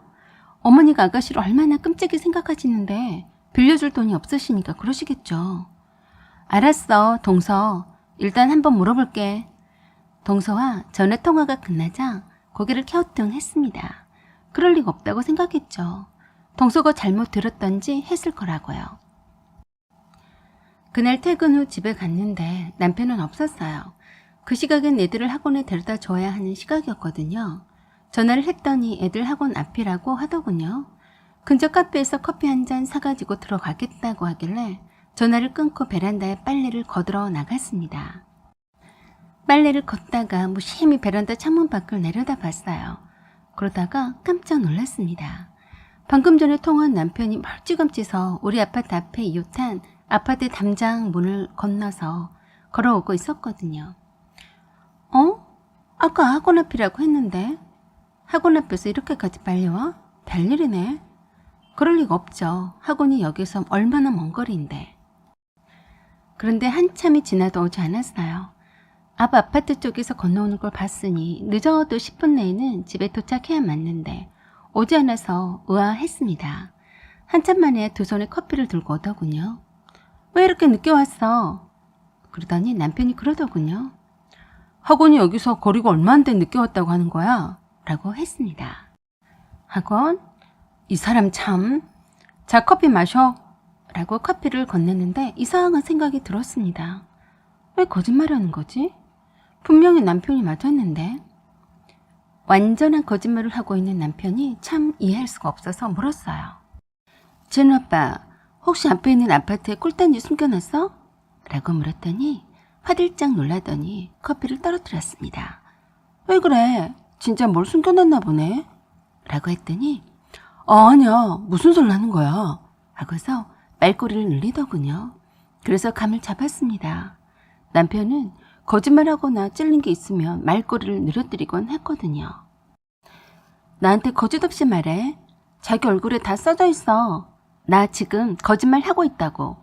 어머니가 아가씨를 얼마나 끔찍이 생각하시는데 빌려줄 돈이 없으시니까 그러시겠죠. 알았어, 동서. 일단 한번 물어볼게. 동서와 전화 통화가 끝나자 고개를 갸우뚱했습니다. 그럴 리가 없다고 생각했죠. 동서가 잘못 들었던지 했을 거라고요. 그날 퇴근 후 집에 갔는데 남편은 없었어요. 그 시각엔 애들을 학원에 데려다 줘야 하는 시각이었거든요. 전화를 했더니 애들 학원 앞이라고 하더군요. 근처 카페에서 커피 한 잔 사가지고 들어가겠다고 하길래 전화를 끊고 베란다에 빨래를 거들어 나갔습니다. 빨래를 걷다가 무심히 베란다 창문 밖을 내려다 봤어요. 그러다가 깜짝 놀랐습니다. 방금 전에 통화한 남편이 멀찌감치 서 우리 아파트 앞에 이웃한 아파트 담장 문을 건너서 걸어오고 있었거든요. 아까 학원 앞이라고 했는데 학원 앞에서 이렇게까지 빨리 와? 별일이네. 그럴 리가 없죠. 학원이 여기서 얼마나 먼 거리인데. 그런데 한참이 지나도 오지 않았어요. 앞 아파트 쪽에서 건너오는 걸 봤으니 늦어도 10분 내에는 집에 도착해야 맞는데 오지 않아서 의아했습니다. 한참 만에 두 손에 커피를 들고 오더군요. 왜 이렇게 늦게 왔어? 그러더니 남편이 그러더군요. 학원이 여기서 거리가 얼마 안 돼 늦게 왔다고 하는 거야? 라고 했습니다. 학원? 이 사람 참. 자, 커피 마셔. 라고 커피를 건네는데 이상한 생각이 들었습니다. 왜 거짓말하는 거지? 분명히 남편이 맞았는데. 완전한 거짓말을 하고 있는 남편이 참 이해할 수가 없어서 물었어요. 진우 아빠, 혹시 앞에 있는 아파트에 꿀단지 숨겨놨어? 라고 물었더니 화들짝 놀라더니 커피를 떨어뜨렸습니다. 왜 그래? 진짜 뭘 숨겨놨나 보네? 라고 했더니 아니야, 무슨 소리 하는 거야? 하고서 말꼬리를 늘리더군요. 그래서 감을 잡았습니다. 남편은 거짓말하거나 찔린 게 있으면 말꼬리를 늘어뜨리곤 했거든요. 나한테 거짓 없이 말해. 자기 얼굴에 다 써져 있어. 나 지금 거짓말하고 있다고.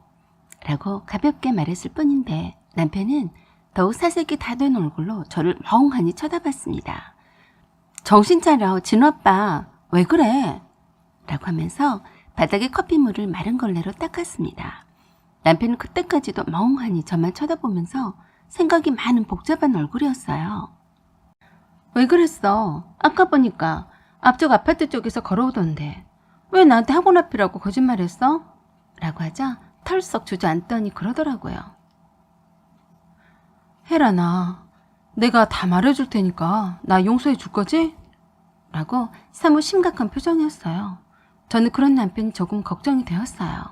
라고 가볍게 말했을 뿐인데 남편은 더욱 사색이 다 된 얼굴로 저를 멍하니 쳐다봤습니다. 정신 차려, 진오빠. 왜 그래? 라고 하면서 바닥에 커피물을 마른 걸레로 닦았습니다. 남편은 그때까지도 멍하니 저만 쳐다보면서 생각이 많은 복잡한 얼굴이었어요. 왜 그랬어? 아까 보니까 앞쪽 아파트 쪽에서 걸어오던데 왜 나한테 학원 앞이라고 거짓말했어? 라고 하자 털썩 주저앉더니 그러더라고요. 혜란아, 내가 다 말해줄 테니까 나 용서해 줄 거지? 라고 사뭇 심각한 표정이었어요. 저는 그런 남편이 조금 걱정이 되었어요.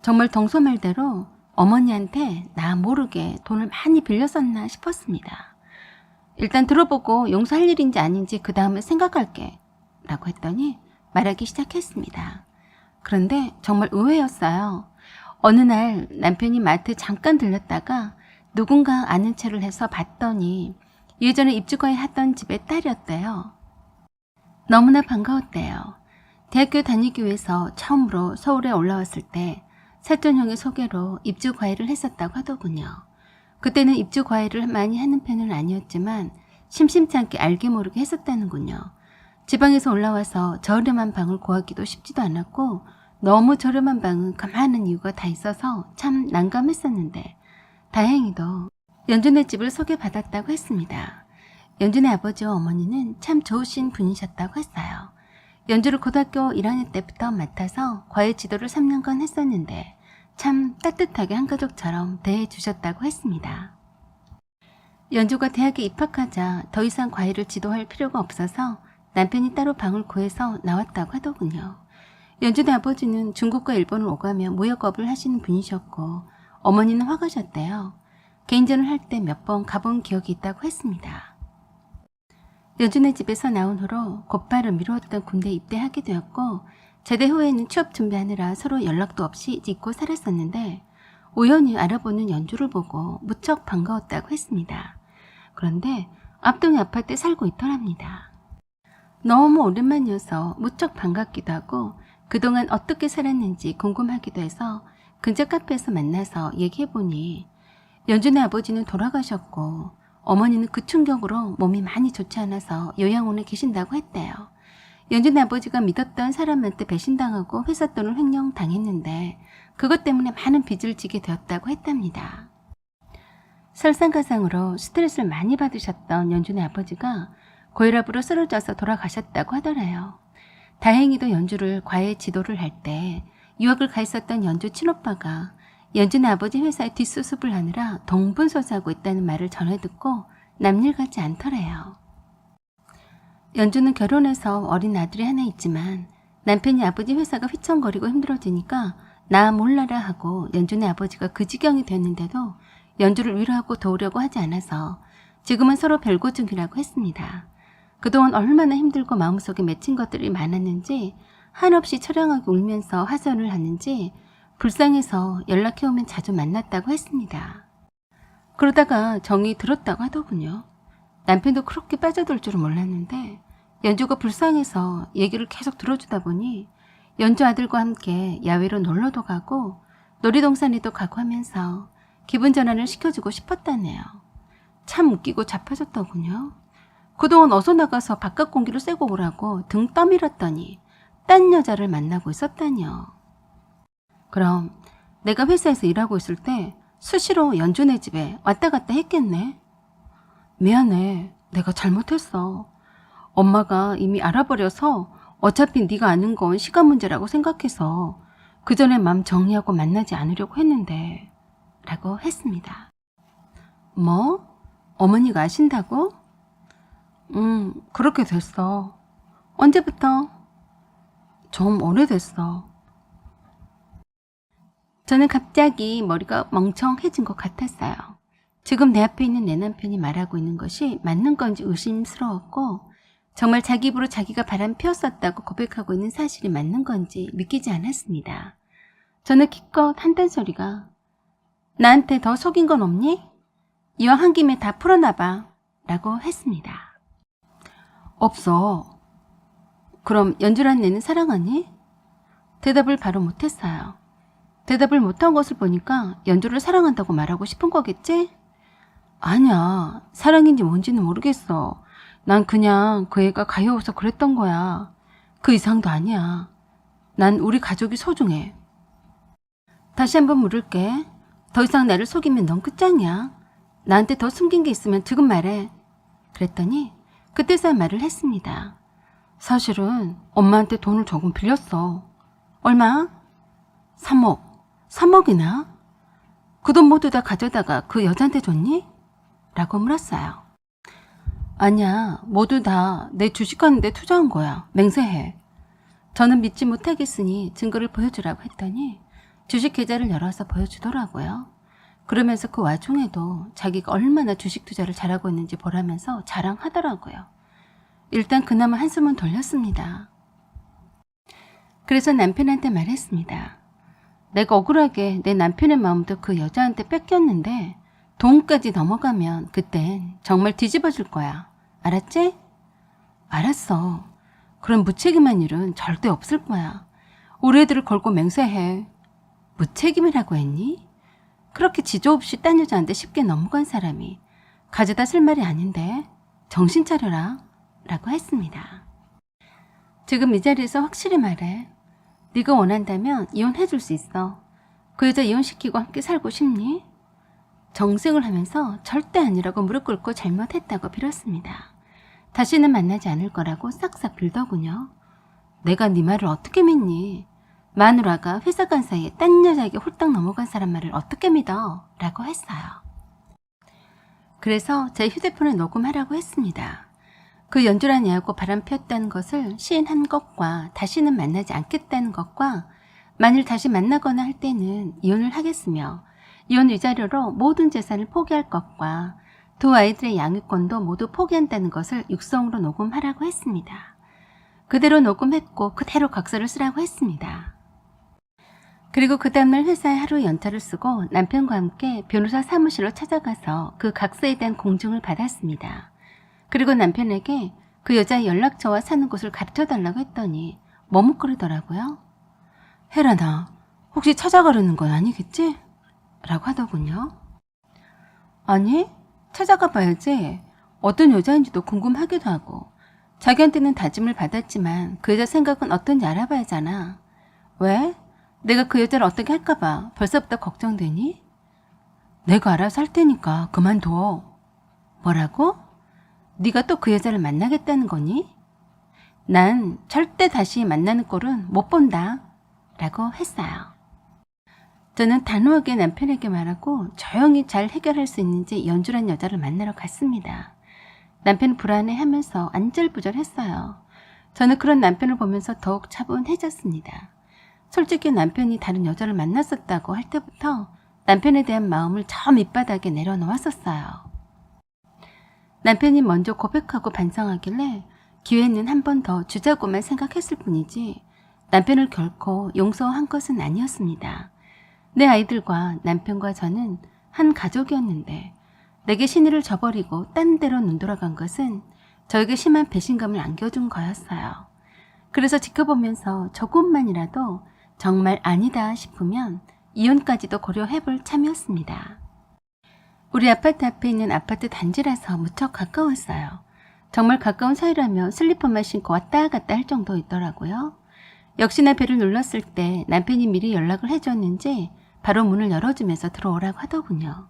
정말 덩소 말대로 어머니한테 나 모르게 돈을 많이 빌렸었나 싶었습니다. 일단 들어보고 용서할 일인지 아닌지 그 다음에 생각할게 라고 했더니 말하기 시작했습니다. 그런데 정말 의외였어요. 어느 날 남편이 마트에 잠깐 들렸다가 누군가 아는 체를 해서 봤더니 예전에 입주거에 하던 집의 딸이었대요. 너무나 반가웠대요. 대학교 다니기 위해서 처음으로 서울에 올라왔을 때 사촌 형의 소개로 입주 과외를 했었다고 하더군요. 그때는 입주 과외를 많이 하는 편은 아니었지만 심심치 않게 알게 모르게 했었다는군요. 지방에서 올라와서 저렴한 방을 구하기도 쉽지도 않았고 너무 저렴한 방은 그만한 이유가 다 있어서 참 난감했었는데 다행히도 연준의 집을 소개받았다고 했습니다. 연준의 아버지와 어머니는 참 좋으신 분이셨다고 했어요. 연주를 고등학교 1학년 때부터 맡아서 과외 지도를 3년간 했었는데 참 따뜻하게 한 가족처럼 대해주셨다고 했습니다. 연주가 대학에 입학하자 더 이상 과외를 지도할 필요가 없어서 남편이 따로 방을 구해서 나왔다고 하더군요. 연준의 아버지는 중국과 일본을 오가며 무역업을 하시는 분이셨고 어머니는 화가셨대요. 개인전을 할 때 몇 번 가본 기억이 있다고 했습니다. 연준의 집에서 나온 후로 곧바로 미루었던 군대에 입대하게 되었고 제대 후에는 취업 준비하느라 서로 연락도 없이 잊고 살았었는데 우연히 알아보는 연주를 보고 무척 반가웠다고 했습니다. 그런데 앞동의 아파트에 살고 있더랍니다. 너무 오랜만이어서 무척 반갑기도 하고 그동안 어떻게 살았는지 궁금하기도 해서 근처 카페에서 만나서 얘기해보니 연준의 아버지는 돌아가셨고 어머니는 그 충격으로 몸이 많이 좋지 않아서 요양원에 계신다고 했대요. 연준의 아버지가 믿었던 사람한테 배신당하고 회사 돈을 횡령당했는데 그것 때문에 많은 빚을 지게 되었다고 했답니다. 설상가상으로 스트레스를 많이 받으셨던 연준의 아버지가 고혈압으로 쓰러져서 돌아가셨다고 하더래요. 다행히도 연주를 과외 지도를 할 때 유학을 가 있었던 연주 친오빠가 연준의 아버지 회사에 뒷수습을 하느라 동분서주하고 있다는 말을 전해 듣고 남일 같지 않더래요. 연주는 결혼해서 어린 아들이 하나 있지만 남편이 아버지 회사가 휘청거리고 힘들어지니까 나 몰라라 하고 연준의 아버지가 그 지경이 됐는데도 연주를 위로하고 도우려고 하지 않아서 지금은 서로 별거 중이라고 했습니다. 그동안 얼마나 힘들고 마음속에 맺힌 것들이 많았는지 한없이 처량하게 울면서 하소연을 하는지 불쌍해서 연락해오면 자주 만났다고 했습니다. 그러다가 정이 들었다고 하더군요. 남편도 그렇게 빠져들 줄은 몰랐는데 연주가 불쌍해서 얘기를 계속 들어주다 보니 연주 아들과 함께 야외로 놀러도 가고 놀이동산에도 가고 하면서 기분 전환을 시켜주고 싶었다네요. 참 웃기고 자빠졌더군요. 그동안 어서 나가서 바깥 공기를 쐬고 오라고 등 떠밀었더니 딴 여자를 만나고 있었다니요. 그럼 내가 회사에서 일하고 있을 때 수시로 연준의 집에 왔다 갔다 했겠네. 미안해. 내가 잘못했어. 엄마가 이미 알아버려서 어차피 네가 아는 건 시간 문제라고 생각해서 그 전에 맘 정리하고 만나지 않으려고 했는데 라고 했습니다. 뭐? 어머니가 아신다고? 그렇게 됐어. 언제부터? 좀 오래됐어. 저는 갑자기 머리가 멍청해진 것 같았어요. 지금 내 앞에 있는 내 남편이 말하고 있는 것이 맞는 건지 의심스러웠고 정말 자기 입으로 자기가 바람 피웠었다고 고백하고 있는 사실이 맞는 건지 믿기지 않았습니다. 저는 기껏 한단 소리가 나한테 더 속인 건 없니? 이왕 한 김에 다 풀어놔봐 라고 했습니다. 없어. 그럼 연주란 애는 사랑하니? 대답을 바로 못했어요. 대답을 못한 것을 보니까 연주를 사랑한다고 말하고 싶은 거겠지? 아니야. 사랑인지 뭔지는 모르겠어. 난 그냥 그 애가 가여워서 그랬던 거야. 그 이상도 아니야. 난 우리 가족이 소중해. 다시 한번 물을게. 더 이상 나를 속이면 넌 끝장이야. 나한테 더 숨긴 게 있으면 지금 말해. 그랬더니 그때서야 말을 했습니다. 사실은 엄마한테 돈을 조금 빌렸어. 얼마? 3억. 3억이나? 그 돈 모두 다 가져다가 그 여자한테 줬니? 라고 물었어요. 아니야. 모두 다 내 주식하는 데 투자한 거야. 맹세해. 저는 믿지 못하겠으니 증거를 보여주라고 했더니 주식 계좌를 열어서 보여주더라고요. 그러면서 그 와중에도 자기가 얼마나 주식 투자를 잘하고 있는지 보라면서 자랑하더라고요. 일단 그나마 한숨은 돌렸습니다. 그래서 남편한테 말했습니다. 내가 억울하게 내 남편의 마음도 그 여자한테 뺏겼는데 돈까지 넘어가면 그땐 정말 뒤집어질 거야. 알았지? 알았어. 그런 무책임한 일은 절대 없을 거야. 우리 애들을 걸고 맹세해. 무책임이라고 했니? 그렇게 지조 없이 딴 여자한테 쉽게 넘어간 사람이 가져다 쓸 말이 아닌데 정신 차려라 라고 했습니다. 지금 이 자리에서 확실히 말해. 네가 원한다면 이혼해줄 수 있어. 그 여자 이혼시키고 함께 살고 싶니? 정색을 하면서 절대 아니라고 무릎 꿇고 잘못했다고 빌었습니다. 다시는 만나지 않을 거라고 싹싹 빌더군요. 내가 네 말을 어떻게 믿니? 마누라가 회사 간 사이에 딴 여자에게 홀딱 넘어간 사람 말을 어떻게 믿어? 라고 했어요. 그래서 제 휴대폰을 녹음하라고 했습니다. 그 연주란 애하고 바람 피웠다는 것을 시인한 것과 다시는 만나지 않겠다는 것과 만일 다시 만나거나 할 때는 이혼을 하겠으며 이혼 위자료로 모든 재산을 포기할 것과 두 아이들의 양육권도 모두 포기한다는 것을 육성으로 녹음하라고 했습니다. 그대로 녹음했고 그대로 각서를 쓰라고 했습니다. 그리고 그 다음날 회사에 하루 연차를 쓰고 남편과 함께 변호사 사무실로 찾아가서 그 각서에 대한 공증을 받았습니다. 그리고 남편에게 그 여자의 연락처와 사는 곳을 가르쳐달라고 했더니 머뭇거리더라고요. 혜란아, 혹시 찾아가려는 건 아니겠지? 라고 하더군요. 아니, 찾아가 봐야지. 어떤 여자인지도 궁금하기도 하고 자기한테는 다짐을 받았지만 그 여자 생각은 어떤지 알아봐야잖아. 왜? 내가 그 여자를 어떻게 할까봐 벌써부터 걱정되니? 내가 알아서 할 테니까 그만둬. 뭐라고? 네가 또 그 여자를 만나겠다는 거니? 난 절대 다시 만나는 꼴은 못 본다. 라고 했어요. 저는 단호하게 남편에게 말하고 조용히 잘 해결할 수 있는지 연주란 여자를 만나러 갔습니다. 남편은 불안해하면서 안절부절했어요. 저는 그런 남편을 보면서 더욱 차분해졌습니다. 솔직히 남편이 다른 여자를 만났었다고 할 때부터 남편에 대한 마음을 저 밑바닥에 내려놓았었어요. 남편이 먼저 고백하고 반성하길래 기회는 한 번 더 주자고만 생각했을 뿐이지 남편을 결코 용서한 것은 아니었습니다. 내 아이들과 남편과 저는 한 가족이었는데 내게 신의를 저버리고 딴 데로 눈돌아간 것은 저에게 심한 배신감을 안겨준 거였어요. 그래서 지켜보면서 조금만이라도 정말 아니다 싶으면 이혼까지도 고려해볼 참이었습니다. 우리 아파트 앞에 있는 아파트 단지라서 무척 가까웠어요. 정말 가까운 사이라면 슬리퍼만 신고 왔다 갔다 할 정도였더라고요. 역시나 벨을 눌렀을 때 남편이 미리 연락을 해줬는지 바로 문을 열어주면서 들어오라고 하더군요.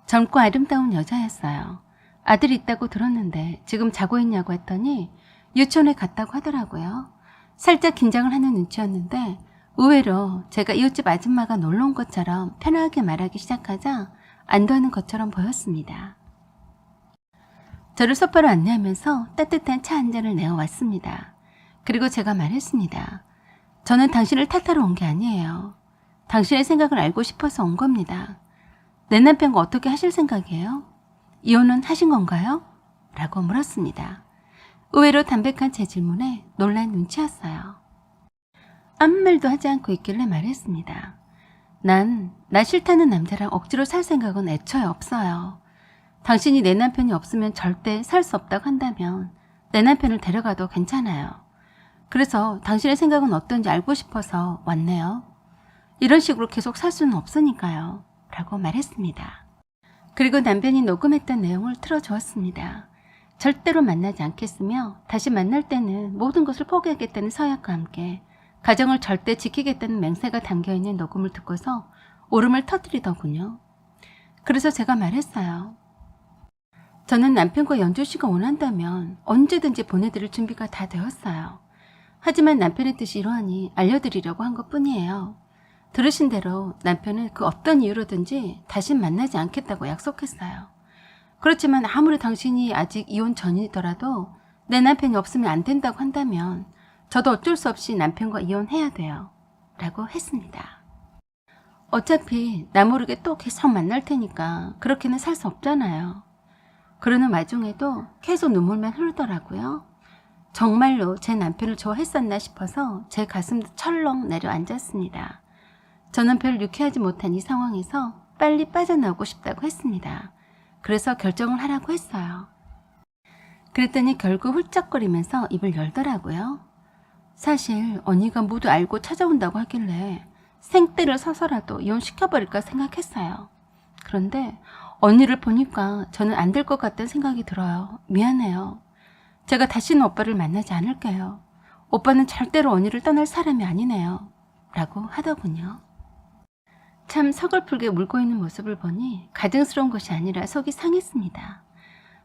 젊고 아름다운 여자였어요. 아들이 있다고 들었는데 지금 자고 있냐고 했더니 유치원에 갔다고 하더라고요. 살짝 긴장을 하는 눈치였는데 의외로 제가 이웃집 아줌마가 놀러온 것처럼 편하게 말하기 시작하자 안도하는 것처럼 보였습니다. 저를 소파로 안내하면서 따뜻한 차 한 잔을 내어왔습니다. 그리고 제가 말했습니다. 저는 당신을 탓하러 온 게 아니에요. 당신의 생각을 알고 싶어서 온 겁니다. 내 남편과 어떻게 하실 생각이에요? 이혼은 하신 건가요? 라고 물었습니다. 의외로 담백한 제 질문에 놀란 눈치였어요. 아무 말도 하지 않고 있길래 말했습니다. 나 싫다는 남자랑 억지로 살 생각은 애초에 없어요. 당신이 내 남편이 없으면 절대 살 수 없다고 한다면 내 남편을 데려가도 괜찮아요. 그래서 당신의 생각은 어떤지 알고 싶어서 왔네요. 이런 식으로 계속 살 수는 없으니까요. 라고 말했습니다. 그리고 남편이 녹음했던 내용을 틀어주었습니다. 절대로 만나지 않겠으며 다시 만날 때는 모든 것을 포기하겠다는 서약과 함께 가정을 절대 지키겠다는 맹세가 담겨있는 녹음을 듣고서 울음을 터뜨리더군요. 그래서 제가 말했어요. 저는 남편과 연주 씨가 원한다면 언제든지 보내드릴 준비가 다 되었어요. 하지만 남편의 뜻이 이러하니 알려드리려고 한 것뿐이에요. 들으신 대로 남편은 그 어떤 이유로든지 다시 만나지 않겠다고 약속했어요. 그렇지만 아무리 당신이 아직 이혼 전이더라도 내 남편이 없으면 안 된다고 한다면 저도 어쩔 수 없이 남편과 이혼해야 돼요. 라고 했습니다. 어차피 나 모르게 또 계속 만날 테니까 그렇게는 살 수 없잖아요. 그러는 와중에도 계속 눈물만 흐르더라고요. 정말로 제 남편을 좋아했었나 싶어서 제 가슴도 철렁 내려앉았습니다. 저는 별 유쾌하지 못한 이 상황에서 빨리 빠져나오고 싶다고 했습니다. 그래서 결정을 하라고 했어요. 그랬더니 결국 훌쩍거리면서 입을 열더라고요. 사실 언니가 모두 알고 찾아온다고 하길래 생떼를 서서라도 이혼시켜버릴까 생각했어요. 그런데 언니를 보니까 저는 안 될 것 같다는 생각이 들어요. 미안해요. 제가 다시는 오빠를 만나지 않을게요. 오빠는 절대로 언니를 떠날 사람이 아니네요. 라고 하더군요. 참 서글프게 울고 있는 모습을 보니 가증스러운 것이 아니라 속이 상했습니다.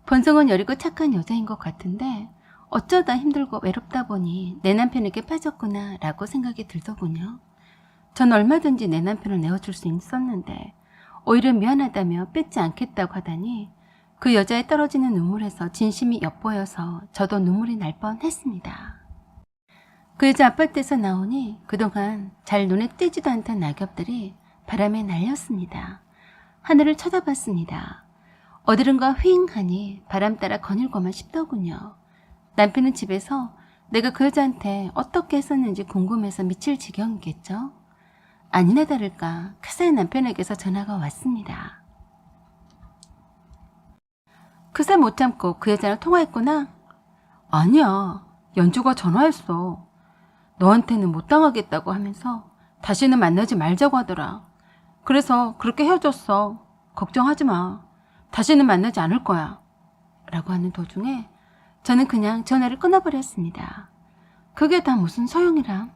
본성은 여리고 착한 여자인 것 같은데 어쩌다 힘들고 외롭다 보니 내 남편에게 빠졌구나 라고 생각이 들더군요. 전 얼마든지 내 남편을 내어줄 수 있었는데 오히려 미안하다며 뺏지 않겠다고 하다니 그 여자의 떨어지는 눈물에서 진심이 엿보여서 저도 눈물이 날 뻔했습니다. 그 여자 아파트에서 나오니 그동안 잘 눈에 띄지도 않던 낙엽들이 바람에 날렸습니다. 하늘을 쳐다봤습니다. 어디론가 휘잉하니 바람 따라 거닐고만 싶더군요. 남편은 집에서 내가 그 여자한테 어떻게 했었는지 궁금해서 미칠 지경이겠죠? 아니나 다를까 그새 남편에게서 전화가 왔습니다. 그새 못 참고 그 여자랑 통화했구나? 아니야, 연주가 전화했어. 너한테는 못 당하겠다고 하면서 다시는 만나지 말자고 하더라. 그래서 그렇게 헤어졌어. 걱정하지 마. 다시는 만나지 않을 거야. 라고 하는 도중에 저는 그냥 전화를 끊어버렸습니다. 그게 다 무슨 소용이람?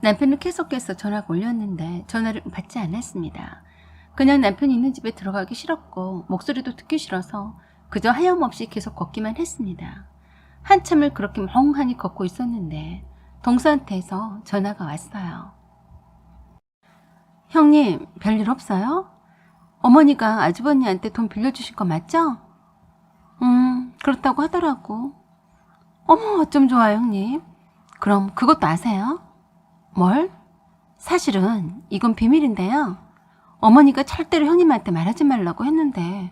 남편은 계속해서 전화가 올렸는데 전화를 받지 않았습니다. 그냥 남편이 있는 집에 들어가기 싫었고 목소리도 듣기 싫어서 그저 하염없이 계속 걷기만 했습니다. 한참을 그렇게 멍하니 걷고 있었는데 동서한테서 전화가 왔어요. 형님, 별일 없어요? 어머니가 아주버니한테 돈 빌려주신 거 맞죠? 그렇다고 하더라고. 어머, 어쩜 좋아요, 형님. 그럼 그것도 아세요? 뭘? 사실은 이건 비밀인데요. 어머니가 절대로 형님한테 말하지 말라고 했는데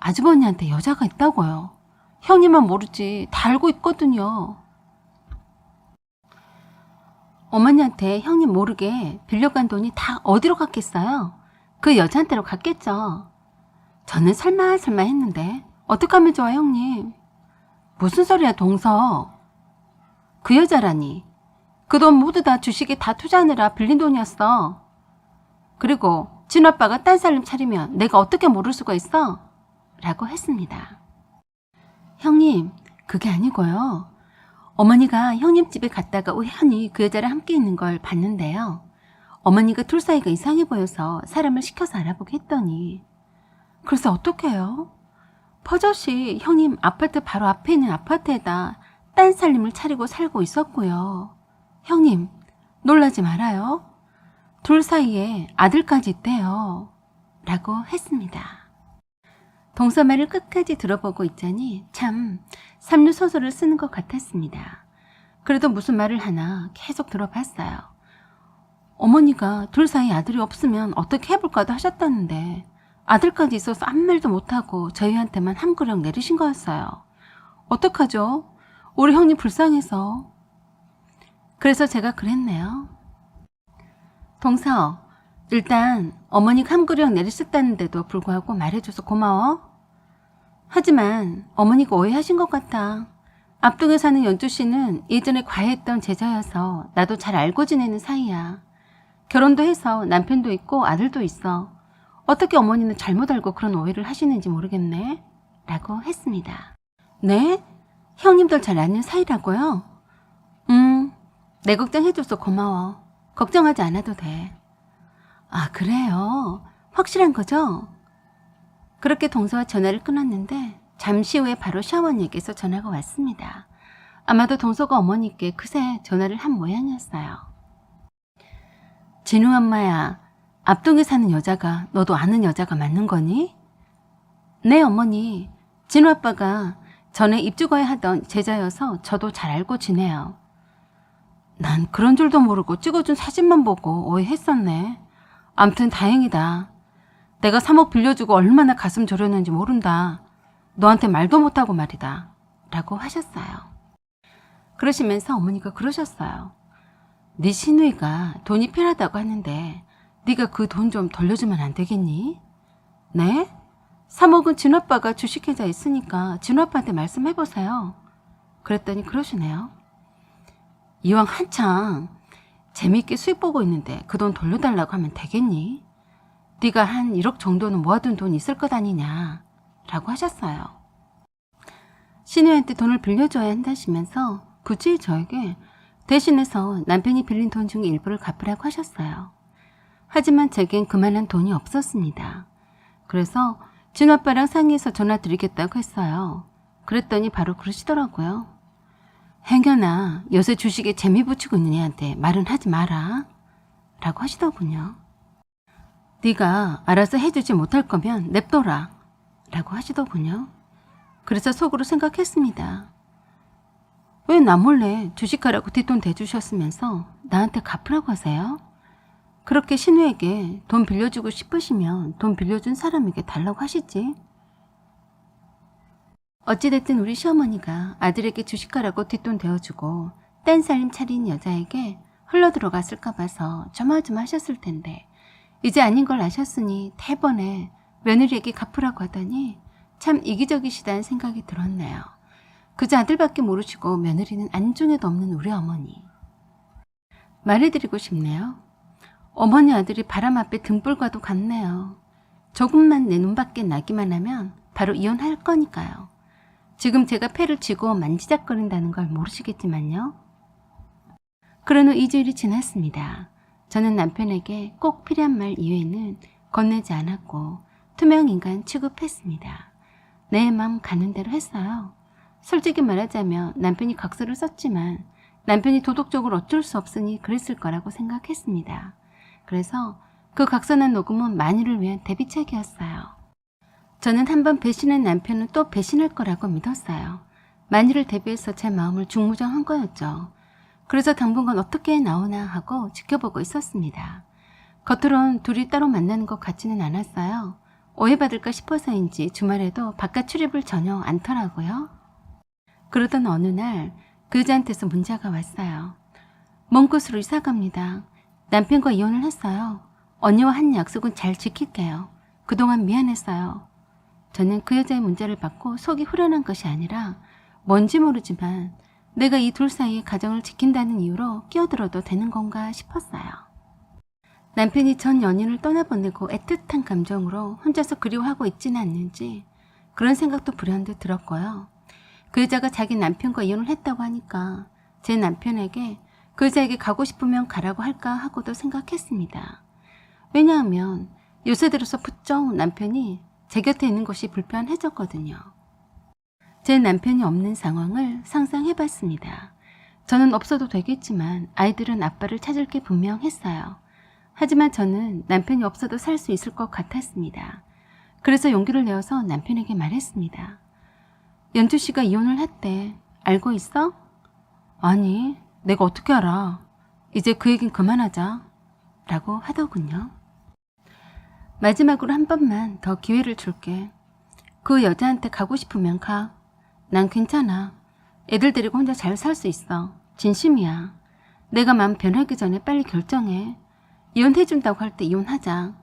아주버니한테 여자가 있다고요. 형님만 모르지 다 알고 있거든요. 어머니한테 형님 모르게 빌려간 돈이 다 어디로 갔겠어요? 그 여자한테로 갔겠죠. 저는 설마 했는데 어떡하면 좋아 형님. 무슨 소리야 동서. 그 여자라니. 그 돈 모두 다 주식에 다 투자하느라 빌린 돈이었어. 그리고 친오빠가 딴 살림 차리면 내가 어떻게 모를 수가 있어? 라고 했습니다. 형님, 그게 아니고요. 어머니가 형님 집에 갔다가 우연히 그 여자랑 함께 있는 걸 봤는데요. 어머니가 둘 사이가 이상해 보여서 사람을 시켜서 알아보게 했더니 그래서 어떡해요? 버젓이 형님 아파트 바로 앞에 있는 아파트에다 딴 살림을 차리고 살고 있었고요. 형님, 놀라지 말아요. 둘 사이에 아들까지 있대요. 라고 했습니다. 동서 말을 끝까지 들어보고 있자니 참 삼류소설을 쓰는 것 같았습니다. 그래도 무슨 말을 하나 계속 들어봤어요. 어머니가 둘 사이 아들이 없으면 어떻게 해볼까도 하셨다는데 아들까지 있어서 아무 말도 못하고 저희한테만 한 그릇 내리신 거였어요. 어떡하죠? 우리 형님 불쌍해서. 그래서 제가 그랬네요. 동서, 일단 어머니가 한 그릇 내리셨다는데도 불구하고 말해줘서 고마워. 하지만 어머니가 오해하신 것 같아. 앞동에 사는 연주 씨는 예전에 과외했던 제자여서 나도 잘 알고 지내는 사이야. 결혼도 해서 남편도 있고 아들도 있어. 어떻게 어머니는 잘못 알고 그런 오해를 하시는지 모르겠네. 라고 했습니다. 네? 형님들 잘 아는 사이라고요? 내 걱정해줘서 고마워. 걱정하지 않아도 돼. 아, 그래요? 확실한 거죠? 그렇게 동서와 전화를 끊었는데 잠시 후에 바로 시어머니에게서 전화가 왔습니다. 아마도 동서가 어머니께 그새 전화를 한 모양이었어요. 진우 엄마야, 앞동에 사는 여자가 너도 아는 여자가 맞는 거니? 네, 어머니. 진우 아빠가 전에 입주거에 하던 제자여서 저도 잘 알고 지내요. 난 그런 줄도 모르고 찍어준 사진만 보고 오해했었네. 암튼 다행이다. 내가 3억 빌려주고 얼마나 가슴 졸였는지 모른다. 너한테 말도 못하고 말이다. 라고 하셨어요. 그러시면서 어머니가 그러셨어요. 네 시누이가 돈이 필요하다고 하는데 네가 그 돈 좀 돌려주면 안 되겠니? 네? 3억은 진오빠가 주식회사 있으니까 진오빠한테 말씀해보세요. 그랬더니 그러시네요. 이왕 한창 재미있게 수익 보고 있는데 그 돈 돌려달라고 하면 되겠니? 네가 한 1억 정도는 모아둔 돈 있을 것 아니냐 라고 하셨어요. 시누이한테 돈을 빌려줘야 한다시면서 굳이 저에게 대신해서 남편이 빌린 돈 중에 일부를 갚으라고 하셨어요. 하지만 제겐 그만한 돈이 없었습니다. 그래서 진오빠랑 상의해서 전화 드리겠다고 했어요. 그랬더니 바로 그러시더라고요. 행여나 요새 주식에 재미 붙이고 있는 애한테 말은 하지 마라 라고 하시더군요. 네가 알아서 해주지 못할 거면 냅둬라 라고 하시더군요. 그래서 속으로 생각했습니다. 왜 나 몰래 주식하라고 뒷돈 대주셨으면서 나한테 갚으라고 하세요? 그렇게 신우에게 돈 빌려주고 싶으시면 돈 빌려준 사람에게 달라고 하시지. 어찌됐든 우리 시어머니가 아들에게 주식하라고 뒷돈 대어주고 딴 살림 차린 여자에게 흘러들어갔을까 봐서 조마조마하셨을 텐데 이제 아닌 걸 아셨으니 대번에 며느리에게 갚으라고 하더니 참 이기적이시다는 생각이 들었네요. 그저 아들밖에 모르시고 며느리는 안중에도 없는 우리 어머니. 말해드리고 싶네요. 어머니 아들이 바람 앞에 등불과도 같네요. 조금만 내 눈밖에 나기만 하면 바로 이혼할 거니까요. 지금 제가 패를 쥐고 만지작거린다는 걸 모르시겠지만요. 그런 후 2주일이 지났습니다. 저는 남편에게 꼭 필요한 말 이외에는 건네지 않았고 투명인간 취급했습니다. 내 맘 가는 대로 했어요. 솔직히 말하자면 남편이 각서를 썼지만 남편이 도덕적으로 어쩔 수 없으니 그랬을 거라고 생각했습니다. 그래서 그 각서난 녹음은 만일을 위한 대비책이었어요. 저는 한번 배신한 남편은 또 배신할 거라고 믿었어요. 만일을 대비해서 제 마음을 중무정한 거였죠. 그래서 당분간 어떻게 나오나 하고 지켜보고 있었습니다. 겉으론 둘이 따로 만나는 것 같지는 않았어요. 오해받을까 싶어서인지 주말에도 바깥 출입을 전혀 않더라고요. 그러던 어느 날 그 여자한테서 문자가 왔어요. 먼 곳으로 이사 갑니다. 남편과 이혼을 했어요. 언니와 한 약속은 잘 지킬게요. 그동안 미안했어요. 저는 그 여자의 문자를 받고 속이 후련한 것이 아니라 뭔지 모르지만 내가 이 둘 사이의 가정을 지킨다는 이유로 끼어들어도 되는 건가 싶었어요. 남편이 전 연인을 떠나보내고 애틋한 감정으로 혼자서 그리워하고 있지는 않는지 그런 생각도 불현듯 들었고요. 그 여자가 자기 남편과 이혼을 했다고 하니까 제 남편에게 그 여자에게 가고 싶으면 가라고 할까 하고도 생각했습니다. 왜냐하면 요새 들어서 부쩍 남편이 제 곁에 있는 것이 불편해졌거든요. 제 남편이 없는 상황을 상상해봤습니다. 저는 없어도 되겠지만 아이들은 아빠를 찾을 게 분명했어요. 하지만 저는 남편이 없어도 살 수 있을 것 같았습니다. 그래서 용기를 내어서 남편에게 말했습니다. 연주 씨가 이혼을 했대. 알고 있어? 아니, 내가 어떻게 알아. 이제 그 얘긴 그만하자. 라고 하더군요. 마지막으로 한 번만 더 기회를 줄게. 그 여자한테 가고 싶으면 가. 난 괜찮아. 애들 데리고 혼자 잘 살 수 있어. 진심이야. 내가 마음 변하기 전에 빨리 결정해. 이혼해준다고 할 때 이혼하자.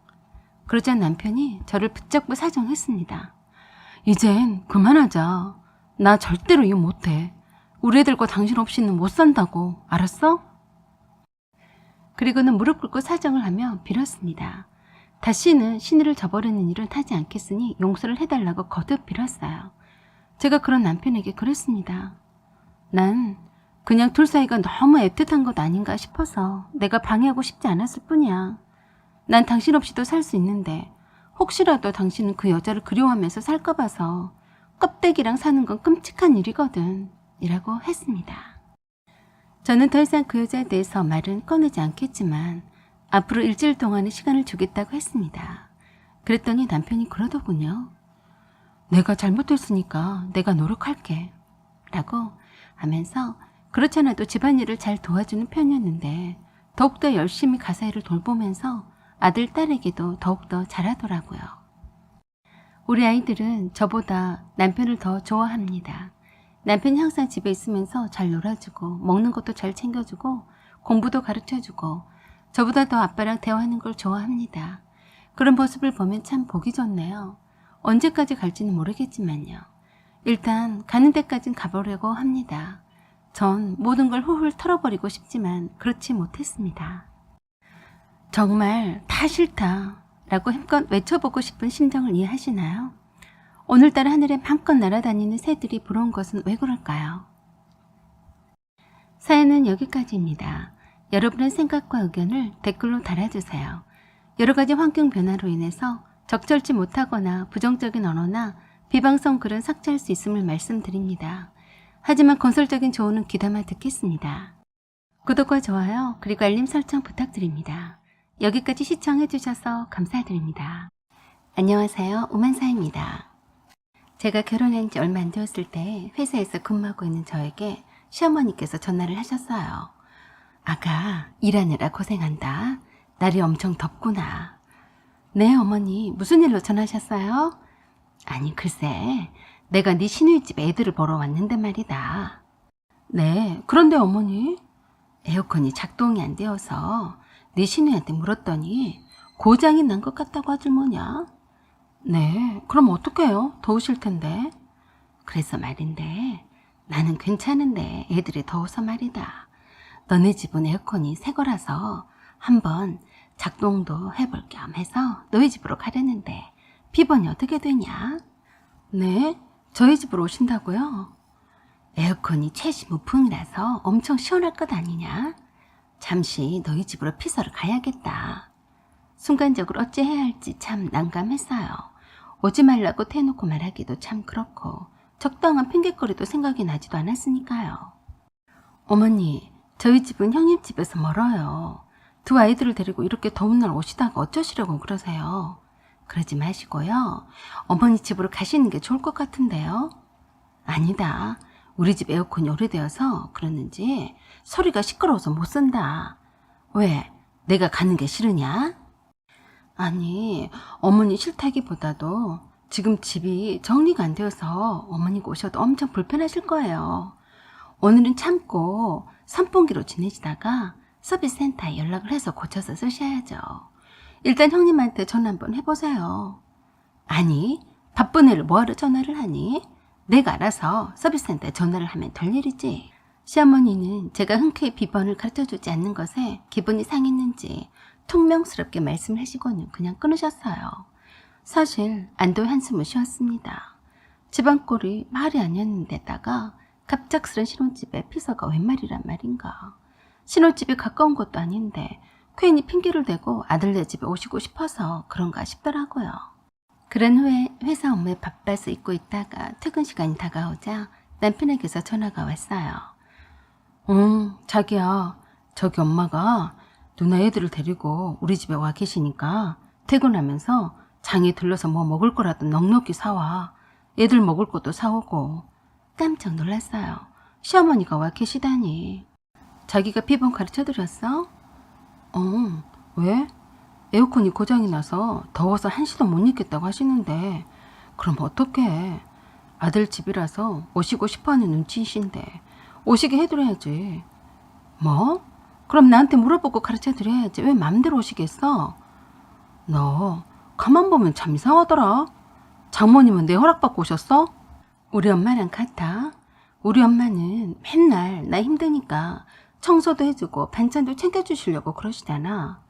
그러자 남편이 저를 붙잡고 사정했습니다. 이젠 그만하자. 나 절대로 이혼 못해. 우리 애들과 당신 없이는 못 산다고. 알았어? 그리고는 무릎 꿇고 사정을 하며 빌었습니다. 다시는 신의를 저버리는 일은 하지 않겠으니 용서를 해달라고 거듭 빌었어요. 제가 그런 남편에게 그랬습니다. 난 그냥 둘 사이가 너무 애틋한 것 아닌가 싶어서 내가 방해하고 싶지 않았을 뿐이야. 난 당신 없이도 살 수 있는데 혹시라도 당신은 그 여자를 그리워하면서 살까 봐서 껍데기랑 사는 건 끔찍한 일이거든. 이라고 했습니다. 저는 더 이상 그 여자에 대해서 말은 꺼내지 않겠지만 앞으로 일주일 동안의 시간을 주겠다고 했습니다. 그랬더니 남편이 그러더군요. 내가 잘못했으니까 내가 노력할게. 라고 하면서 그렇지 않아도 집안일을 잘 도와주는 편이었는데 더욱더 열심히 가사 일을 돌보면서 아들, 딸에게도 더욱더 잘하더라고요. 우리 아이들은 저보다 남편을 더 좋아합니다. 남편이 항상 집에 있으면서 잘 놀아주고 먹는 것도 잘 챙겨주고 공부도 가르쳐주고 저보다 더 아빠랑 대화하는 걸 좋아합니다. 그런 모습을 보면 참 보기 좋네요. 언제까지 갈지는 모르겠지만요. 일단 가는 데까진 가보려고 합니다. 전 모든 걸 훌훌 털어버리고 싶지만 그렇지 못했습니다. 정말 다 싫다 라고 힘껏 외쳐보고 싶은 심정을 이해하시나요? 오늘따라 하늘에 맘껏 날아다니는 새들이 부러운 것은 왜 그럴까요? 사연은 여기까지입니다. 여러분의 생각과 의견을 댓글로 달아주세요. 여러가지 환경 변화로 인해서 적절치 못하거나 부정적인 언어나 비방성 글은 삭제할 수 있음을 말씀드립니다. 하지만 건설적인 조언은 귀담아 듣겠습니다. 구독과 좋아요 그리고 알림 설정 부탁드립니다. 여기까지 시청해주셔서 감사드립니다. 안녕하세요. 오만사입니다. 제가 결혼한 지 얼마 안 되었을 때 회사에서 근무하고 있는 저에게 시어머니께서 전화를 하셨어요. 아가, 일하느라 고생한다. 날이 엄청 덥구나. 네, 어머니. 무슨 일로 전화하셨어요? 아니, 글쎄. 내가 네 시누이집에 애들을 보러 왔는데 말이다. 네, 그런데 어머니? 에어컨이 작동이 안 되어서 네 시누이한테 물었더니 고장이 난 것 같다고 하질 뭐냐? 네, 그럼 어떡해요? 더우실 텐데. 그래서 말인데 나는 괜찮은데 애들이 더워서 말이다. 너네 집은 에어컨이 새 거라서 한번 작동도 해볼 겸 해서 너희 집으로 가려는데 비번이 어떻게 되냐? 네, 저희 집으로 오신다고요? 에어컨이 최신 무풍이라서 엄청 시원할 것 아니냐? 잠시 너희 집으로 피서를 가야겠다. 순간적으로 어찌 해야 할지 참 난감했어요. 오지 말라고 대놓고 말하기도 참 그렇고 적당한 핑계거리도 생각이 나지도 않았으니까요. 어머니, 저희 집은 형님 집에서 멀어요. 두 아이들을 데리고 이렇게 더운 날 오시다가 어쩌시려고 그러세요? 그러지 마시고요. 어머니 집으로 가시는 게 좋을 것 같은데요. 아니다. 우리 집 에어컨이 오래되어서 그러는지 소리가 시끄러워서 못 쓴다. 왜? 내가 가는 게 싫으냐? 아니, 어머니 싫다기보다도 지금 집이 정리가 안 되어서 어머니가 오셔도 엄청 불편하실 거예요. 오늘은 참고 선풍기로 지내시다가 서비스 센터에 연락을 해서 고쳐서 쓰셔야죠. 일단 형님한테 전화 한번 해보세요. 아니, 바쁜 애를 뭐하러 전화를 하니? 내가 알아서 서비스 센터에 전화를 하면 될 일이지. 시어머니는 제가 흔쾌히 비번을 가르쳐주지 않는 것에 기분이 상했는지 퉁명스럽게 말씀을 하시고는 그냥 끊으셨어요. 사실 안도의 한숨을 쉬었습니다. 집안 꼴이 말이 아니었는데다가 갑작스런 신혼집에 피서가 웬 말이란 말인가. 신혼집이 가까운 것도 아닌데 괜히 핑계를 대고 아들네 집에 오시고 싶어서 그런가 싶더라고요. 그런 후에 회사 업무에 바빠서 잊고 있다가 퇴근 시간이 다가오자 남편에게서 전화가 왔어요. 자기야, 저기 엄마가 누나 애들을 데리고 우리 집에 와 계시니까 퇴근하면서 장에 들러서 뭐 먹을 거라도 넉넉히 사와. 애들 먹을 것도 사오고. 깜짝 놀랐어요. 시어머니가 와 계시다니. 자기가 비번 가르쳐드렸어? 왜? 에어컨이 고장이 나서 더워서 한시도 못 있겠다고 하시는데 그럼 어떡해. 아들 집이라서 오시고 싶어하는 눈치이신데 오시게 해드려야지. 뭐? 그럼 나한테 물어보고 가르쳐드려야지. 왜 맘대로 오시겠어? 너 가만 보면 참 이상하더라. 장모님은 내 허락받고 오셨어? 우리 엄마랑 같아. 우리 엄마는 맨날 나 힘드니까 청소도 해주고 반찬도 챙겨주시려고 그러시잖아.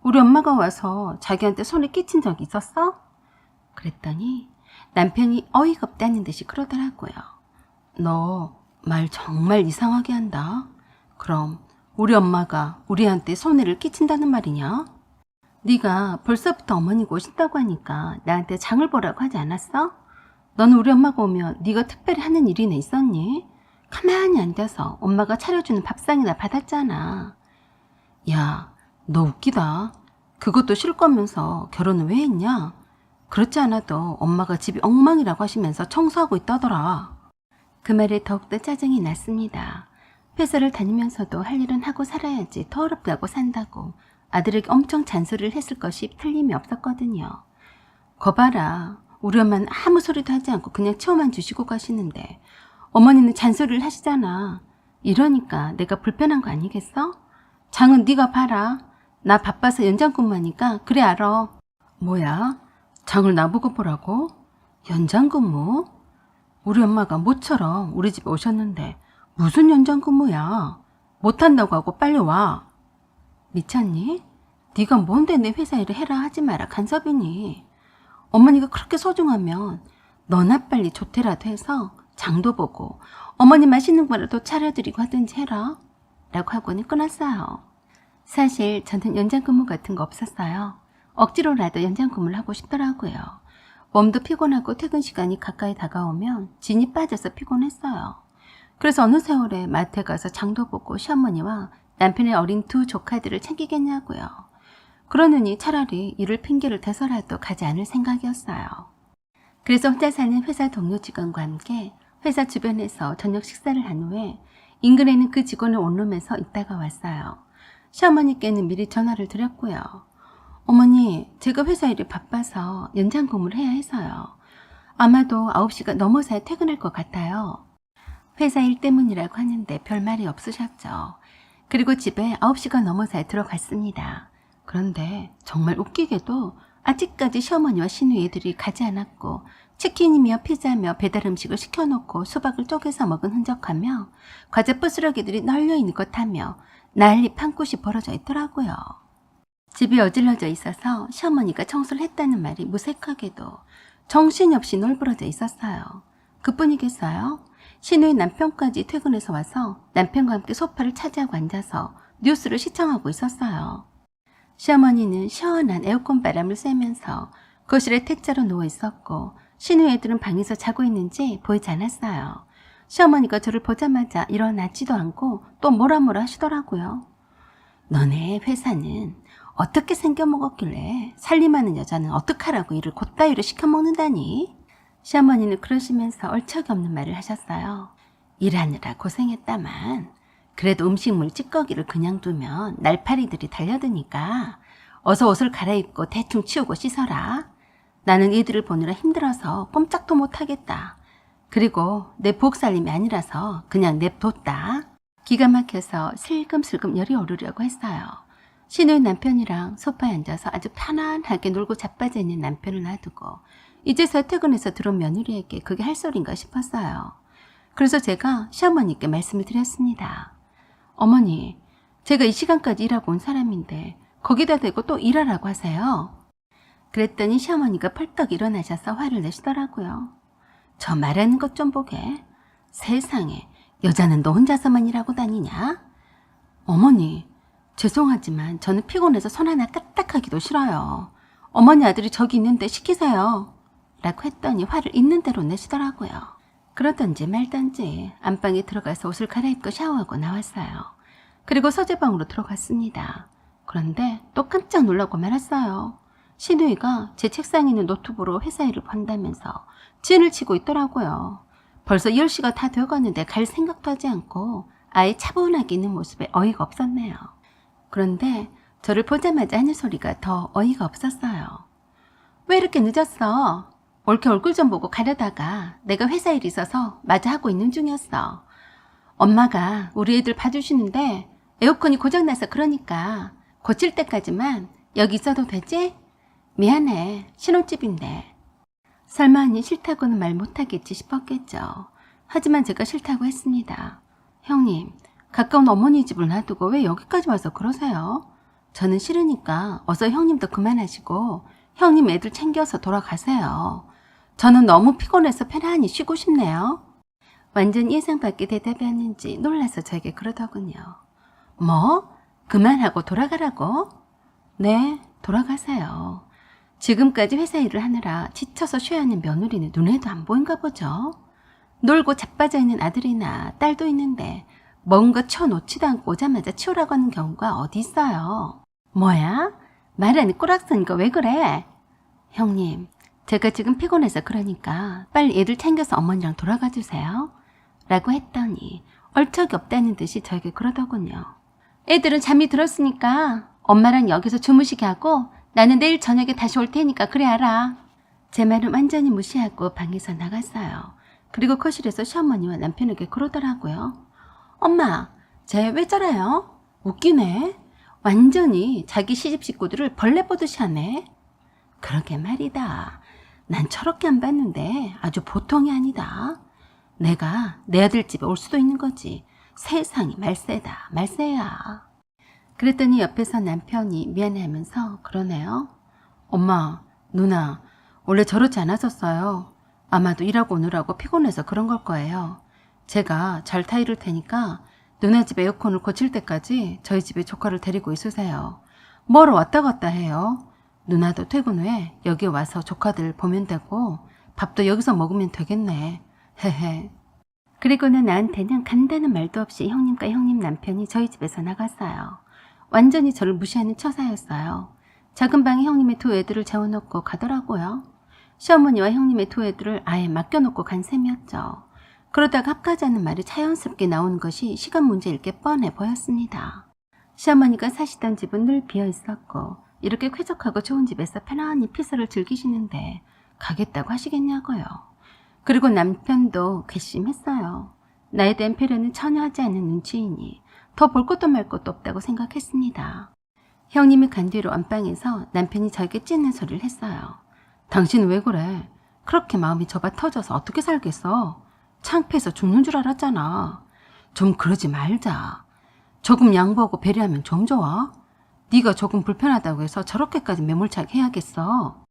우리 엄마가 와서 자기한테 손에 끼친 적 있었어? 그랬더니 남편이 어이가 없다는 듯이 그러더라고요. 너 말 정말 이상하게 한다. 그럼 우리 엄마가 우리한테 손해를 끼친다는 말이냐? 네가 벌써부터 어머니가 오신다고 하니까 나한테 장을 보라고 하지 않았어? 너는 우리 엄마가 오면 네가 특별히 하는 일이나 있었니? 가만히 앉아서 엄마가 차려주는 밥상이나 받았잖아. 야, 너 웃기다. 그것도 싫을 거면서 결혼은 왜 했냐? 그렇지 않아도 엄마가 집이 엉망이라고 하시면서 청소하고 있다더라. 그 말에 더욱더 짜증이 났습니다. 회사를 다니면서도 할 일은 하고 살아야지 더럽게 하고 산다고 아들에게 엄청 잔소리를 했을 것이 틀림이 없었거든요. 거봐라. 우리 엄마는 아무 소리도 하지 않고 그냥 치워만 주시고 가시는데 어머니는 잔소리를 하시잖아. 이러니까 내가 불편한 거 아니겠어? 장은 네가 봐라. 나 바빠서 연장 근무하니까 그래 알아. 뭐야? 장을 나보고 보라고? 연장 근무? 우리 엄마가 모처럼 우리 집에 오셨는데 무슨 연장 근무야? 못한다고 하고 빨리 와. 미쳤니? 네가 뭔데 내 회사 일을 해라 하지 마라 간섭이니. 어머니가 그렇게 소중하면 너나 빨리 조퇴라도 해서 장도 보고 어머니 맛있는 거라도 차려드리고 하든지 해라 라고 하고는 끊었어요. 사실 저는 연장근무 같은 거 없었어요. 억지로라도 연장근무를 하고 싶더라고요. 몸도 피곤하고 퇴근 시간이 가까이 다가오면 진이 빠져서 피곤했어요. 그래서 어느 세월에 마트에 가서 장도 보고 시어머니와 남편의 어린 두 조카들을 챙기겠냐고요. 그러느니 차라리 일을 핑계를 대서라도 가지 않을 생각이었어요. 그래서 혼자 사는 회사 동료 직원과 함께 회사 주변에서 저녁 식사를 한 후에 인근에 있는 그 직원을 원룸에서 있다가 왔어요. 시어머니께는 미리 전화를 드렸고요. 어머니, 제가 회사 일이 바빠서 연장 근무를 해야 해서요. 아마도 9시가 넘어서야 퇴근할 것 같아요. 회사 일 때문이라고 하는데 별 말이 없으셨죠. 그리고 집에 9시가 넘어서야 들어갔습니다. 그런데 정말 웃기게도 아직까지 시어머니와 시누이 애들이 가지 않았고 치킨이며 피자며 배달 음식을 시켜놓고 수박을 쪼개서 먹은 흔적하며 과자 부스러기들이 널려있는 것하며 난리 판꽃이 벌어져 있더라고요. 집이 어질러져 있어서 시어머니가 청소를 했다는 말이 무색하게도 정신없이 널브러져 있었어요. 그뿐이겠어요? 시누이 남편까지 퇴근해서 와서 남편과 함께 소파를 차지하고 앉아서 뉴스를 시청하고 있었어요. 시어머니는 시원한 에어컨 바람을 쐬면서 거실에 택자로 누워 있었고 시누이 애들은 방에서 자고 있는지 보이지 않았어요. 시어머니가 저를 보자마자 일어나지도 않고 또 뭐라 하시더라고요. 너네 회사는 어떻게 생겨먹었길래 살림하는 여자는 어떡하라고 일을 곧다이로 시켜먹는다니? 시어머니는 그러시면서 얼척이 없는 말을 하셨어요. 일하느라 고생했다만 그래도 음식물 찌꺼기를 그냥 두면 날파리들이 달려드니까 어서 옷을 갈아입고 대충 치우고 씻어라. 나는 이들을 보느라 힘들어서 꼼짝도 못하겠다. 그리고 내 부엌살림이 아니라서 그냥 냅뒀다. 기가 막혀서 슬금슬금 열이 오르려고 했어요. 시누이 남편이랑 소파에 앉아서 아주 편안하게 놀고 자빠져 있는 남편을 놔두고 이제서 퇴근해서 들어온 며느리에게 그게 할 소린가 싶었어요. 그래서 제가 시어머니께 말씀을 드렸습니다. 어머니, 제가 이 시간까지 일하고 온 사람인데 거기다 대고 또 일하라고 하세요. 그랬더니 시어머니가 펄떡 일어나셔서 화를 내시더라고요. 저 말하는 것 좀 보게. 세상에, 여자는 너 혼자서만 일하고 다니냐? 어머니, 죄송하지만 저는 피곤해서 손 하나 까딱하기도 싫어요. 어머니 아들이 저기 있는데 시키세요. 라고 했더니 화를 있는 대로 내시더라고요. 그러던지 말던지 안방에 들어가서 옷을 갈아입고 샤워하고 나왔어요. 그리고 서재방으로 들어갔습니다. 그런데 또 깜짝 놀라고 말았어요. 시누이가 제 책상에 있는 노트북으로 회사 일을 본다면서 진을 치고 있더라고요. 벌써 10시가 다 되어가는데 갈 생각도 하지 않고 아예 차분하게 있는 모습에 어이가 없었네요. 그런데 저를 보자마자 하는 소리가 더 어이가 없었어요. 왜 이렇게 늦었어? 옳게 얼굴 좀 보고 가려다가 내가 회사 일이 있어서 마저 하고 있는 중이었어. 엄마가 우리 애들 봐주시는데 에어컨이 고장나서 그러니까 고칠 때까지만 여기 있어도 되지? 미안해. 신혼집인데. 설마 하니 싫다고는 말 못하겠지 싶었겠죠. 하지만 제가 싫다고 했습니다. 형님, 가까운 어머니 집을 놔두고 왜 여기까지 와서 그러세요? 저는 싫으니까 어서 형님도 그만하시고 형님 애들 챙겨서 돌아가세요. 저는 너무 피곤해서 편안히 쉬고 싶네요. 완전 예상 밖의 대답이었는지 놀라서 저에게 그러더군요. 뭐? 그만하고 돌아가라고? 네, 돌아가세요. 지금까지 회사 일을 하느라 지쳐서 쉬어야 하는 며느리는 눈에도 안 보인가 보죠. 놀고 자빠져 있는 아들이나 딸도 있는데 뭔가 쳐놓지도 않고 오자마자 치우라고 하는 경우가 어디 있어요. 뭐야? 말하니 꼬락서는 거 왜 그래? 형님, 제가 지금 피곤해서 그러니까 빨리 애들 챙겨서 어머니랑 돌아가 주세요. 라고 했더니 얼척이 없다는 듯이 저에게 그러더군요. 애들은 잠이 들었으니까 엄마랑 여기서 주무시게 하고 나는 내일 저녁에 다시 올 테니까 그래 알아. 제 말은 완전히 무시하고 방에서 나갔어요. 그리고 거실에서 시어머니와 남편에게 그러더라고요. 엄마, 쟤 왜 저래요? 웃기네. 완전히 자기 시집 식구들을 벌레 보듯이 하네. 그러게 말이다. 난 저렇게 안 봤는데 아주 보통이 아니다. 내가 내 아들 집에 올 수도 있는 거지. 세상이 말세다, 말세야. 그랬더니 옆에서 남편이 미안해하면서 그러네요. 엄마, 누나, 원래 저렇지 않았었어요. 아마도 일하고 오느라고 피곤해서 그런 걸 거예요. 제가 잘 타이를 테니까 누나 집 에어컨을 고칠 때까지 저희 집에 조카를 데리고 있으세요. 뭐로 왔다 갔다 해요. 누나도 퇴근 후에 여기 와서 조카들 보면 되고 밥도 여기서 먹으면 되겠네. 헤헤. 그리고는 나한테는 간다는 말도 없이 형님과 형님 남편이 저희 집에서 나갔어요. 완전히 저를 무시하는 처사였어요. 작은 방에 형님의 두 애들을 재워놓고 가더라고요. 시어머니와 형님의 두 애들을 아예 맡겨놓고 간 셈이었죠. 그러다가 합가자는 말이 자연스럽게 나오는 것이 시간 문제일 게 뻔해 보였습니다. 시어머니가 사시던 집은 늘 비어 있었고 이렇게 쾌적하고 좋은 집에서 편안히 피서를 즐기시는데 가겠다고 하시겠냐고요. 그리고 남편도 괘씸했어요. 나에 대한 배려는 전혀 하지 않는 눈치이니 더 볼 것도 말 것도 없다고 생각했습니다. 형님이 간 뒤로 안방에서 남편이 저에게 찢는 소리를 했어요. 당신은 왜 그래? 그렇게 마음이 좁아 터져서 어떻게 살겠어? 창피해서 죽는 줄 알았잖아. 좀 그러지 말자. 조금 양보하고 배려하면 좀 좋아? 네가 조금 불편하다고 해서 저렇게까지 매몰차게 해야겠어.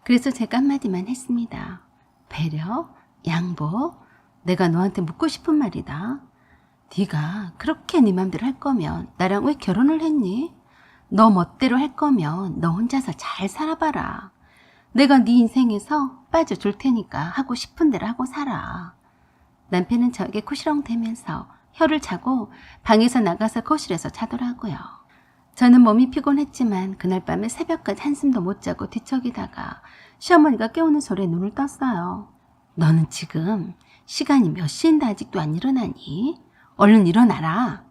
그래서 제가 한마디만 했습니다. 배려? 양보? 내가 너한테 묻고 싶은 말이다. 네가 그렇게 네 맘대로 할 거면 나랑 왜 결혼을 했니? 너 멋대로 할 거면 너 혼자서 잘 살아봐라. 내가 네 인생에서 빠져줄 테니까 하고 싶은 대로 하고 살아. 남편은 저에게 쿠시렁대면서 혀를 차고 방에서 나가서 거실에서 자더라고요. 저는 몸이 피곤했지만 그날 밤에 새벽까지 한숨도 못 자고 뒤척이다가 시어머니가 깨우는 소리에 눈을 떴어요. 너는 지금 시간이 몇 시인데 아직도 안 일어나니? 얼른 일어나라.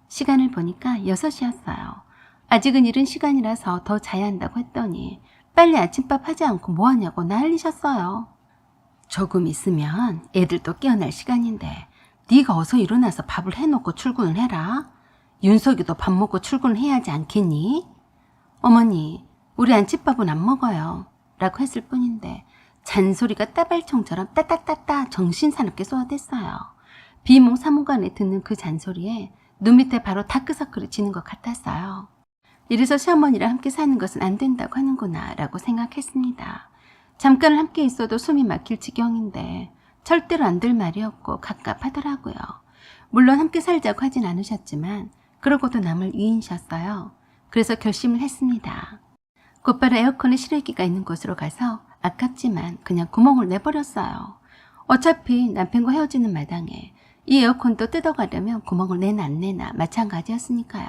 시간을 보니까 6시였어요. 아직은 이른 시간이라서 더 자야 한다고 했더니 빨리 아침밥 하지 않고 뭐하냐고 난리셨어요. 조금 있으면 애들도 깨어날 시간인데 네가 어서 일어나서 밥을 해놓고 출근을 해라. 윤석이도 밥 먹고 출근을 해야 하지 않겠니? 어머니, 우리 안집밥은 안 먹어요. 라고 했을 뿐인데 잔소리가 따발총처럼 따따따따 정신사납게 쏘아댔어요. 비몽사몽간에 듣는 그 잔소리에 눈 밑에 바로 다크서클이 지는 것 같았어요. 이래서 시어머니랑 함께 사는 것은 안 된다고 하는구나 라고 생각했습니다. 잠깐을 함께 있어도 숨이 막힐 지경인데 절대로 안 될 말이었고 갑갑하더라고요. 물론 함께 살자고 하진 않으셨지만 그러고도 남을 위인이셨어요. 그래서 결심을 했습니다. 곧바로 에어컨에 실외기가 있는 곳으로 가서 아깝지만 그냥 구멍을 내버렸어요. 어차피 남편과 헤어지는 마당에 이 에어컨도 뜯어가려면 구멍을 내나 안 내나 마찬가지였으니까요.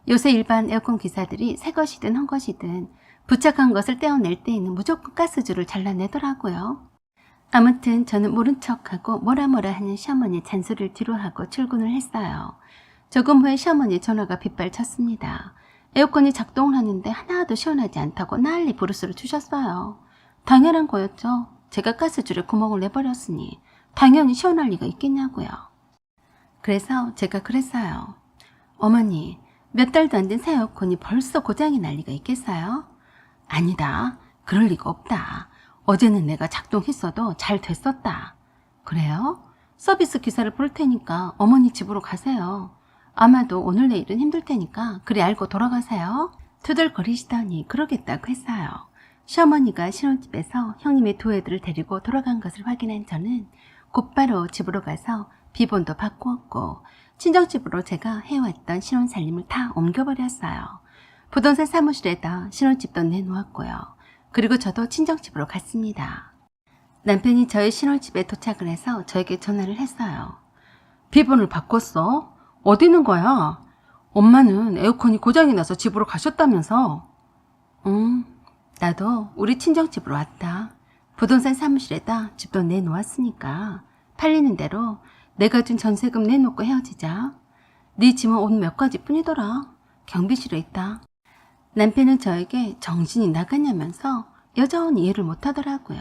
요새 일반 에어컨 기사들이 새 것이든 헌 것이든 부착한 것을 떼어낼 때에는 무조건 가스줄을 잘라내더라고요. 아무튼 저는 모른 척하고 뭐라 하는 시어머니의 잔소리를 뒤로하고 출근을 했어요. 조금 후에 시어머니 전화가 빗발쳤습니다. 에어컨이 작동을 하는데 하나도 시원하지 않다고 난리 부르스를 주셨어요. 당연한 거였죠. 제가 가스줄에 구멍을 내버렸으니 당연히 시원할 리가 있겠냐고요. 그래서 제가 그랬어요. 어머니, 몇 달도 안 된 새 에어컨이 벌써 고장이 날 리가 있겠어요? 아니다. 그럴 리가 없다. 어제는 내가 작동했어도 잘 됐었다. 그래요? 서비스 기사를 부를 테니까 어머니 집으로 가세요. 아마도 오늘 내일은 힘들 테니까 그리 알고 돌아가세요. 투덜거리시더니 그러겠다고 했어요. 시어머니가 신혼집에서 형님의 두 애들을 데리고 돌아간 것을 확인한 저는 곧바로 집으로 가서 비번도 바꾸었고 친정집으로 제가 해왔던 신혼살림을 다 옮겨버렸어요. 부동산 사무실에다 신혼집도 내놓았고요. 그리고 저도 친정집으로 갔습니다. 남편이 저희 신혼집에 도착을 해서 저에게 전화를 했어요. 비번을 바꿨어? 어디 있는 거야? 엄마는 에어컨이 고장이 나서 집으로 가셨다면서? 나도 우리 친정집으로 왔다. 부동산 사무실에다 집도 내놓았으니까 팔리는 대로 내가 준 전세금 내놓고 헤어지자. 네 짐은 옷 몇 가지 뿐이더라. 경비실에 있다. 남편은 저에게 정신이 나갔냐면서 여전히 이해를 못하더라고요.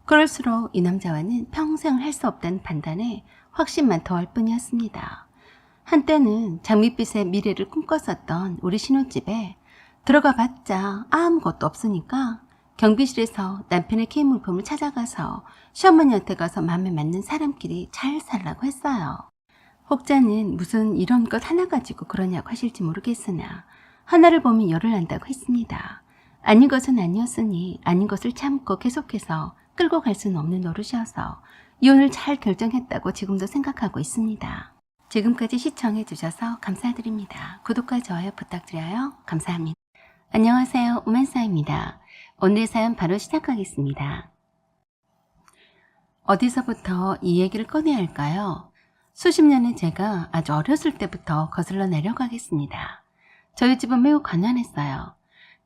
그럴수록 이 남자와는 평생 할 수 없다는 판단에 확신만 더할 뿐이었습니다. 한때는 장밋빛의 미래를 꿈꿨었던 우리 신혼집에 들어가 봤자 아무것도 없으니까 경비실에서 남편의 개인 물품을 찾아가서 시어머니한테 가서 마음에 맞는 사람끼리 잘 살라고 했어요. 혹자는 무슨 이런 것 하나 가지고 그러냐고 하실지 모르겠으나 하나를 보면 열을 난다고 했습니다. 아닌 것은 아니었으니 아닌 것을 참고 계속해서 끌고 갈 수는 없는 노릇이어서 이혼을 잘 결정했다고 지금도 생각하고 있습니다. 지금까지 시청해 주셔서 감사드립니다. 구독과 좋아요 부탁드려요. 감사합니다. 안녕하세요. 오만사입니다. 오늘의 사연 바로 시작하겠습니다. 어디서부터 이 얘기를 꺼내야 할까요? 수십 년의 제가 아주 어렸을 때부터 거슬러 내려가겠습니다. 저희 집은 매우 가난했어요.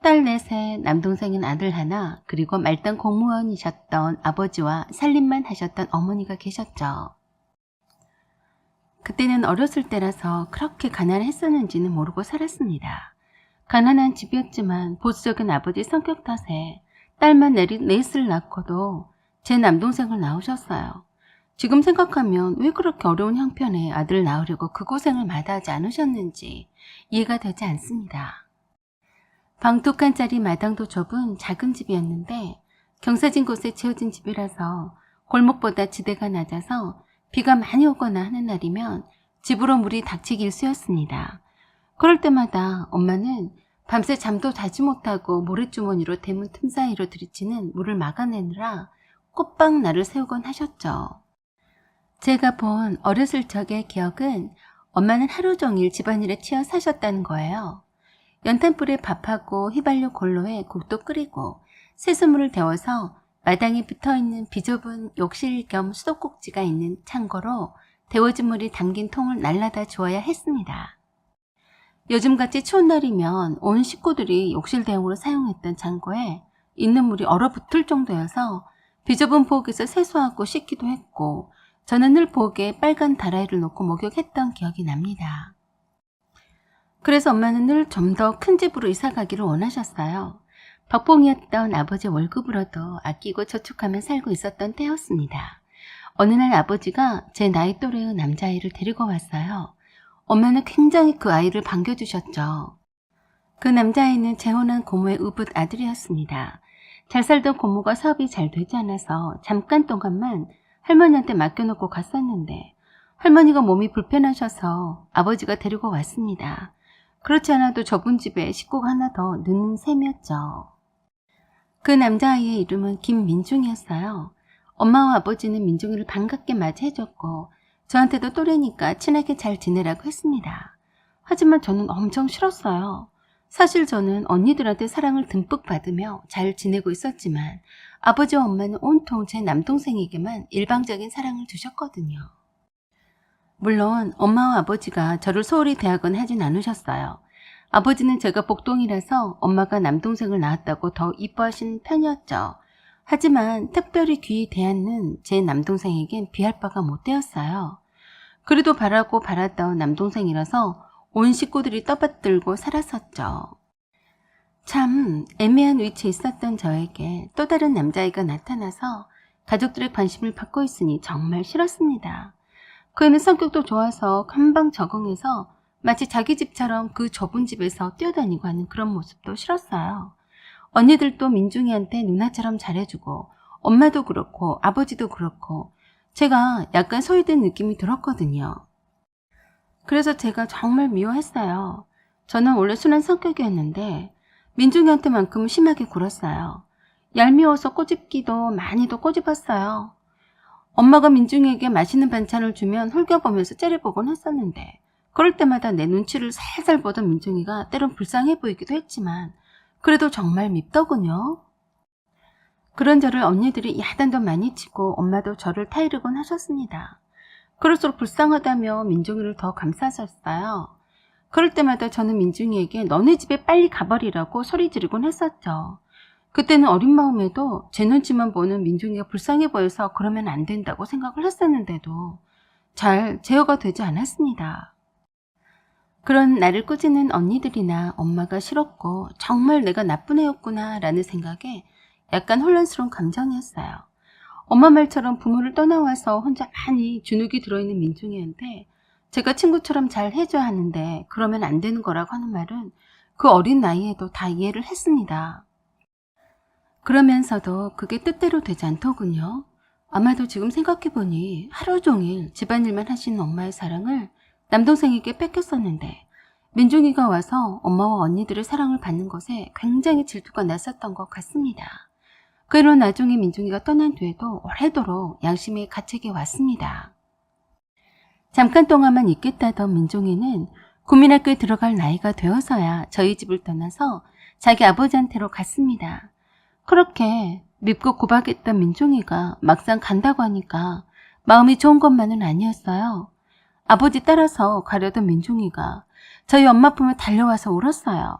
딸 넷에 남동생인 아들 하나, 그리고 말단 공무원이셨던 아버지와 살림만 하셨던 어머니가 계셨죠. 그때는 어렸을 때라서 그렇게 가난했었는지는 모르고 살았습니다. 가난한 집이었지만 보수적인 아버지 성격 탓에 딸만 넷을 낳고도 제 남동생을 낳으셨어요. 지금 생각하면 왜 그렇게 어려운 형편에 아들을 낳으려고 그 고생을 마다하지 않으셨는지 이해가 되지 않습니다. 방 2칸짜리 마당도 좁은 작은 집이었는데 경사진 곳에 지어진 집이라서 골목보다 지대가 낮아서 비가 많이 오거나 하는 날이면 집으로 물이 닥치기 일쑤였습니다. 그럴 때마다 엄마는 밤새 잠도 자지 못하고 모래주머니로 대문 틈 사이로 들이치는 물을 막아내느라 꽃방 날을 세우곤 하셨죠. 제가 본 어렸을 적의 기억은 엄마는 하루 종일 집안일에 치여 사셨다는 거예요. 연탄불에 밥하고 휘발유 골로에 국도 끓이고 새수물을 데워서 마당에 붙어있는 비좁은 욕실 겸 수도꼭지가 있는 창고로 데워진 물이 담긴 통을 날라다 주어야 했습니다. 요즘같이 추운 날이면 온 식구들이 욕실 대용으로 사용했던 창고에 있는 물이 얼어붙을 정도여서 비좁은 부엌에서 세수하고 씻기도 했고 저는 늘 부엌에 빨간 다라이를 놓고 목욕했던 기억이 납니다. 그래서 엄마는 늘 좀 더 큰 집으로 이사가기를 원하셨어요. 박봉이었던 아버지 월급으로도 아끼고 저축하며 살고 있었던 때였습니다. 어느 날 아버지가 제 나이 또래의 남자아이를 데리고 왔어요. 엄마는 굉장히 그 아이를 반겨주셨죠. 그 남자아이는 재혼한 고모의 의붓 아들이었습니다. 잘 살던 고모가 사업이 잘 되지 않아서 잠깐 동안만 할머니한테 맡겨놓고 갔었는데 할머니가 몸이 불편하셔서 아버지가 데리고 왔습니다. 그렇지 않아도 좁은 집에 식구가 하나 더 넣는 셈이었죠. 그 남자아이의 이름은 김민중이었어요. 엄마와 아버지는 민중이를 반갑게 맞이해줬고 저한테도 또래니까 친하게 잘 지내라고 했습니다. 하지만 저는 엄청 싫었어요. 사실 저는 언니들한테 사랑을 듬뿍 받으며 잘 지내고 있었지만 아버지와 엄마는 온통 제 남동생에게만 일방적인 사랑을 주셨거든요. 물론 엄마와 아버지가 저를 소홀히 대하거나 하진 않으셨어요. 아버지는 제가 복동이라서 엄마가 남동생을 낳았다고 더 이뻐하시는 편이었죠. 하지만 특별히 귀히 대하는 제 남동생에겐 비할 바가 못 되었어요. 그래도 바라고 바랐던 남동생이라서 온 식구들이 떠받들고 살았었죠. 참 애매한 위치에 있었던 저에게 또 다른 남자아이가 나타나서 가족들의 관심을 받고 있으니 정말 싫었습니다. 그 애는 성격도 좋아서 금방 적응해서 마치 자기 집처럼 그 좁은 집에서 뛰어다니고 하는 그런 모습도 싫었어요. 언니들도 민중이한테 누나처럼 잘해주고 엄마도 그렇고 아버지도 그렇고 제가 약간 소외된 느낌이 들었거든요. 그래서 제가 정말 미워했어요. 저는 원래 순한 성격이었는데 민중이한테만큼은 심하게 굴었어요. 얄미워서 꼬집기도 많이도 꼬집었어요. 엄마가 민중이에게 맛있는 반찬을 주면 홀겨보면서 째려보곤 했었는데 그럴 때마다 내 눈치를 살살 보던 민중이가 때론 불쌍해 보이기도 했지만 그래도 정말 밉더군요. 그런 저를 언니들이 야단도 많이 치고 엄마도 저를 타이르곤 하셨습니다. 그럴수록 불쌍하다며 민중이를 더 감싸셨어요. 그럴 때마다 저는 민중이에게 너네 집에 빨리 가버리라고 소리 지르곤 했었죠. 그때는 어린 마음에도 제 눈치만 보는 민중이가 불쌍해 보여서 그러면 안 된다고 생각을 했었는데도 잘 제어가 되지 않았습니다. 그런 나를 꾸짖는 언니들이나 엄마가 싫었고 정말 내가 나쁜 애였구나 라는 생각에 약간 혼란스러운 감정이었어요. 엄마 말처럼 부모를 떠나와서 혼자 많이 주눅이 들어있는 민중이한테 제가 친구처럼 잘 해줘야 하는데 그러면 안 되는 거라고 하는 말은 그 어린 나이에도 다 이해를 했습니다. 그러면서도 그게 뜻대로 되지 않더군요. 아마도 지금 생각해보니 하루 종일 집안일만 하시는 엄마의 사랑을 남동생에게 뺏겼었는데 민중이가 와서 엄마와 언니들의 사랑을 받는 것에 굉장히 질투가 났었던 것 같습니다. 그로 나중에 민중이가 떠난 뒤에도 오래도록 양심의 가책이 왔습니다. 잠깐 동안만 있겠다던 민중이는 국민학교에 들어갈 나이가 되어서야 저희 집을 떠나서 자기 아버지한테로 갔습니다. 그렇게 밉고 구박했던 민중이가 막상 간다고 하니까 마음이 좋은 것만은 아니었어요. 아버지 따라서 가려던 민중이가 저희 엄마 품에 달려와서 울었어요.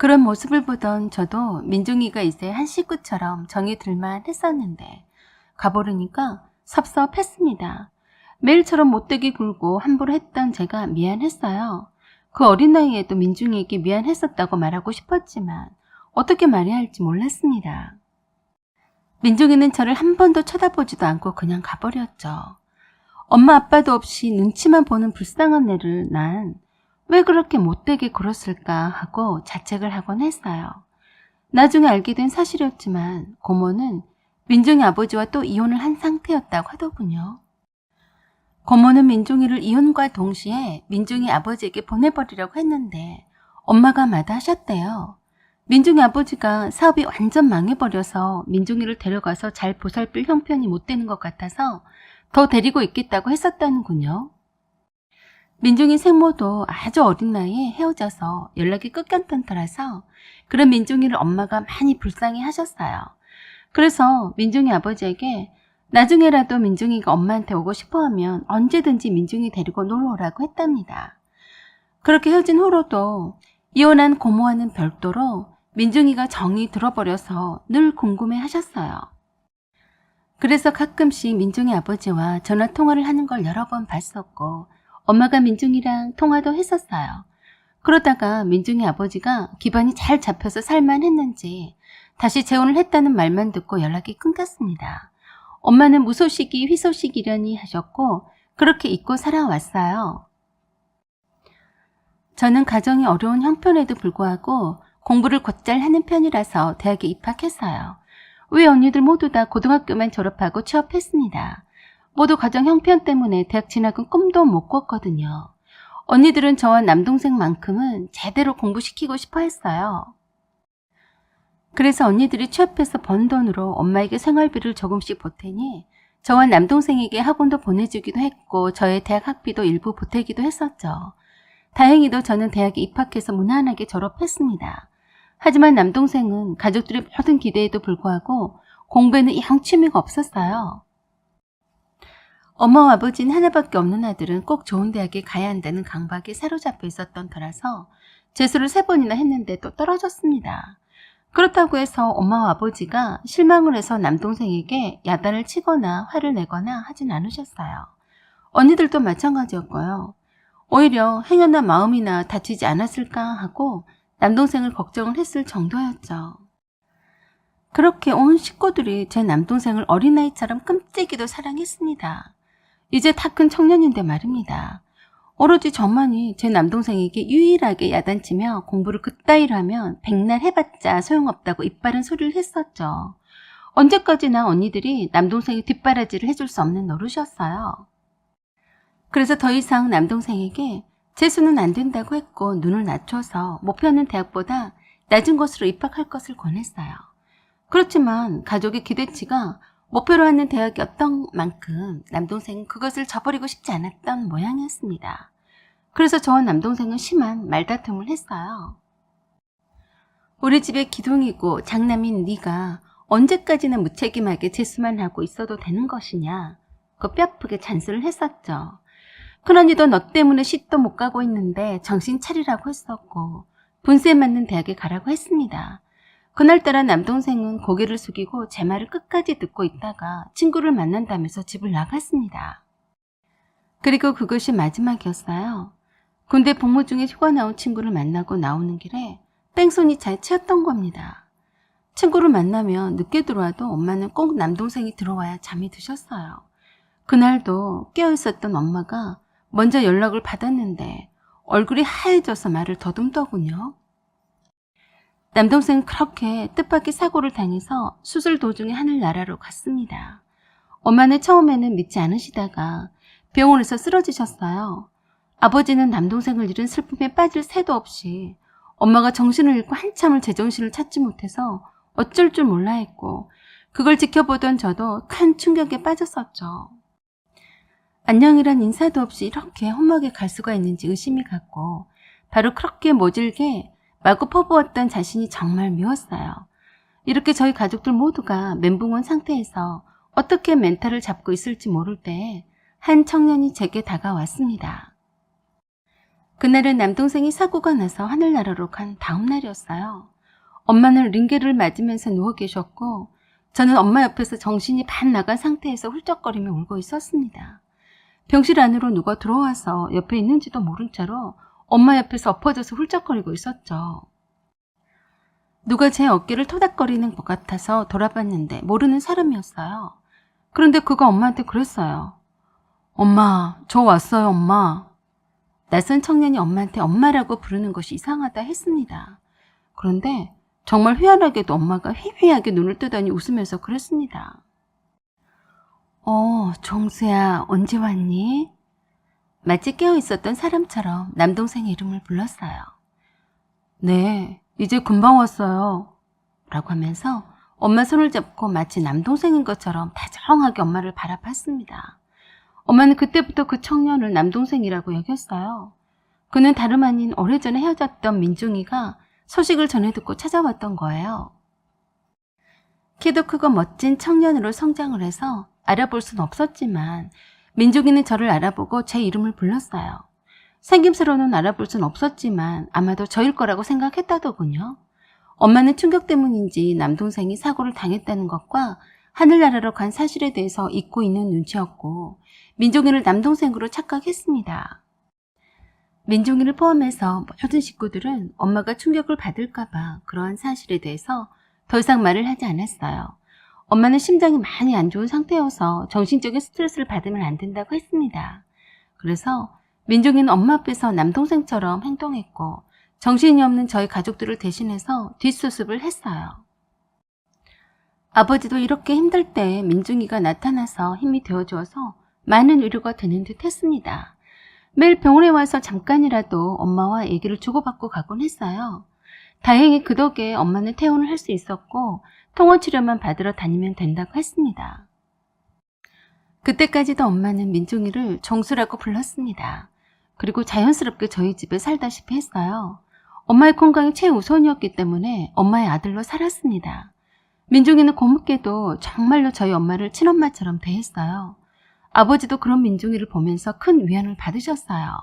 그런 모습을 보던 저도 민중이가 이제 한 식구처럼 정이 들만 했었는데 가버리니까 섭섭했습니다. 매일처럼 못되게 굴고 함부로 했던 제가 미안했어요. 그 어린 나이에도 민중이에게 미안했었다고 말하고 싶었지만 어떻게 말해야 할지 몰랐습니다. 민중이는 저를 한 번도 쳐다보지도 않고 그냥 가버렸죠. 엄마 아빠도 없이 눈치만 보는 불쌍한 애를 난 왜 그렇게 못되게 굴었을까 하고 자책을 하곤 했어요. 나중에 알게 된 사실이었지만 고모는 민중이 아버지와 또 이혼을 한 상태였다고 하더군요. 고모는 민중이를 이혼과 동시에 민중이 아버지에게 보내버리려고 했는데 엄마가 마다하셨대요. 민중이 아버지가 사업이 완전 망해버려서 민중이를 데려가서 잘 보살필 형편이 못 되는 것 같아서 더 데리고 있겠다고 했었다는군요. 민중이 생모도 아주 어린 나이에 헤어져서 연락이 끊겼던 터라서 그런 민중이를 엄마가 많이 불쌍해 하셨어요. 그래서 민중이 아버지에게 나중에라도 민중이가 엄마한테 오고 싶어하면 언제든지 민중이 데리고 놀러 오라고 했답니다. 그렇게 헤어진 후로도 이혼한 고모와는 별도로 민중이가 정이 들어버려서 늘 궁금해 하셨어요. 그래서 가끔씩 민중이 아버지와 전화통화를 하는 걸 여러 번 봤었고 엄마가 민중이랑 통화도 했었어요. 그러다가 민중이 아버지가 기반이 잘 잡혀서 살만했는지 다시 재혼을 했다는 말만 듣고 연락이 끊겼습니다. 엄마는 무소식이 희소식이려니 하셨고 그렇게 잊고 살아왔어요. 저는 가정이 어려운 형편에도 불구하고 공부를 곧잘 하는 편이라서 대학에 입학했어요. 우리 언니들 모두 다 고등학교만 졸업하고 취업했습니다. 모두 가정 형편 때문에 대학 진학은 꿈도 못 꿨거든요. 언니들은 저와 남동생만큼은 제대로 공부시키고 싶어 했어요. 그래서 언니들이 취업해서 번 돈으로 엄마에게 생활비를 조금씩 보태니 저와 남동생에게 학원도 보내주기도 했고 저의 대학 학비도 일부 보태기도 했었죠. 다행히도 저는 대학에 입학해서 무난하게 졸업했습니다. 하지만 남동생은 가족들의 모든 기대에도 불구하고 공부에는 영 취미가 없었어요. 엄마와 아버지는 하나밖에 없는 아들은 꼭 좋은 대학에 가야 한다는 강박에 사로잡혀 있었던 터라서 재수를 3번이나 했는데 또 떨어졌습니다. 그렇다고 해서 엄마와 아버지가 실망을 해서 남동생에게 야단을 치거나 화를 내거나 하진 않으셨어요. 언니들도 마찬가지였고요. 오히려 행여나 마음이나 다치지 않았을까 하고 남동생을 걱정을 했을 정도였죠. 그렇게 온 식구들이 제 남동생을 어린아이처럼 끔찍이도 사랑했습니다. 이제 다 큰 청년인데 말입니다. 오로지 저만이 제 남동생에게 유일하게 야단치며 공부를 그따위로 하면 백날 해봤자 소용없다고 입바른 소리를 했었죠. 언제까지나 언니들이 남동생이 뒷바라지를 해줄 수 없는 노릇이었어요. 그래서 더 이상 남동생에게 재수는 안 된다고 했고 눈을 낮춰서 목표하는 대학보다 낮은 곳으로 입학할 것을 권했어요. 그렇지만 가족의 기대치가 목표로 하는 대학이었던 만큼 남동생은 그것을 저버리고 싶지 않았던 모양이었습니다. 그래서 저와 남동생은 심한 말다툼을 했어요. 우리 집의 기둥이고 장남인 네가 언제까지나 무책임하게 재수만 하고 있어도 되는 것이냐, 그 뼈아프게 잔소리를 했었죠. 큰언니도 너 때문에 시도 못 가고 있는데 정신 차리라고 했었고 분수에 맞는 대학에 가라고 했습니다. 그날따라 남동생은 고개를 숙이고 제 말을 끝까지 듣고 있다가 친구를 만난다면서 집을 나갔습니다. 그리고 그것이 마지막이었어요. 군대 복무 중에 휴가 나온 친구를 만나고 나오는 길에 뺑소니 잘 치였던 겁니다. 친구를 만나면 늦게 들어와도 엄마는 꼭 남동생이 들어와야 잠이 드셨어요. 그날도 깨어있었던 엄마가 먼저 연락을 받았는데 얼굴이 하얘져서 말을 더듬더군요. 남동생은 그렇게 뜻밖의 사고를 당해서 수술 도중에 하늘나라로 갔습니다. 엄마는 처음에는 믿지 않으시다가 병원에서 쓰러지셨어요. 아버지는 남동생을 잃은 슬픔에 빠질 새도 없이 엄마가 정신을 잃고 한참을 제정신을 찾지 못해서 어쩔 줄 몰라 했고 그걸 지켜보던 저도 큰 충격에 빠졌었죠. 안녕이란 인사도 없이 이렇게 험하게 갈 수가 있는지 의심이 갔고 바로 그렇게 모질게 마구 퍼부었던 자신이 정말 미웠어요. 이렇게 저희 가족들 모두가 멘붕 온 상태에서 어떻게 멘탈을 잡고 있을지 모를 때에 한 청년이 제게 다가왔습니다. 그날은 남동생이 사고가 나서 하늘나라로 간 다음 날이었어요. 엄마는 링게를 맞으면서 누워 계셨고 저는 엄마 옆에서 정신이 반 나간 상태에서 훌쩍거리며 울고 있었습니다. 병실 안으로 누가 들어와서 옆에 있는지도 모른 채로 엄마 옆에서 엎어져서 훌쩍거리고 있었죠. 누가 제 어깨를 토닥거리는 것 같아서 돌아봤는데 모르는 사람이었어요. 그런데 그가 엄마한테 그랬어요. 엄마, 저 왔어요, 엄마. 낯선 청년이 엄마한테 엄마라고 부르는 것이 이상하다 했습니다. 그런데 정말 희한하게도 엄마가 희미하게 눈을 뜨더니 웃으면서 그랬습니다. 종수야, 언제 왔니? 마치 깨어있었던 사람처럼 남동생의 이름을 불렀어요. 네, 이제 금방 왔어요. 라고 하면서 엄마 손을 잡고 마치 남동생인 것처럼 다정하게 엄마를 바라봤습니다. 엄마는 그때부터 그 청년을 남동생이라고 여겼어요. 그는 다름 아닌 오래전에 헤어졌던 민중이가 소식을 전해 듣고 찾아왔던 거예요. 키도 크고 멋진 청년으로 성장을 해서 알아볼 순 없었지만 민중이는 저를 알아보고 제 이름을 불렀어요. 생김새로는 알아볼 순 없었지만 아마도 저일 거라고 생각했다더군요. 엄마는 충격 때문인지 남동생이 사고를 당했다는 것과 하늘나라로 간 사실에 대해서 잊고 있는 눈치였고 민종이를 남동생으로 착각했습니다. 민종이를 포함해서 모든 식구들은 엄마가 충격을 받을까봐 그러한 사실에 대해서 더 이상 말을 하지 않았어요. 엄마는 심장이 많이 안 좋은 상태여서 정신적인 스트레스를 받으면 안 된다고 했습니다. 그래서 민종이는 엄마 앞에서 남동생처럼 행동했고 정신이 없는 저희 가족들을 대신해서 뒷수습을 했어요. 아버지도 이렇게 힘들 때 민중이가 나타나서 힘이 되어주어서 많은 위로가 되는 듯 했습니다. 매일 병원에 와서 잠깐이라도 엄마와 얘기를 주고받고 가곤 했어요. 다행히 그 덕에 엄마는 퇴원을 할 수 있었고 통원치료만 받으러 다니면 된다고 했습니다. 그때까지도 엄마는 민중이를 종수라고 불렀습니다. 그리고 자연스럽게 저희 집에 살다시피 했어요. 엄마의 건강이 최우선이었기 때문에 엄마의 아들로 살았습니다. 민중이는 고맙게도 정말로 저희 엄마를 친엄마처럼 대했어요. 아버지도 그런 민중이를 보면서 큰 위안을 받으셨어요.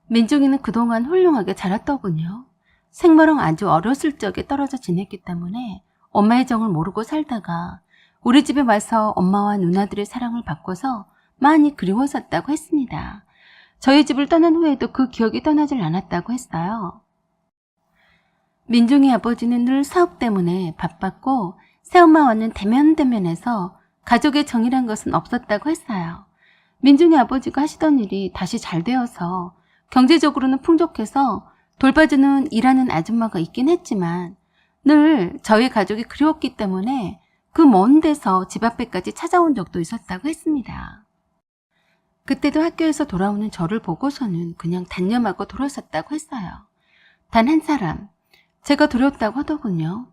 민중이는 그동안 훌륭하게 자랐더군요. 생모랑 아주 어렸을 적에 떨어져 지냈기 때문에 엄마의 정을 모르고 살다가 우리 집에 와서 엄마와 누나들의 사랑을 받고서 많이 그리워졌다고 했습니다. 저희 집을 떠난 후에도 그 기억이 떠나질 않았다고 했어요. 민중이 아버지는 늘 사업 때문에 바빴고 새엄마와는 대면대면해서 가족의 정이란 것은 없었다고 했어요. 민중이 아버지가 하시던 일이 다시 잘 되어서 경제적으로는 풍족해서 돌봐주는 일하는 아줌마가 있긴 했지만 늘 저희 가족이 그리웠기 때문에 그 먼 데서 집 앞에까지 찾아온 적도 있었다고 했습니다. 그때도 학교에서 돌아오는 저를 보고서는 그냥 단념하고 돌아섰다고 했어요. 단 한 사람, 제가 두렵다고 하더군요.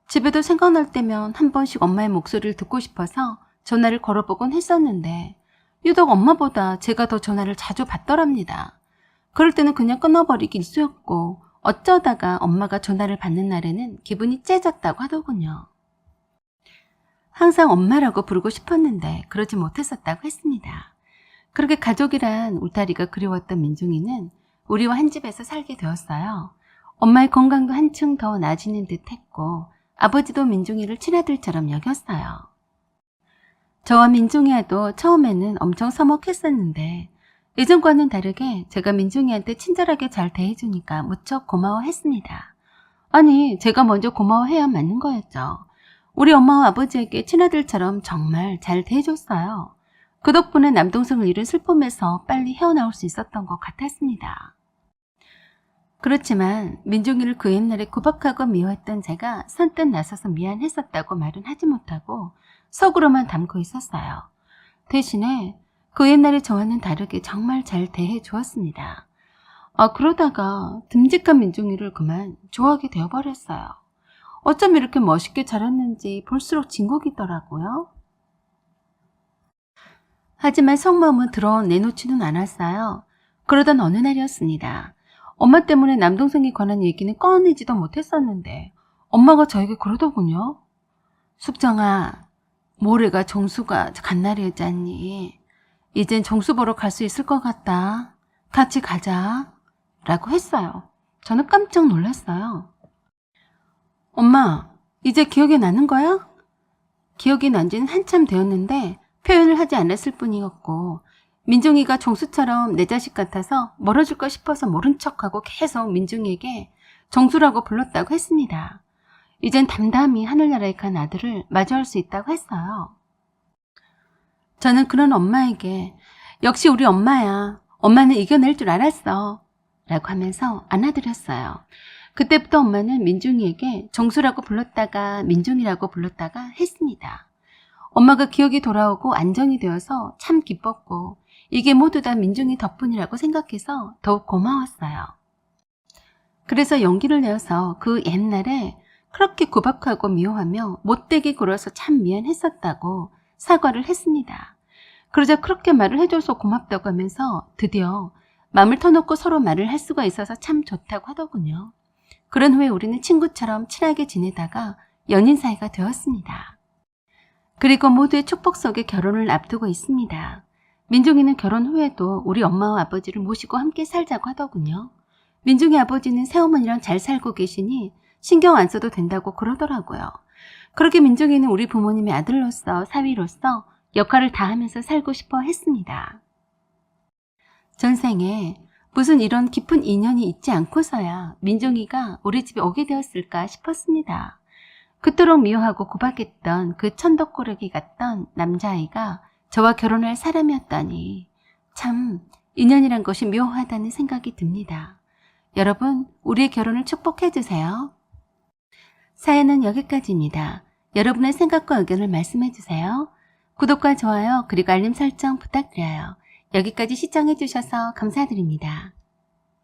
집에도 생각날 때면 한 번씩 엄마의 목소리를 듣고 싶어서 전화를 걸어보곤 했었는데 유독 엄마보다 제가 더 전화를 자주 받더랍니다. 그럴 때는 그냥 끊어버리기 일쑤였고 어쩌다가 엄마가 전화를 받는 날에는 기분이 째졌다고 하더군요. 항상 엄마라고 부르고 싶었는데 그러지 못했었다고 했습니다. 그렇게 가족이란 울타리가 그리웠던 민중이는 우리와 한 집에서 살게 되었어요. 엄마의 건강도 한층 더 나아지는 듯 했고 아버지도 민중이를 친아들처럼 여겼어요. 저와 민중이와도 처음에는 엄청 서먹했었는데 예전과는 다르게 제가 민중이한테 친절하게 잘 대해주니까 무척 고마워했습니다. 아니, 제가 먼저 고마워해야 맞는 거였죠. 우리 엄마와 아버지에게 친아들처럼 정말 잘 대해줬어요. 그 덕분에 남동생을 잃은 슬픔에서 빨리 헤어나올 수 있었던 것 같았습니다. 그렇지만 민중이를 그 옛날에 구박하고 미워했던 제가 선뜻 나서서 미안했었다고 말은 하지 못하고 속으로만 담고 있었어요. 대신에 그 옛날에 저와는 다르게 정말 잘 대해 주었습니다. 그러다가 듬직한 민중이를 그만 좋아하게 되어버렸어요. 어쩜 이렇게 멋있게 자랐는지 볼수록 진국이더라고요. 하지만 속마음은 드러내놓지는 않았어요. 그러던 어느 날이었습니다. 엄마 때문에 남동생에 관한 얘기는 꺼내지도 못했었는데 엄마가 저에게 그러더군요. 숙정아, 모레가 정수가 간 날이었잖니. 이젠 정수 보러 갈 수 있을 것 같다. 같이 가자. 라고 했어요. 저는 깜짝 놀랐어요. 엄마, 이제 기억이 나는 거야? 기억이 난 지는 한참 되었는데 표현을 하지 않았을 뿐이었고 민중이가 정수처럼 내 자식 같아서 멀어질까 싶어서 모른 척하고 계속 민중이에게 정수라고 불렀다고 했습니다. 이젠 담담히 하늘나라에 간 아들을 마주할 수 있다고 했어요. 저는 그런 엄마에게 역시 우리 엄마야. 엄마는 이겨낼 줄 알았어. 라고 하면서 안아드렸어요. 그때부터 엄마는 민중이에게 정수라고 불렀다가 민중이라고 불렀다가 했습니다. 엄마가 기억이 돌아오고 안정이 되어서 참 기뻤고 이게 모두 다 민중이 덕분이라고 생각해서 더욱 고마웠어요. 그래서 용기를 내어서 그 옛날에 그렇게 구박하고 미워하며 못되게 굴어서 참 미안했었다고 사과를 했습니다. 그러자 그렇게 말을 해줘서 고맙다고 하면서 드디어 마음을 터놓고 서로 말을 할 수가 있어서 참 좋다고 하더군요. 그런 후에 우리는 친구처럼 친하게 지내다가 연인 사이가 되었습니다. 그리고 모두의 축복 속에 결혼을 앞두고 있습니다. 민중이는 결혼 후에도 우리 엄마와 아버지를 모시고 함께 살자고 하더군요. 민중이 아버지는 새어머니랑 잘 살고 계시니 신경 안 써도 된다고 그러더라고요. 그렇게 민중이는 우리 부모님의 아들로서 사위로서 역할을 다하면서 살고 싶어 했습니다. 전생에 무슨 이런 깊은 인연이 있지 않고서야 민중이가 우리 집에 오게 되었을까 싶었습니다. 그토록 미워하고 구박했던 그 천덕꾸러기 같던 남자아이가 저와 결혼할 사람이었다니 참 인연이란 것이 묘하다는 생각이 듭니다. 여러분, 우리의 결혼을 축복해주세요. 사연은 여기까지입니다. 여러분의 생각과 의견을 말씀해주세요. 구독과 좋아요 그리고 알림 설정 부탁드려요. 여기까지 시청해주셔서 감사드립니다.